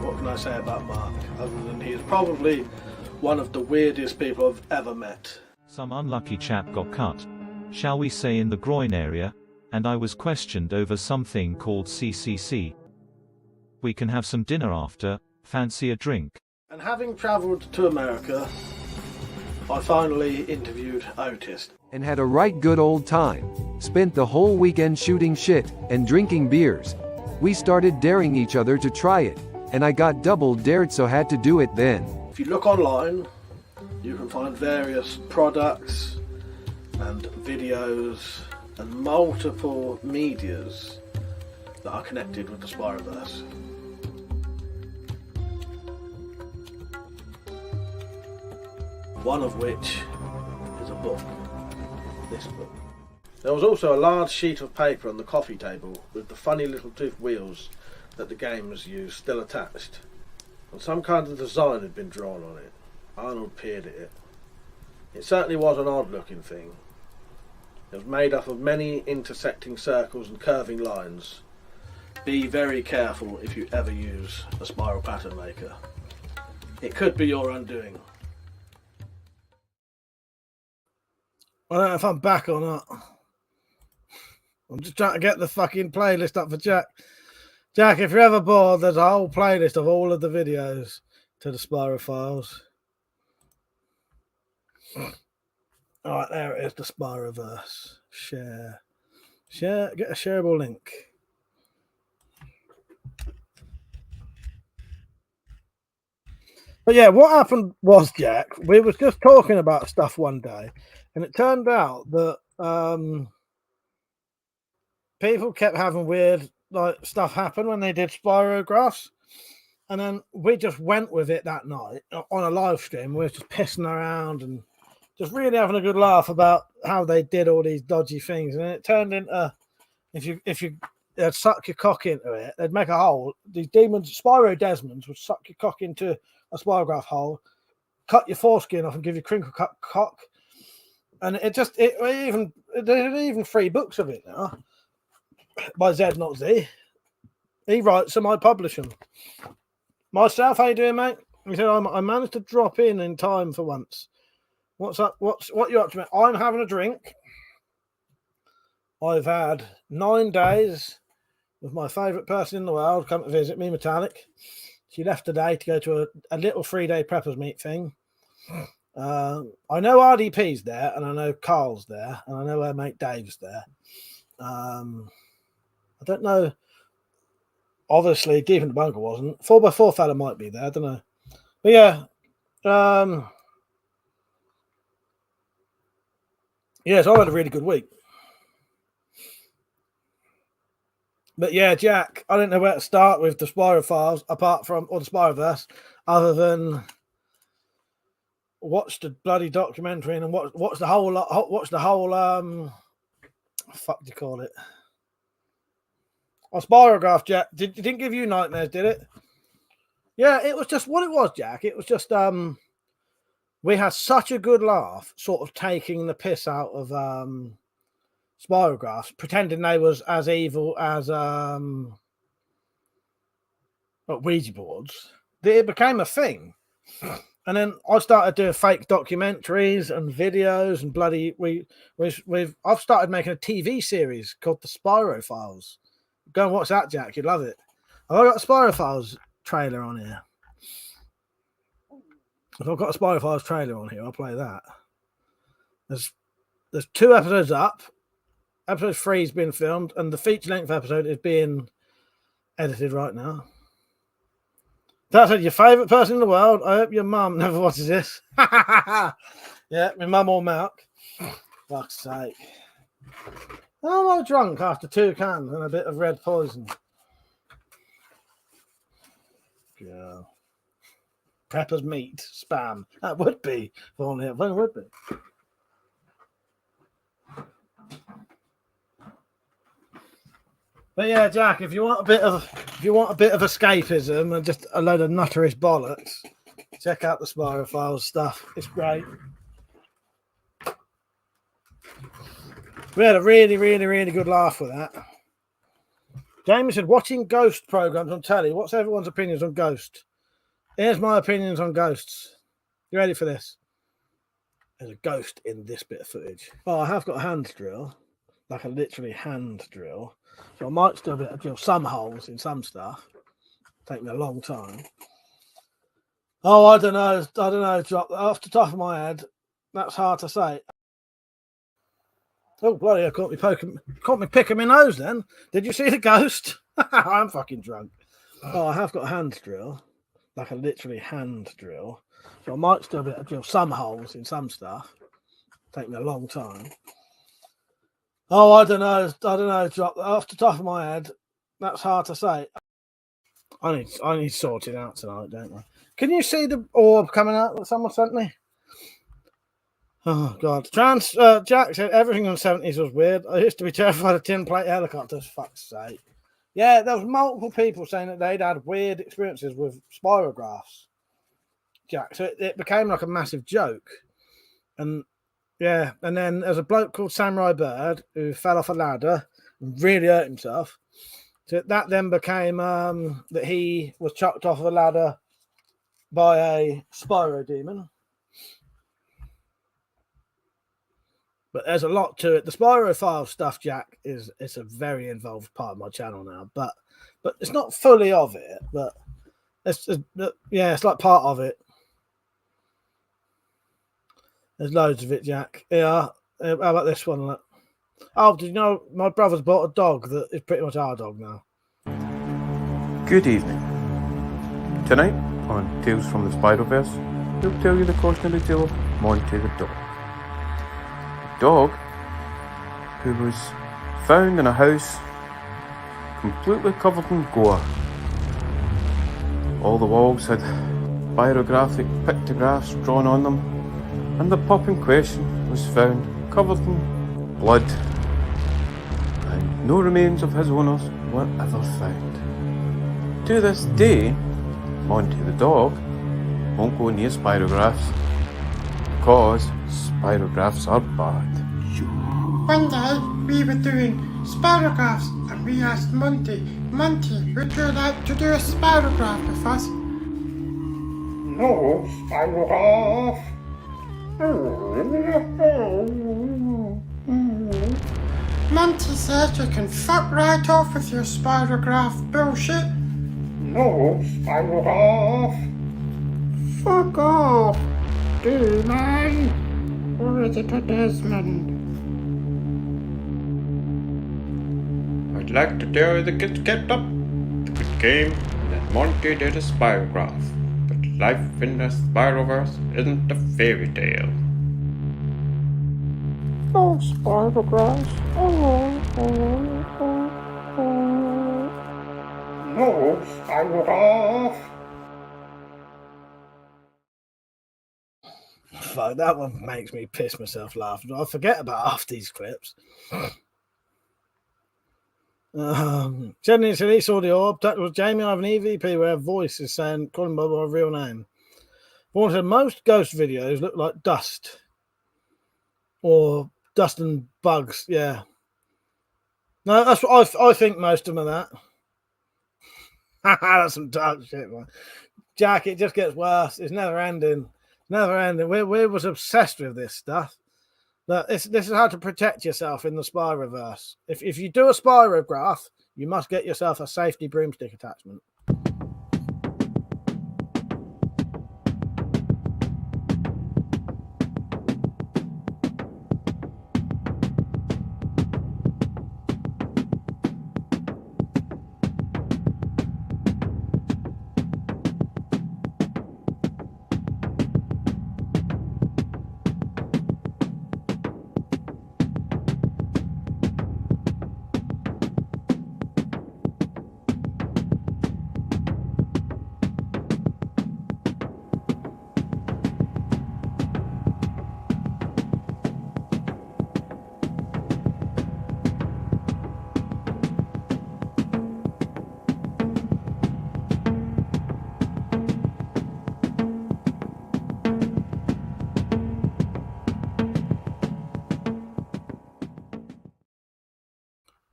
What can I say about Mark, other than he is probably one of the weirdest people I've ever met. Some unlucky chap got cut, shall we say, in the groin area, and I was questioned over something called CCC. We can have some dinner after. Fancy a drink? And having travelled to America, I finally interviewed Otis. And had a right good old time. Spent the whole weekend shooting shit and drinking beers. We started daring each other to try it, and I got double dared, so had to do it then. If you look online, you can find various products and videos and multiple medias that are connected with the Spider-Verse. One of which is a book. This book. There was also a large sheet of paper on the coffee table with the funny little tooth wheels that the games use still attached. And some kind of design had been drawn on it. Arnold peered at it. It certainly was an odd looking thing. It was made up of many intersecting circles and curving lines. Be very careful if you ever use a spiral pattern maker. It could be your undoing. I don't know if I'm back or not. I'm just trying to get the fucking playlist up for Jack. Jack, if you're ever bored, there's a whole playlist of all of the videos to the Spyro Files. All right, there it is, the Spyroverse. Share. Get a shareable link. But yeah, what happened was, Jack, we was just talking about stuff one day, and it turned out that people kept having weird stuff happen when they did spirographs, and then we just went with it that night on a live stream. We were just pissing around and just really having a good laugh about how they did all these dodgy things, and it turned into if you suck your cock into it, they'd make a hole. These demons, Spyro Desmonds, would suck your cock into a spirograph hole, cut your foreskin off, and give you crinkle cut cock. And there's even 3 books of it now by Zed, not Z. He writes them, I publish them. Myself, how you doing, mate? He said, I managed to drop in time for once. What's up? What you up to? I'm having a drink. I've had 9 days with my favourite person in the world come to visit me, Metallic. She left today to go to a little 3-day preppers meet thing. I know RDP's there, and I know Carl's there, and I know her mate Dave's there. I don't know. Obviously, Deep in the Bunker wasn't. 4x4 fella might be there. I don't know. But yeah. Yeah, so I had a really good week. But yeah, Jack, I didn't know where to start with the Spyro files, apart from, or the Spyroverse, other than watch the bloody documentary and watch the whole fuck do you call it? A Spirograph, Jack. Didn't give you nightmares, did it? Yeah, it was just what it was, Jack. It was just we had such a good laugh, sort of taking the piss out of Spirographs, pretending they was as evil as Ouija boards. It became a thing. And then I started doing fake documentaries and videos and bloody I've started making a TV series called The Spyro Files. Go and watch that, Jack. You'd love it. I've got a Spyro Files trailer on here. If I've got a Spyro Files trailer on here, I'll play that. There's 2 episodes up. Episode 3 has been filmed, and the feature-length episode is being edited right now. That said, your favourite person in the world. I hope your mum never watches this. Yeah, my mum or Mark. Fuck's sake. How am I drunk after 2 cans and a bit of red poison? Yeah. Pepper's meat spam. That would be. If only it would be. But yeah, Jack, if you want a bit of escapism and just a load of nutterish bollocks, check out the Spyro Files stuff. It's great. We had a really, really, really good laugh with that. Jamie said, watching ghost programs on telly. What's everyone's opinions on Ghost? Here's my opinions on ghosts. You ready for this? There's a ghost in this bit of footage. Oh, I have got a hand drill, like a literally hand drill. So I might still be able to drill some holes in some stuff. Take me a long time. Oh, I don't know. Off the top of my head, that's hard to say. Oh, bloody, I caught me picking my nose then. Did you see the ghost? I'm fucking drunk. Oh, I have got a hand drill, like a literally hand drill. So I might still be able to drill some holes in some stuff. Take me a long time. Oh, I don't know. Off the top of my head, that's hard to say. I need sorting out tonight, don't I? Can you see the orb coming out that someone sent me? Oh, God. Jack said everything in the 70s was weird. I used to be terrified of tin plate helicopters, fuck's sake. Yeah, there was multiple people saying that they'd had weird experiences with spirographs, Jack. So it became like a massive joke. And yeah, and then there's a bloke called Samurai Bird who fell off a ladder and really hurt himself. So that then became that he was chucked off a ladder by a Spyro demon. But there's a lot to it. The Spyro file stuff, Jack, it's a very involved part of my channel now. But it's not fully of it. But it's like part of it. There's loads of it, Jack. Yeah. How about this one? Look. Oh, did you know my brother's bought a dog that is pretty much our dog now? Good evening. Tonight on Tales from the Spyroverse, we'll tell you the cautionary tale of Monty the dog. A dog who was found in a house completely covered in gore. All the walls had pyrographic pictographs drawn on them, and the pup in question was found covered in blood, and no remains of his owners were ever found. To this day, Monty the dog won't go near spirographs because spirographs are bad. One day we were doing spirographs and we asked Monty, would you like to do a spirograph with us? No, spirograph. Monty says you can fuck right off with your spirograph bullshit. No, spirograph. Fuck off, D-Man. Or is it a Desmond? I'd like to tell the kids kept up the good game that Monty did a spirograph, but life in the Spyroverse isn't a fairy tale. Oh, spirographs. No, spirograph. Fuck, that one makes me piss myself laughing. I forget about half these clips. Suddenly he saw the orb. That was Jamie. I have an EVP where a voice is saying, calling by my real name. Vaughan said most ghost videos look like dust. Or dust and bugs, yeah. No, that's what I think most of them are that. That's some dark shit, man. Jack, it just gets worse. It's never ending. Never ending. We was obsessed with this stuff. But this is how to protect yourself in the Spyroverse. If you do a spirograph, you must get yourself a safety broomstick attachment.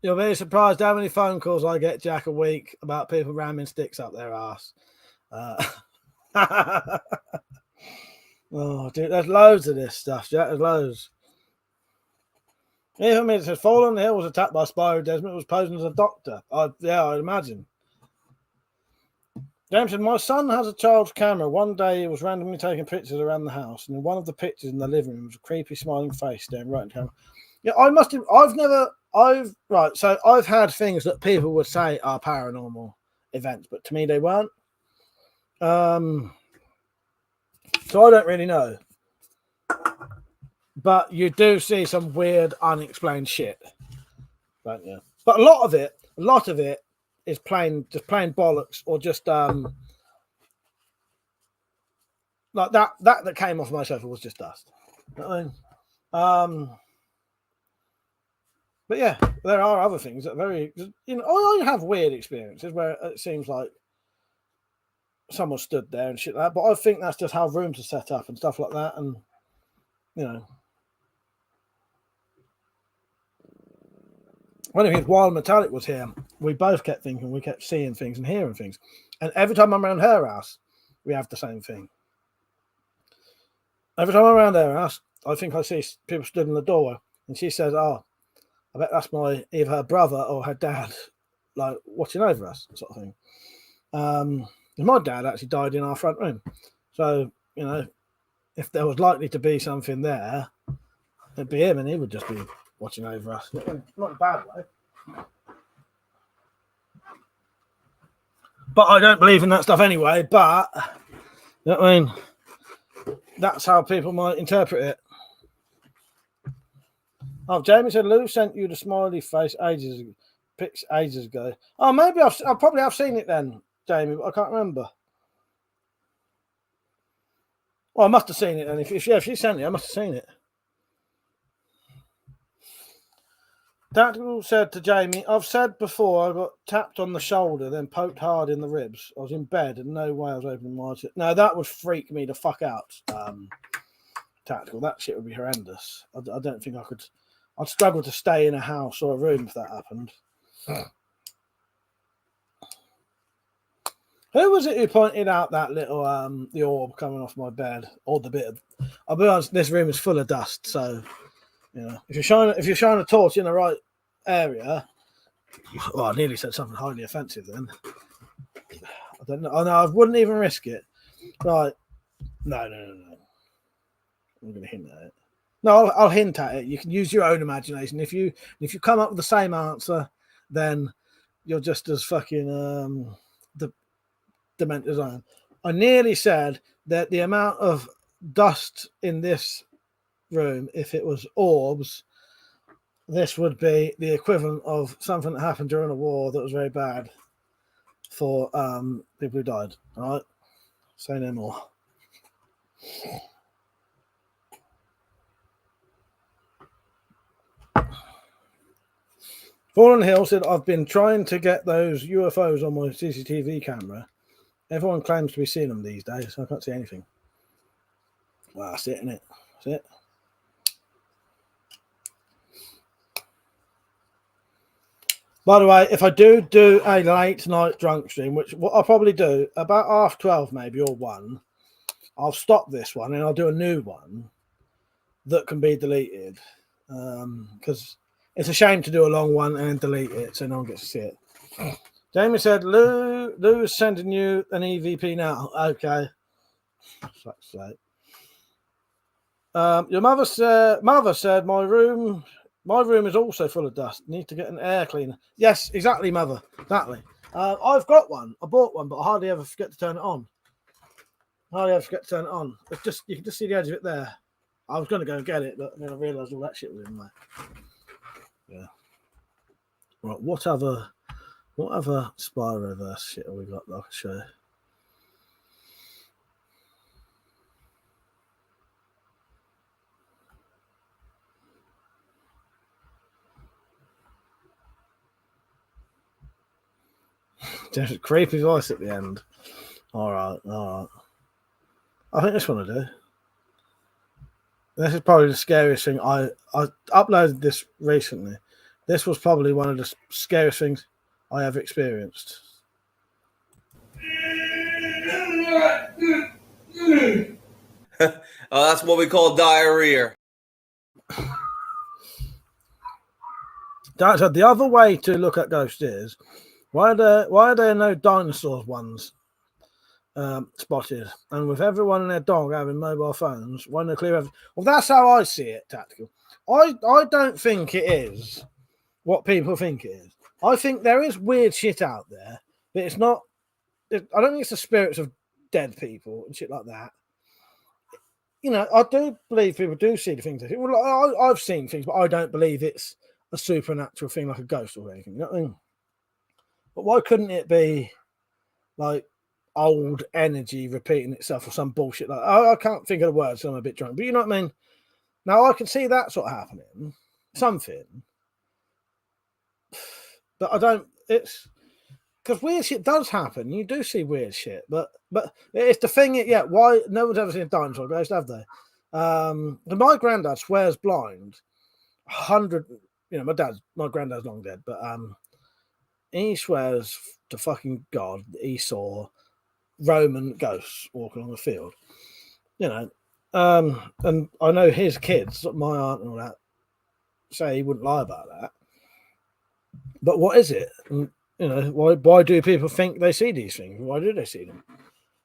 You'll be surprised how many phone calls I get, Jack, a week about people ramming sticks up their ass. Oh, dude, there's loads of this stuff, Jack. There's loads. Even me, it says, Fall on the Hill was attacked by Spyro Desmond. It was posing as a doctor. I'd imagine. James said, my son has a child's camera. One day he was randomly taking pictures around the house, and in one of the pictures in the living room was a creepy smiling face staring right at the camera. Yeah, I've had things that people would say are paranormal events, but to me they weren't. So I don't really know. But you do see some weird, unexplained shit, don't you? But a lot of it is plain bollocks, or just like that came off my sofa was just dust. You know what I mean? But yeah, there are other things that are very, I have weird experiences where it seems like someone stood there and shit like that, but I think that's just how rooms are set up and stuff like that, and one of the things, while Metallic was here, we both kept thinking, we kept seeing things and hearing things, and every time I'm around her house, we have the same thing. Every time I'm around her house, I think I see people stood in the doorway, and she says, "Oh, I bet that's either her brother or her dad, like watching over us," sort of thing. My dad actually died in our front room, so if there was likely to be something there, it'd be him, and he would just be watching over us. Not in a bad way. But I don't believe in that stuff anyway. But you know what I mean? That's how people might interpret it. Oh, Jamie said Lou sent you the smiley face ages ago. Oh, maybe I probably have seen it then, Jamie, but I can't remember. Well, I must have seen it then. If she sent it, I must have seen it. Tactical said to Jamie, I've said before I got tapped on the shoulder, then poked hard in the ribs. I was in bed and no way I was opening my eyes. No, that would freak me the fuck out. Tactical, that shit would be horrendous. I don't think I could. I'd struggle to stay in a house or a room if that happened. Who was it who pointed out that little the orb coming off my bed, or the bit of? I'll be honest, this room is full of dust, so you know if you're shining a torch in the right area. Well, I nearly said something highly offensive then. I don't know. Oh no, I wouldn't even risk it. Right? No. I'm going to hint at it. No, I'll hint at it. You can use your own imagination. If you come up with the same answer, then you're just as fucking demented as I am. I nearly said that the amount of dust in this room, if it was orbs, this would be the equivalent of something that happened during a war that was very bad for people who died. All right, say no more. Fallen Hill said, I've been trying to get those UFOs on my CCTV camera. Everyone claims to be seeing them these days, so I can't see anything. Well, that's it, isn't it? That's it. By the way, if I do a late night drunk stream, which what I'll probably do about 12:30 maybe, or 1, I'll stop this one and I'll do a new one that can be deleted. Because it's a shame to do a long one and then delete it so no one gets to see it. Jamie said, Lou is sending you an EVP now. Okay. Fuck's sake. Your mother said my room is also full of dust. Need to get an air cleaner. Yes, exactly, mother. Exactly. I've got one. I bought one, but I hardly ever forget to turn it on. It's just you can just see the edge of it there. I was going to go and get it, but then I realised all that shit was in there. Yeah. Right. What other spy reverse shit have we got that I can show you? There's a creepy voice at the end. All right. I think this one will do. This is probably the scariest thing. I uploaded this recently. This was probably one of the scariest things I ever experienced. Oh, that's what we call diarrhea. So the other way to look at ghosts is why are there no dinosaur ones spotted? And with everyone and their dog having mobile phones, why no clear evidence? Well, that's how I see it, Tactical. I don't think it is what people think it is. I think there is weird shit out there, but it's not. I don't think it's the spirits of dead people and shit like that. You know, I do believe people do see the things. Well, I've seen things, but I don't believe it's a supernatural thing like a ghost or anything. You know what I mean? But why couldn't it be like old energy repeating itself or some bullshit like that? I can't think of the words, so I'm a bit drunk. But you know what I mean? Now I can see that sort of happening. Something. But I don't. It's because weird shit does happen. You do see weird shit, but it's the thing. Yeah, why no one's ever seen a dinosaur ghost, have they? My granddad swears blind. 100. You know, my granddad's long dead, but he swears to fucking God that he saw Roman ghosts walking on the field. You know, and I know his kids, my aunt and all that, say he wouldn't lie about that. But what is it? And, you know, why do people think they see these things? Why do they see them?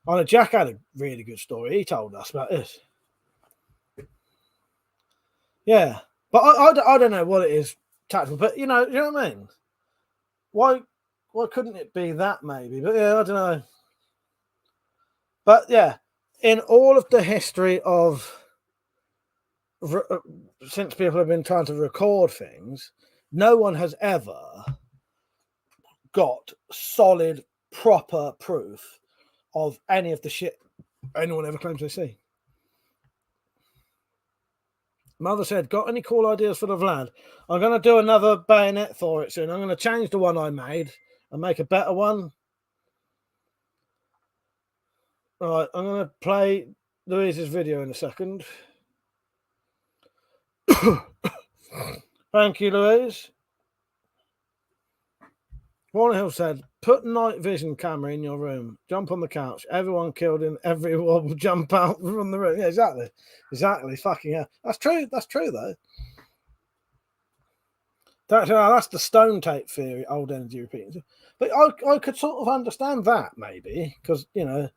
I know Jack had a really good story. He told us about this. Yeah, but I don't know what it is, tactical. But you know what I mean? Why couldn't it be that maybe? But yeah, I don't know. But yeah, in all of the history of since people have been trying to record things, no one has ever got solid, proper proof of any of the shit anyone ever claims they see. Mother said, got any cool ideas for the Vlad? I'm going to do another bayonet for it soon. I'm going to change the one I made and make a better one. All right, I'm going to play Louise's video in a second. Thank you, Louise. Warren Hill said, put night vision camera in your room. Jump on the couch. Everyone killed in every wall will jump out from the room. Yeah, exactly. Exactly. Fucking hell. That's true. That's true, though. That's the stone tape theory, old energy repeating. But I could sort of understand that, maybe, because, you know,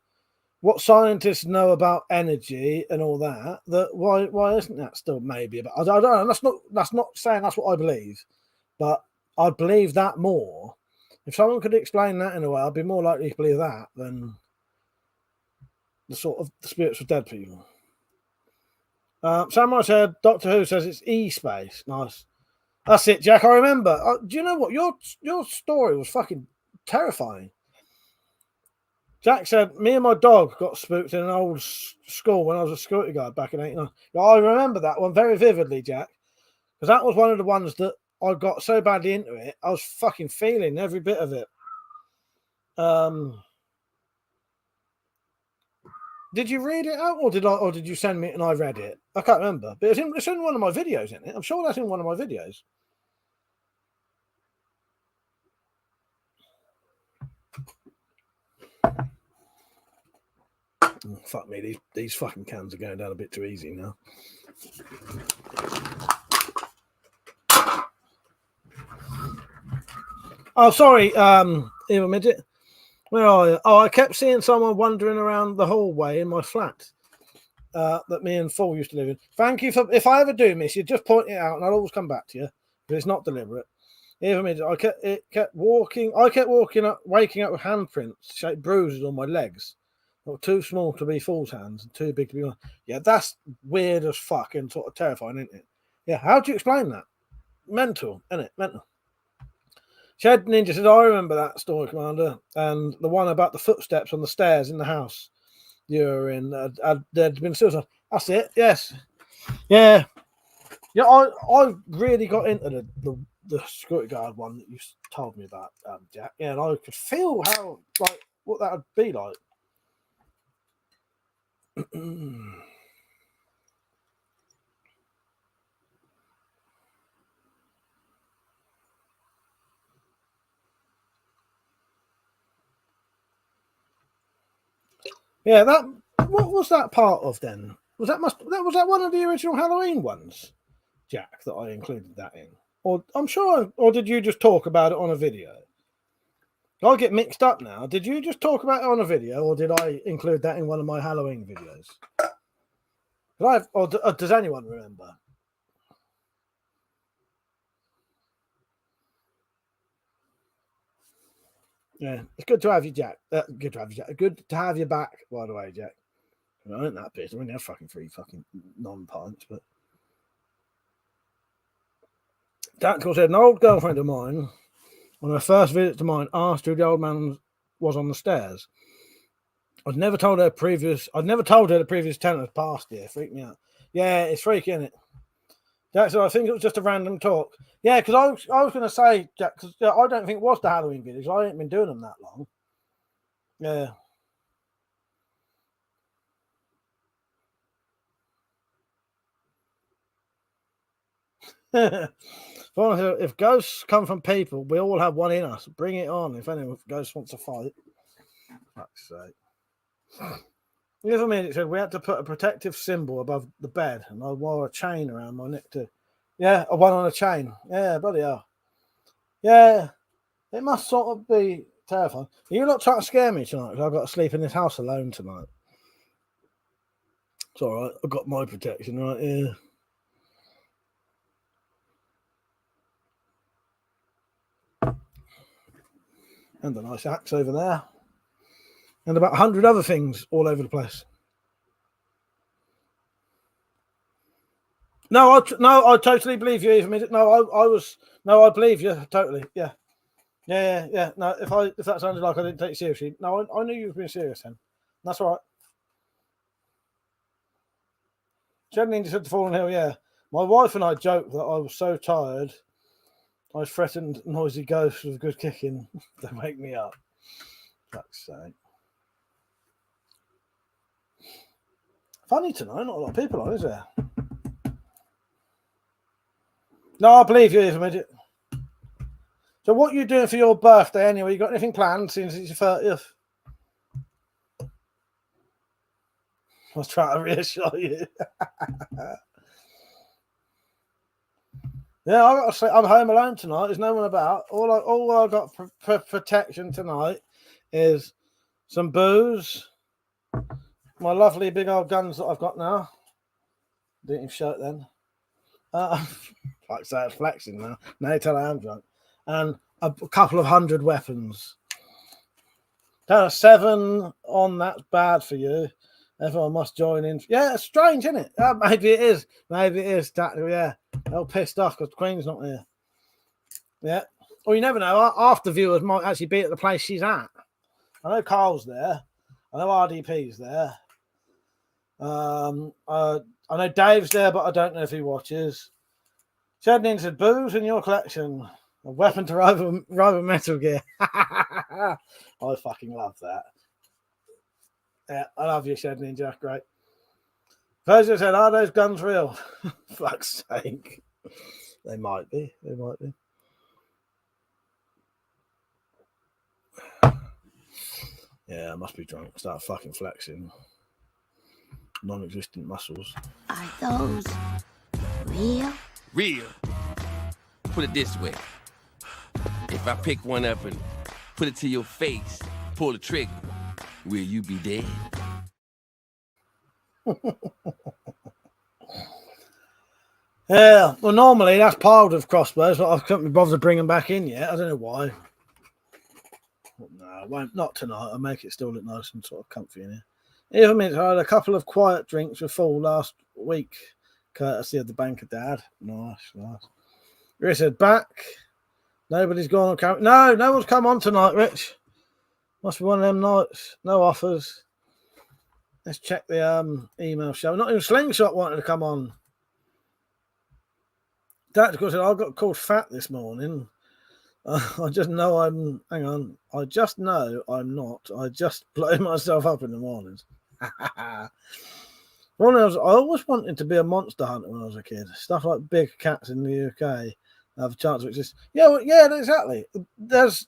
what scientists know about energy and all that, why isn't that still maybe about? I don't know. That's not saying that's what I believe, but I believe that more. If someone could explain that in a way, I'd be more likely to believe that than the sort of the spirits of dead people. Samurai said, Doctor Who says it's E-space. Nice. That's it, Jack. I remember. Do you know what? Your story was fucking terrifying. Jack said, me and my dog got spooked in an old school when I was a security guard back in '89. I remember that one very vividly, Jack, because that was one of the ones that I got so badly into it, I was fucking feeling every bit of it. Did you read it out, or did you send me it and I read it? I can't remember, but it's in one of my videos, isn't it? I'm sure that's in one of my videos. Oh, fuck me, these fucking cans are going down a bit too easy now. Oh, sorry, Eva Midget. Where are you? Oh, I kept seeing someone wandering around the hallway in my flat that me and Fall used to live in. Thank you for, if I ever do miss you, just point it out and I'll always come back to you. But it's not deliberate. Eva Midget, I kept waking up, waking up with handprints, shaped bruises on my legs. Not too small to be Fall's hands and too big to be mine. Yeah, that's weird as fuck and sort of terrifying, isn't it? Yeah, how do you explain that? Mental, isn't it? Mental. Shed Ninja said, I remember that story, Commander, and the one about the footsteps on the stairs in the house you were in. There'd been suicide. That's it, yes. Yeah. Yeah, I really got into the security guard one that you told me about, Jack. Yeah, and I could feel how, like, what that would be like. Yeah, what was that part of then? Was that one of the original Halloween ones, Jack, that I included that in? Or I'm sure, or did you just talk about it on a video? I get mixed up now. Did you just talk about it on a video, or did I include that in one of my Halloween videos? Or does anyone remember? Yeah, it's good to have you, Jack. Good to have you, Jack. Good to have you back, by the way, Jack. I ain't that pissed. I mean, they're fucking 3 fucking non-pints, but Jack said an old girlfriend of mine, on her first visit to mine, asked who the old man was on the stairs. I'd never told her the previous tenant had passed here. Freaked me out. Yeah, it's freaky, isn't it? Jack said, I think it was just a random talk. Yeah, because I was going to say, Jack, because I don't think it was the Halloween videos. I ain't been doing them that long. Yeah. If ghosts come from people, we all have one in us. Bring it on. If any ghost wants to fight. Fuck's sake. The other minute said we had to put a protective symbol above the bed, and I wore a chain around my neck too. Yeah, a one on a chain. Yeah, bloody hell. Yeah, it must sort of be terrifying. Are you not trying to scare me tonight? Because I've got to sleep in this house alone tonight. It's all right. I've got my protection right here. And a nice axe over there. And about 100 other things all over the place. No, I totally believe you. Even I believe you totally. Yeah. No, if that sounded like I didn't take you seriously, no, I knew you were being serious then. That's all right. Jenny said to Fallen Hill, yeah. My wife and I joked that I was so tired, I threatened noisy ghosts with good kicking to wake me up. Fuck's sake. Funny to know, not a lot of people on, is there? No, I believe you, isn't it? So what are you doing for your birthday anyway? You got anything planned since it's your 30th? I was trying to reassure you. Yeah, I got to say, I'm home alone tonight. There's no one about. All I got for protection tonight is some booze, my lovely big old guns that I've got now. Didn't even show it then. Like I say, it's flexing now. Now you tell I am drunk. And a couple of 100 weapons. 7 on that's bad for you. Everyone must join in. Yeah, it's strange, isn't it? Maybe it is. Maybe it is. Yeah. They're all pissed off because the Queen's not here. Yeah. Well, you never know. After viewers might actually be at the place she's at. I know Carl's there. I know RDP's there. I know Dave's there, but I don't know if he watches. Shednin said, booze in your collection. A weapon to rival Metal Gear. I fucking love that. Yeah, I love you, Shed Ninja. Great. Fozer said, are those guns real? Fuck's sake. They might be. They might be. Yeah, I must be drunk. Start fucking flexing. Non-existent muscles. Are those real? Real. Put it this way. If I pick one up and put it to your face, pull the trigger, will you be dead? Yeah, well, normally that's piled with crossbows, but I couldn't be bothered to bring them back in yet. I don't know why. No, I won't. Not tonight. I'll make it still look nice and sort of comfy in here. Even means I had a couple of quiet drinks with Full last week, courtesy of the Banker Dad. Nice, nice. Rich said, back. Nobody's gone on camera. No, no one's come on tonight, Rich. Must be one of them nights. No offers. Let's check the email show. Not even Slingshot wanted to come on. Tactical said, I got called fat this morning. I just know I'm... Hang on. I just know I'm not. I just blow myself up in the mornings. I always wanted to be a monster hunter when I was a kid. Stuff like big cats in the UK have a chance to exist. Yeah, well, yeah, exactly. There's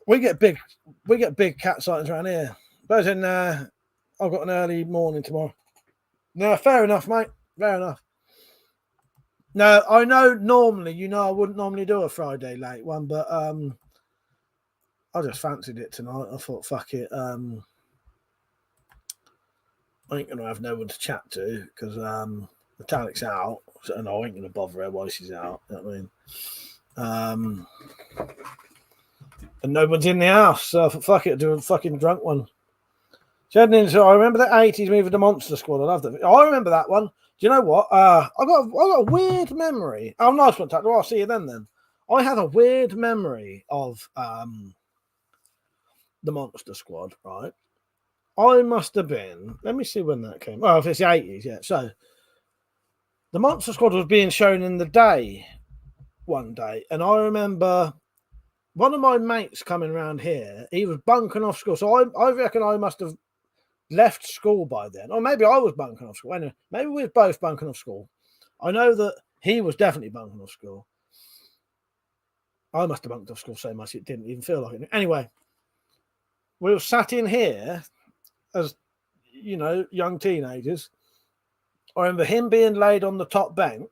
we get big cat sightings around here. But in I've got an early morning tomorrow. No, fair enough, mate. Fair enough. No, I know normally, I wouldn't normally do a Friday late one, but I just fancied it tonight. I thought, fuck it. I ain't gonna have no one to chat to because Metallic's out, and I ain't gonna bother her while she's out. You know what I mean? And no one's in the house, so fuck it, do a fucking drunk one. Shednin, so I remember the 80s movie The Monster Squad. I loved it. I remember that one. Do you know what? I got a weird memory. Oh, nice one, Tato. I'll see you then. I have a weird memory of The Monster Squad, right? I must have been... Let me see when that came. Oh, if it's the 80s, yeah. So, The Monster Squad was being shown in the day one day. And I remember one of my mates coming around here. He was bunking off school. So I reckon I must have left school by then, or maybe I was bunking off school. Anyway, maybe we were both bunking off school. I know that he was definitely bunking off school. I must have bunked off school so much it didn't even feel like it. Anyway, we were sat in here as young teenagers. I remember him being laid on the top bunk.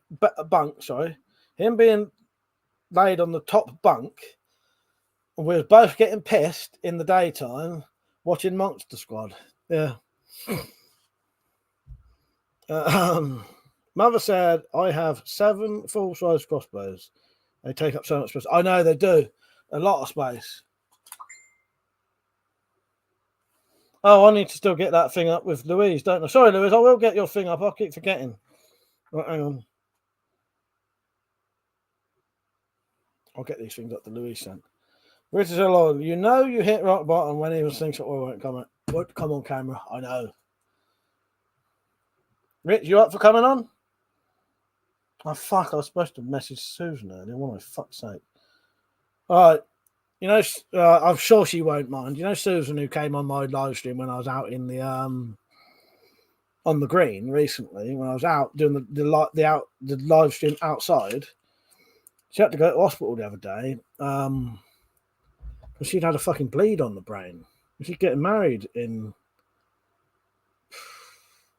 Him being laid on the top bunk, and we were both getting pissed in the daytime watching Monster Squad. Yeah. Mother said, I have 7 full-size crossbows. They take up so much space. I know they do. A lot of space. Oh, I need to still get that thing up with Louise, don't I? Sorry, Louise, I will get your thing up. I'll keep forgetting. Right, hang on. I'll get these things up to Louise sent. Richard said, you hit rock bottom when he was thinking, won't come on camera. I know. Rich, you up for coming on? Oh, fuck. I was supposed to message Susan earlier. What my fuck's sake. All right. I'm sure she won't mind. Susan, who came on my live stream when I was out in the on the green recently, when I was out doing the live stream outside. She had to go to hospital the other day because she'd had a fucking bleed on the brain. She's getting married in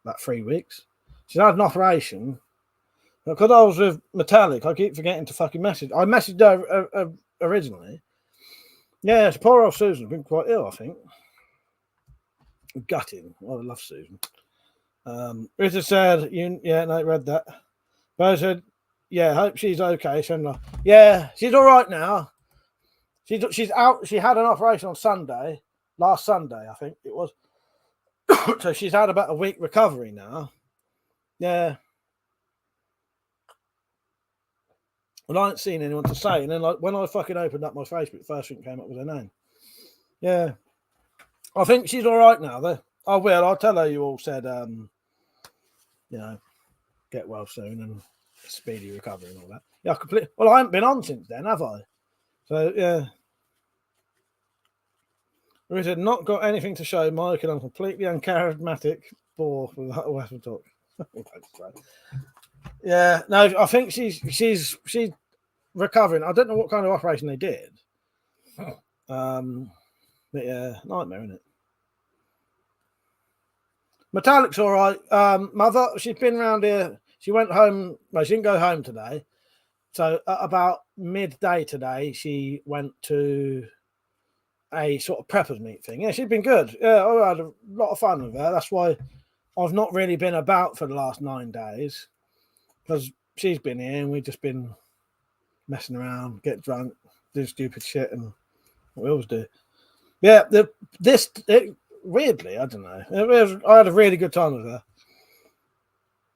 about 3 weeks. She's had an operation. Because I was with Metallic, I keep forgetting to fucking message. I messaged her originally. Yeah, poor old Susan's been quite ill, I think. Gutting. I love Susan. Richard said, no, read that. But I said, yeah, hope she's okay. Yeah, she's all right now. She's out. She had an operation on Sunday, last Sunday, I think it was. So she's had about a week recovery now. Yeah. Well, I ain't seen anyone to say. And then, like, when I fucking opened up my Facebook, first thing came up was her name. Yeah. I think she's all right now, though. I will. I'll tell her you all said, get well soon and speedy recovery and all that. Yeah, I haven't been on since then, have I? So, yeah. We said, not got anything to show, Mike, and I'm completely uncharismatic bore with that Western talk. Yeah, no, I think she's recovering. I don't know what kind of operation they did. But yeah, nightmare, isn't it? Metallic's all right. Mother, she's been around here. She went home. Well, she didn't go home today. So at about midday today, she went to a sort of preppers meet thing. Yeah, she's been good. Yeah, I had a lot of fun with her. That's why I've not really been about for the last 9 days, because she's been here and we've just been messing around, get drunk, do stupid shit, and what we always do. Yeah, weirdly, I don't know. I had a really good time with her.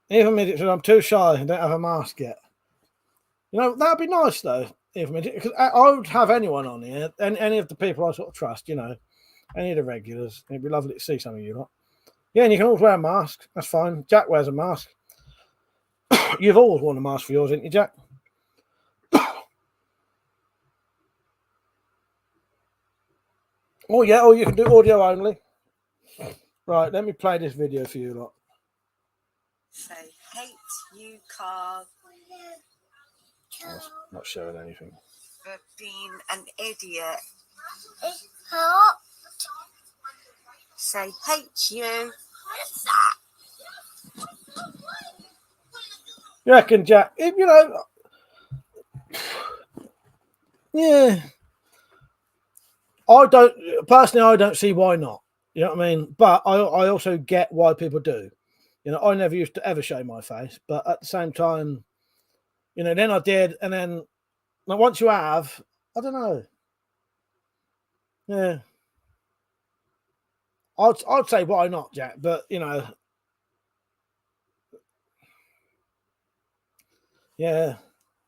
Even Midget said, I'm too shy and don't have a mask yet. That'd be nice, though, Even Midget, because I would have anyone on here, and any of the people I sort of trust, any of the regulars. It'd be lovely to see some of you lot. Yeah, and you can always wear a mask. That's fine. Jack wears a mask. You've always worn a mask for yours, haven't you, Jack? Oh, yeah. Oh, you can do audio only. Right, let me play this video for you lot. Say, hate you, Carl. That's not showing anything. For being an idiot. It's hot. Say, hate you. What's that? You reckon, Jack? Yeah. I don't see why not. You know what I mean? But I also get why people do. I never used to ever show my face, but at the same time, then I did, and then once you have, I don't know. Yeah. I'd say why not, Jack, but yeah,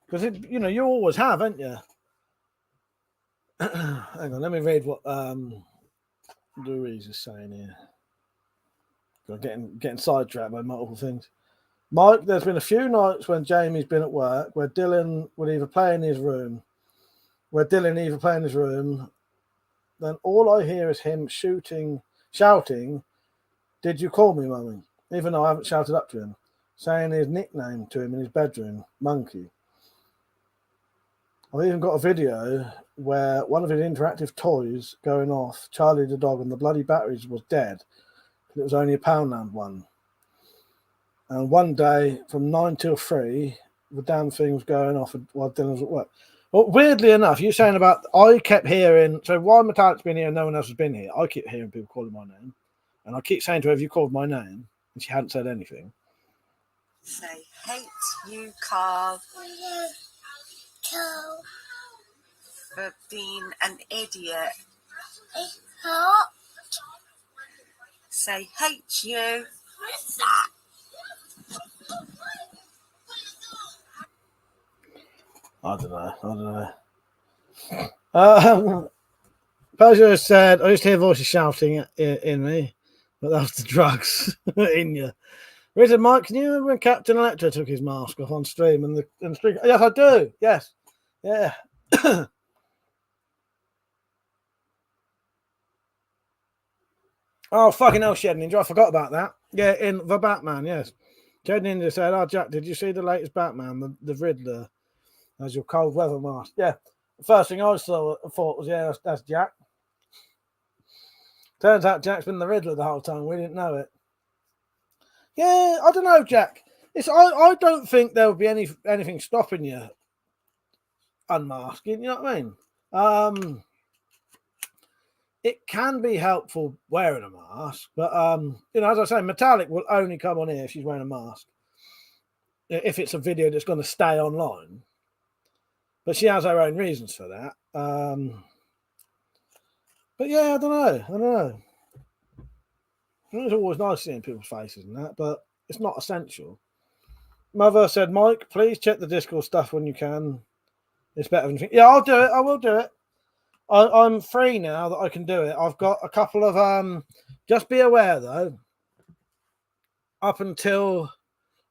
because you always have, haven't you? Hang on, let me read what Louise is saying here. I'm getting sidetracked by multiple things. Mike, there's been a few nights when Jamie's been at work where Dylan would either play in his room, then all I hear is him shouting, "Did you call me, Mummy?" Even though I haven't shouted up to him, saying his nickname to him in his bedroom, Monkey. I've even got a video where one of his interactive toys going off, Charlie the dog, and the bloody batteries was dead. It was only a Poundland one. And one day from 9 till 3, the damn thing was going off while Dylan was at work. Well, weirdly enough, you're saying about, I kept hearing, so while Metallic's been here and no one else has been here, I keep hearing people calling my name. And I keep saying to her, have you called my name? And she hadn't said anything. Say, hate you, Carl. Carl. For being an idiot. It's hot. Say, hate you. What's that? I don't know. Peugeot said, I used to hear voices shouting in me, but that was the drugs in you. Richard, Mike, can you remember when Captain Electra took his mask off on stream and the stream? Yes, I do. Yes. Yeah. Oh, fucking hell, Shed Ninja. I forgot about that. Yeah, in The Batman, yes. Shed Ninja said, oh, Jack, did you see the latest Batman, the Riddler? As your cold weather mask. Yeah. The first thing I thought was, yeah, that's Jack. Turns out Jack's been the Riddler the whole time. We didn't know it. Yeah, I don't know, Jack. I don't think there would be anything stopping you unmasking. You know what I mean? It can be helpful wearing a mask, but as I say, Metallic will only come on here if she's wearing a mask. If it's a video that's going to stay online, but she has her own reasons for that. But yeah, I don't know. It's always nice seeing people's faces and that, but it's not essential. Mother said, Mike, please check the Discord stuff when you can. It's better than... Yeah, I'll do it. I will do it. I'm free now that I can do it. I've got a couple of... Just be aware, though, up until...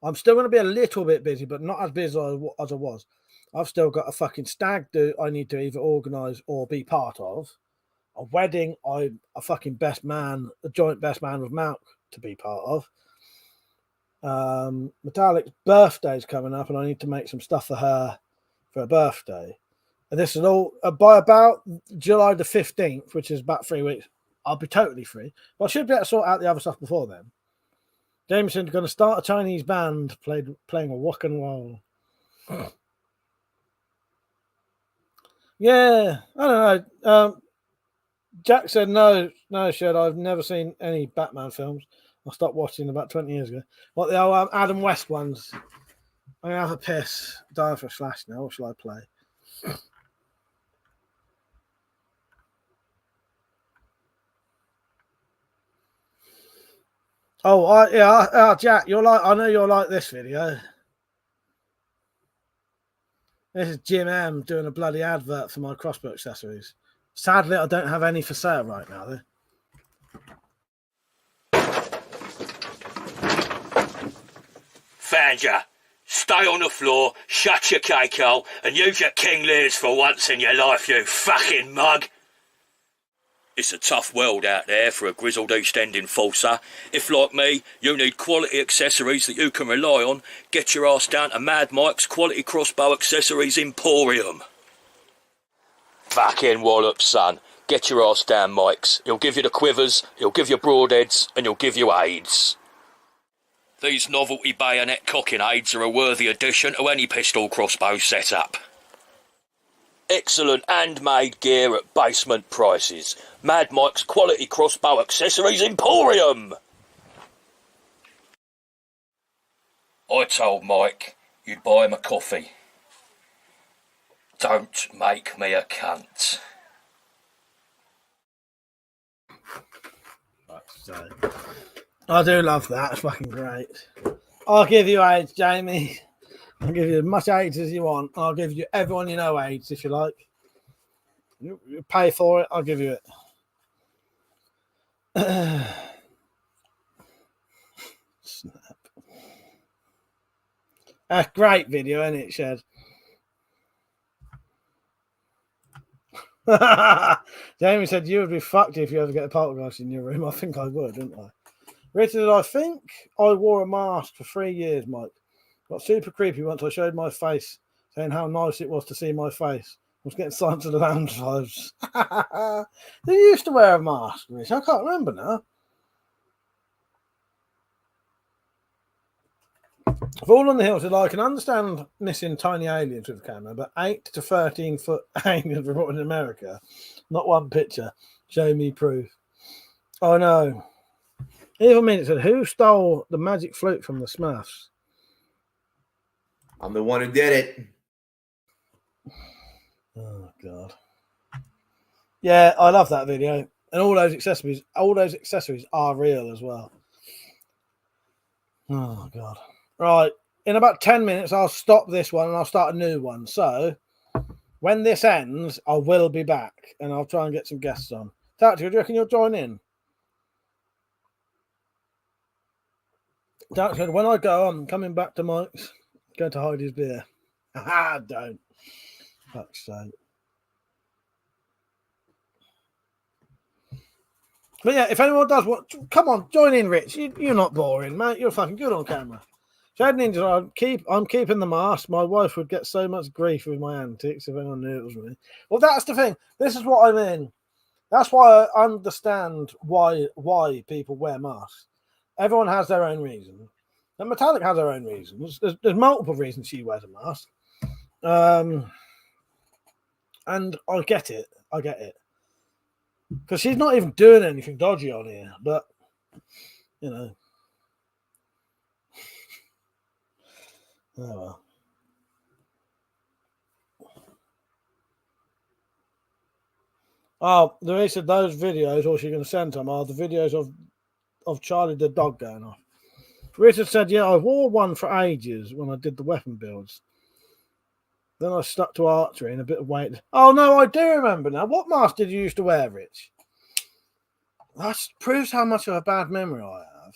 I'm still going to be a little bit busy, but not as busy as I was. I've still got a fucking stag do I need to either organise or be part of. A wedding, I'm a fucking best man, a joint best man with Malk to be part of. Metallic's birthday's coming up, and I need to make some stuff for her birthday. And this is all by about July the 15th, which is about 3 weeks. I'll be totally free, but I should be able to sort out the other stuff before then. Jameson's going to start a Chinese band playing a rock and roll. Yeah, I don't know. Jack said, no, Shed, I've never seen any Batman films. I stopped watching about 20 years ago. What the old Adam West ones? I'm going to have a piss. Dying for a slash now. What shall I play? Jack, I know you'll like this video. This is Jim M doing a bloody advert for my crossbow accessories. Sadly, I don't have any for sale right now, though. Found ya. Stay on the floor, shut your cake hole, and use your King Lears for once in your life, you fucking mug. It's a tough world out there for a grizzled East End enforcer. If, like me, you need quality accessories that you can rely on, get your ass down to Mad Mike's Quality Crossbow Accessories Emporium. Fucking wallop, son. Get your ass down, Mike's. He'll give you the quivers, he'll give you broadheads, and he'll give you aids. These novelty bayonet cocking aids are a worthy addition to any pistol crossbow setup. Excellent handmade gear at basement prices. Mad Mike's Quality Crossbow Accessories Emporium! I told Mike you'd buy him a coffee. Don't make me a cunt. I do love that. It's fucking great. I'll give you AIDS, Jamie. I'll give you as much AIDS as you want. I'll give you everyone you know AIDS, if you like. You pay for it, I'll give you it. Snap. A great video, isn't it, Shed? Jamie said you would be fucked if you ever get a poltergeist in your room. I think I would, wouldn't I? Richard, I think I wore a mask for 3 years, Mike. Got super creepy once I showed my face, saying how nice it was to see my face. I was getting Silence of the Lambs vibes. Who used to wear a mask, Rich? I can't remember now. Fall on the Hill said, I can understand missing tiny aliens with a camera, but 8 to 13 foot aliens reported in America. Not one picture. Show me proof. Oh no. Even Minute said, who stole the magic flute from the Smurfs? I'm the one who did it. Oh God. Yeah, I love that video. And all those accessories are real as well. Oh God. Right. In about 10 minutes, I'll stop this one and I'll start a new one. So when this ends, I will be back and I'll try and get some guests on. Tactical, do you reckon you'll join in? Tactical, when I go, I'm coming back to Mike's. Going to hide his beer. Haha, don't. Fuck's sake. But yeah, if anyone does want, come on, join in, Rich. You're not boring, mate. You're fucking good on camera. Shed Ninja, I'm keeping the mask. My wife would get so much grief with my antics if anyone knew it was me. Well, that's the thing. This is what I mean. That's why I understand why people wear masks. Everyone has their own reason. And Metallic has her own reasons. There's multiple reasons she wears a mask. And I get it. Because she's not even doing anything dodgy on here. But, you know. Oh, well. Oh, the reason those videos, or she's going to send them, are the videos of Charlie the dog going off. Richard said, yeah, I wore one for ages when I did the weapon builds. Then I stuck to archery and a bit of weight. Oh, no, I do remember now. What mask did you used to wear, Rich? That proves how much of a bad memory I have.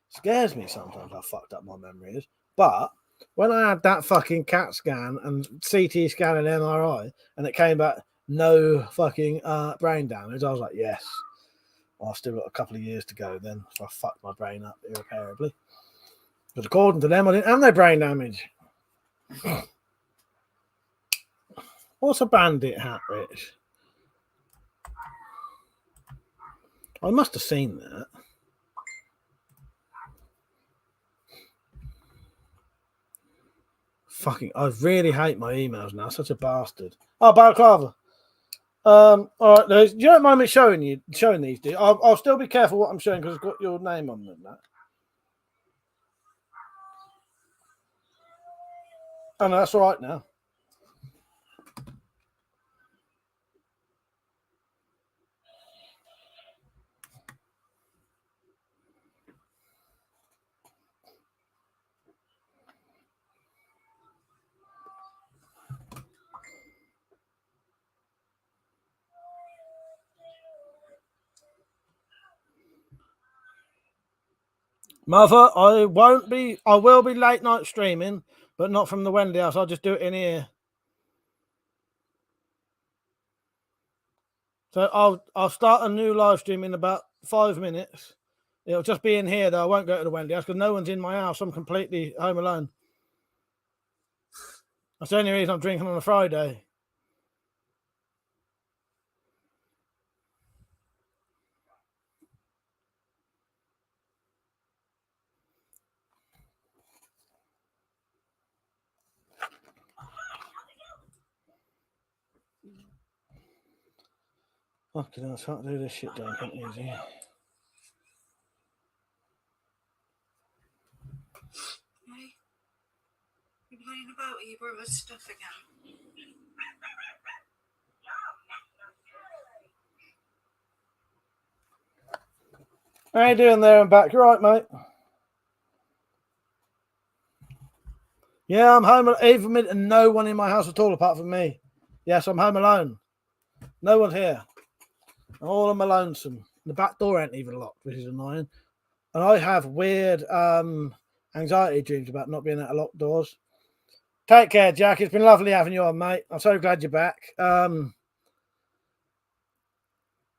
Scares me sometimes how fucked up my memory is. But when I had that fucking CAT scan and CT scan and MRI, and it came back no fucking brain damage, I was like, yes. Well, I've still got a couple of years to go then, so I fucked my brain up irreparably. But according to them, I didn't have no brain damage. What's a bandit hat, Rich? I must have seen that. Fucking, I really hate my emails now. Such a bastard. Oh, Balaclava. All right, Lewis, you don't mind me showing these, do you? I'll still be careful what I'm showing because it's got your name on them. That. Oh, no, that's all right now. Mother, I will be late night streaming, but not from the Wendy house. I'll just do it in here. So I'll start a new live stream in about 5 minutes. It'll just be in here though. I won't go to the Wendy house because no one's in my house. I'm completely home alone. That's the only reason I'm drinking on a Friday. Fucking hell, I can't do this shit down easy. You're playing about your brother's stuff again. How you doing there and back? You all right, mate? Yeah, I'm home. Even and no one in my house at all apart from me. Yes, I'm home alone. No one's here. I'm all on my lonesome. The back door ain't even locked, which is annoying. And I have weird anxiety dreams about not being able to lock doors. Take care, Jack. It's been lovely having you on, mate. I'm so glad you're back.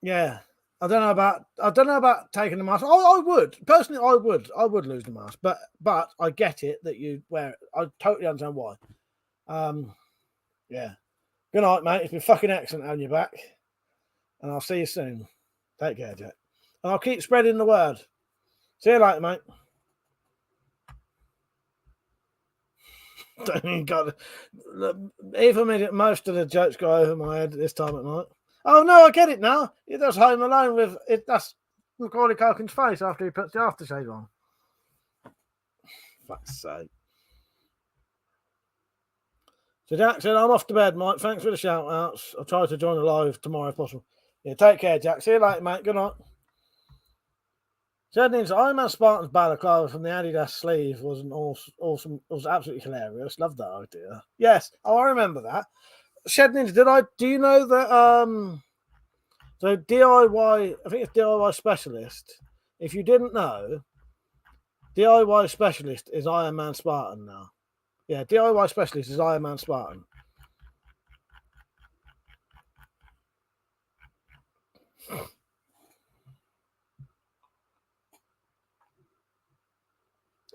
Yeah. I don't know about taking the mask. I would. Personally, I would lose the mask. But I get it that you wear it. I totally understand why. Yeah. Good night, mate. It's been fucking excellent having you back. And I'll see you soon. Take care, Jack. And I'll keep spreading the word. See you later, mate. Even most of the jokes go over my head at this time at night. Oh no, I get it now. He does Home Alone with it. That's Macaulay Culkin's face after he puts the aftershave on. Fuck's sake. So Jack said, I'm off to bed, Mike. Thanks for the shout outs. I'll try to join the live tomorrow if possible. Yeah, take care, Jack. See you later, mate. Good night. Iron Man Spartan's balaclava from the Adidas sleeve was an awesome. It was absolutely hilarious. Love that idea. Yes, I remember that. Ninja, do you know that so DIY, I think it's DIY Specialist. If you didn't know, DIY Specialist is Iron Man Spartan now. Yeah, DIY Specialist is Iron Man Spartan.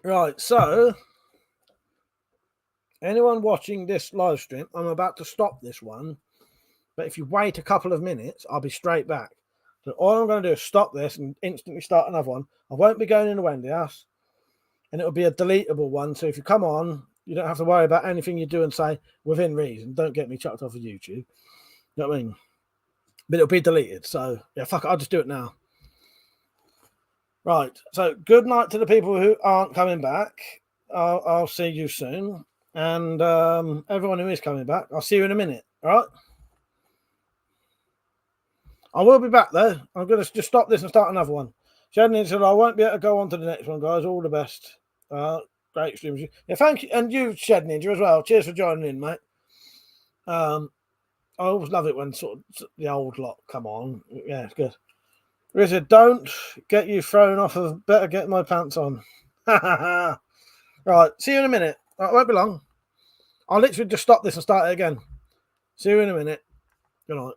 Right, so anyone watching this live stream, I'm about to stop this one. But if you wait a couple of minutes, I'll be straight back. So all I'm going to do is stop this and instantly start another one. I won't be going in the Wendy house. And it'll be a deletable one. So if you come on, you don't have to worry about anything you do and say within reason. Don't get me chucked off of YouTube. You know what I mean? But it'll be deleted. So, yeah, fuck it. I'll just do it now. Right. So, good night to the people who aren't coming back. I'll see you soon. And everyone who is coming back, I'll see you in a minute. All right? I will be back, though. I'm going to just stop this and start another one. Shedden said, I won't be able to go on to the next one, guys. All the best. Great streams. Yeah, thank you. And you, Shed Ninja, as well. Cheers for joining in, mate. I always love it when sort of the old lot come on. Yeah, it's good. Richard, don't get you thrown off of better get my pants on. Right, see you in a minute. It won't be long. I'll literally just stop this and start it again. See you in a minute. Good night.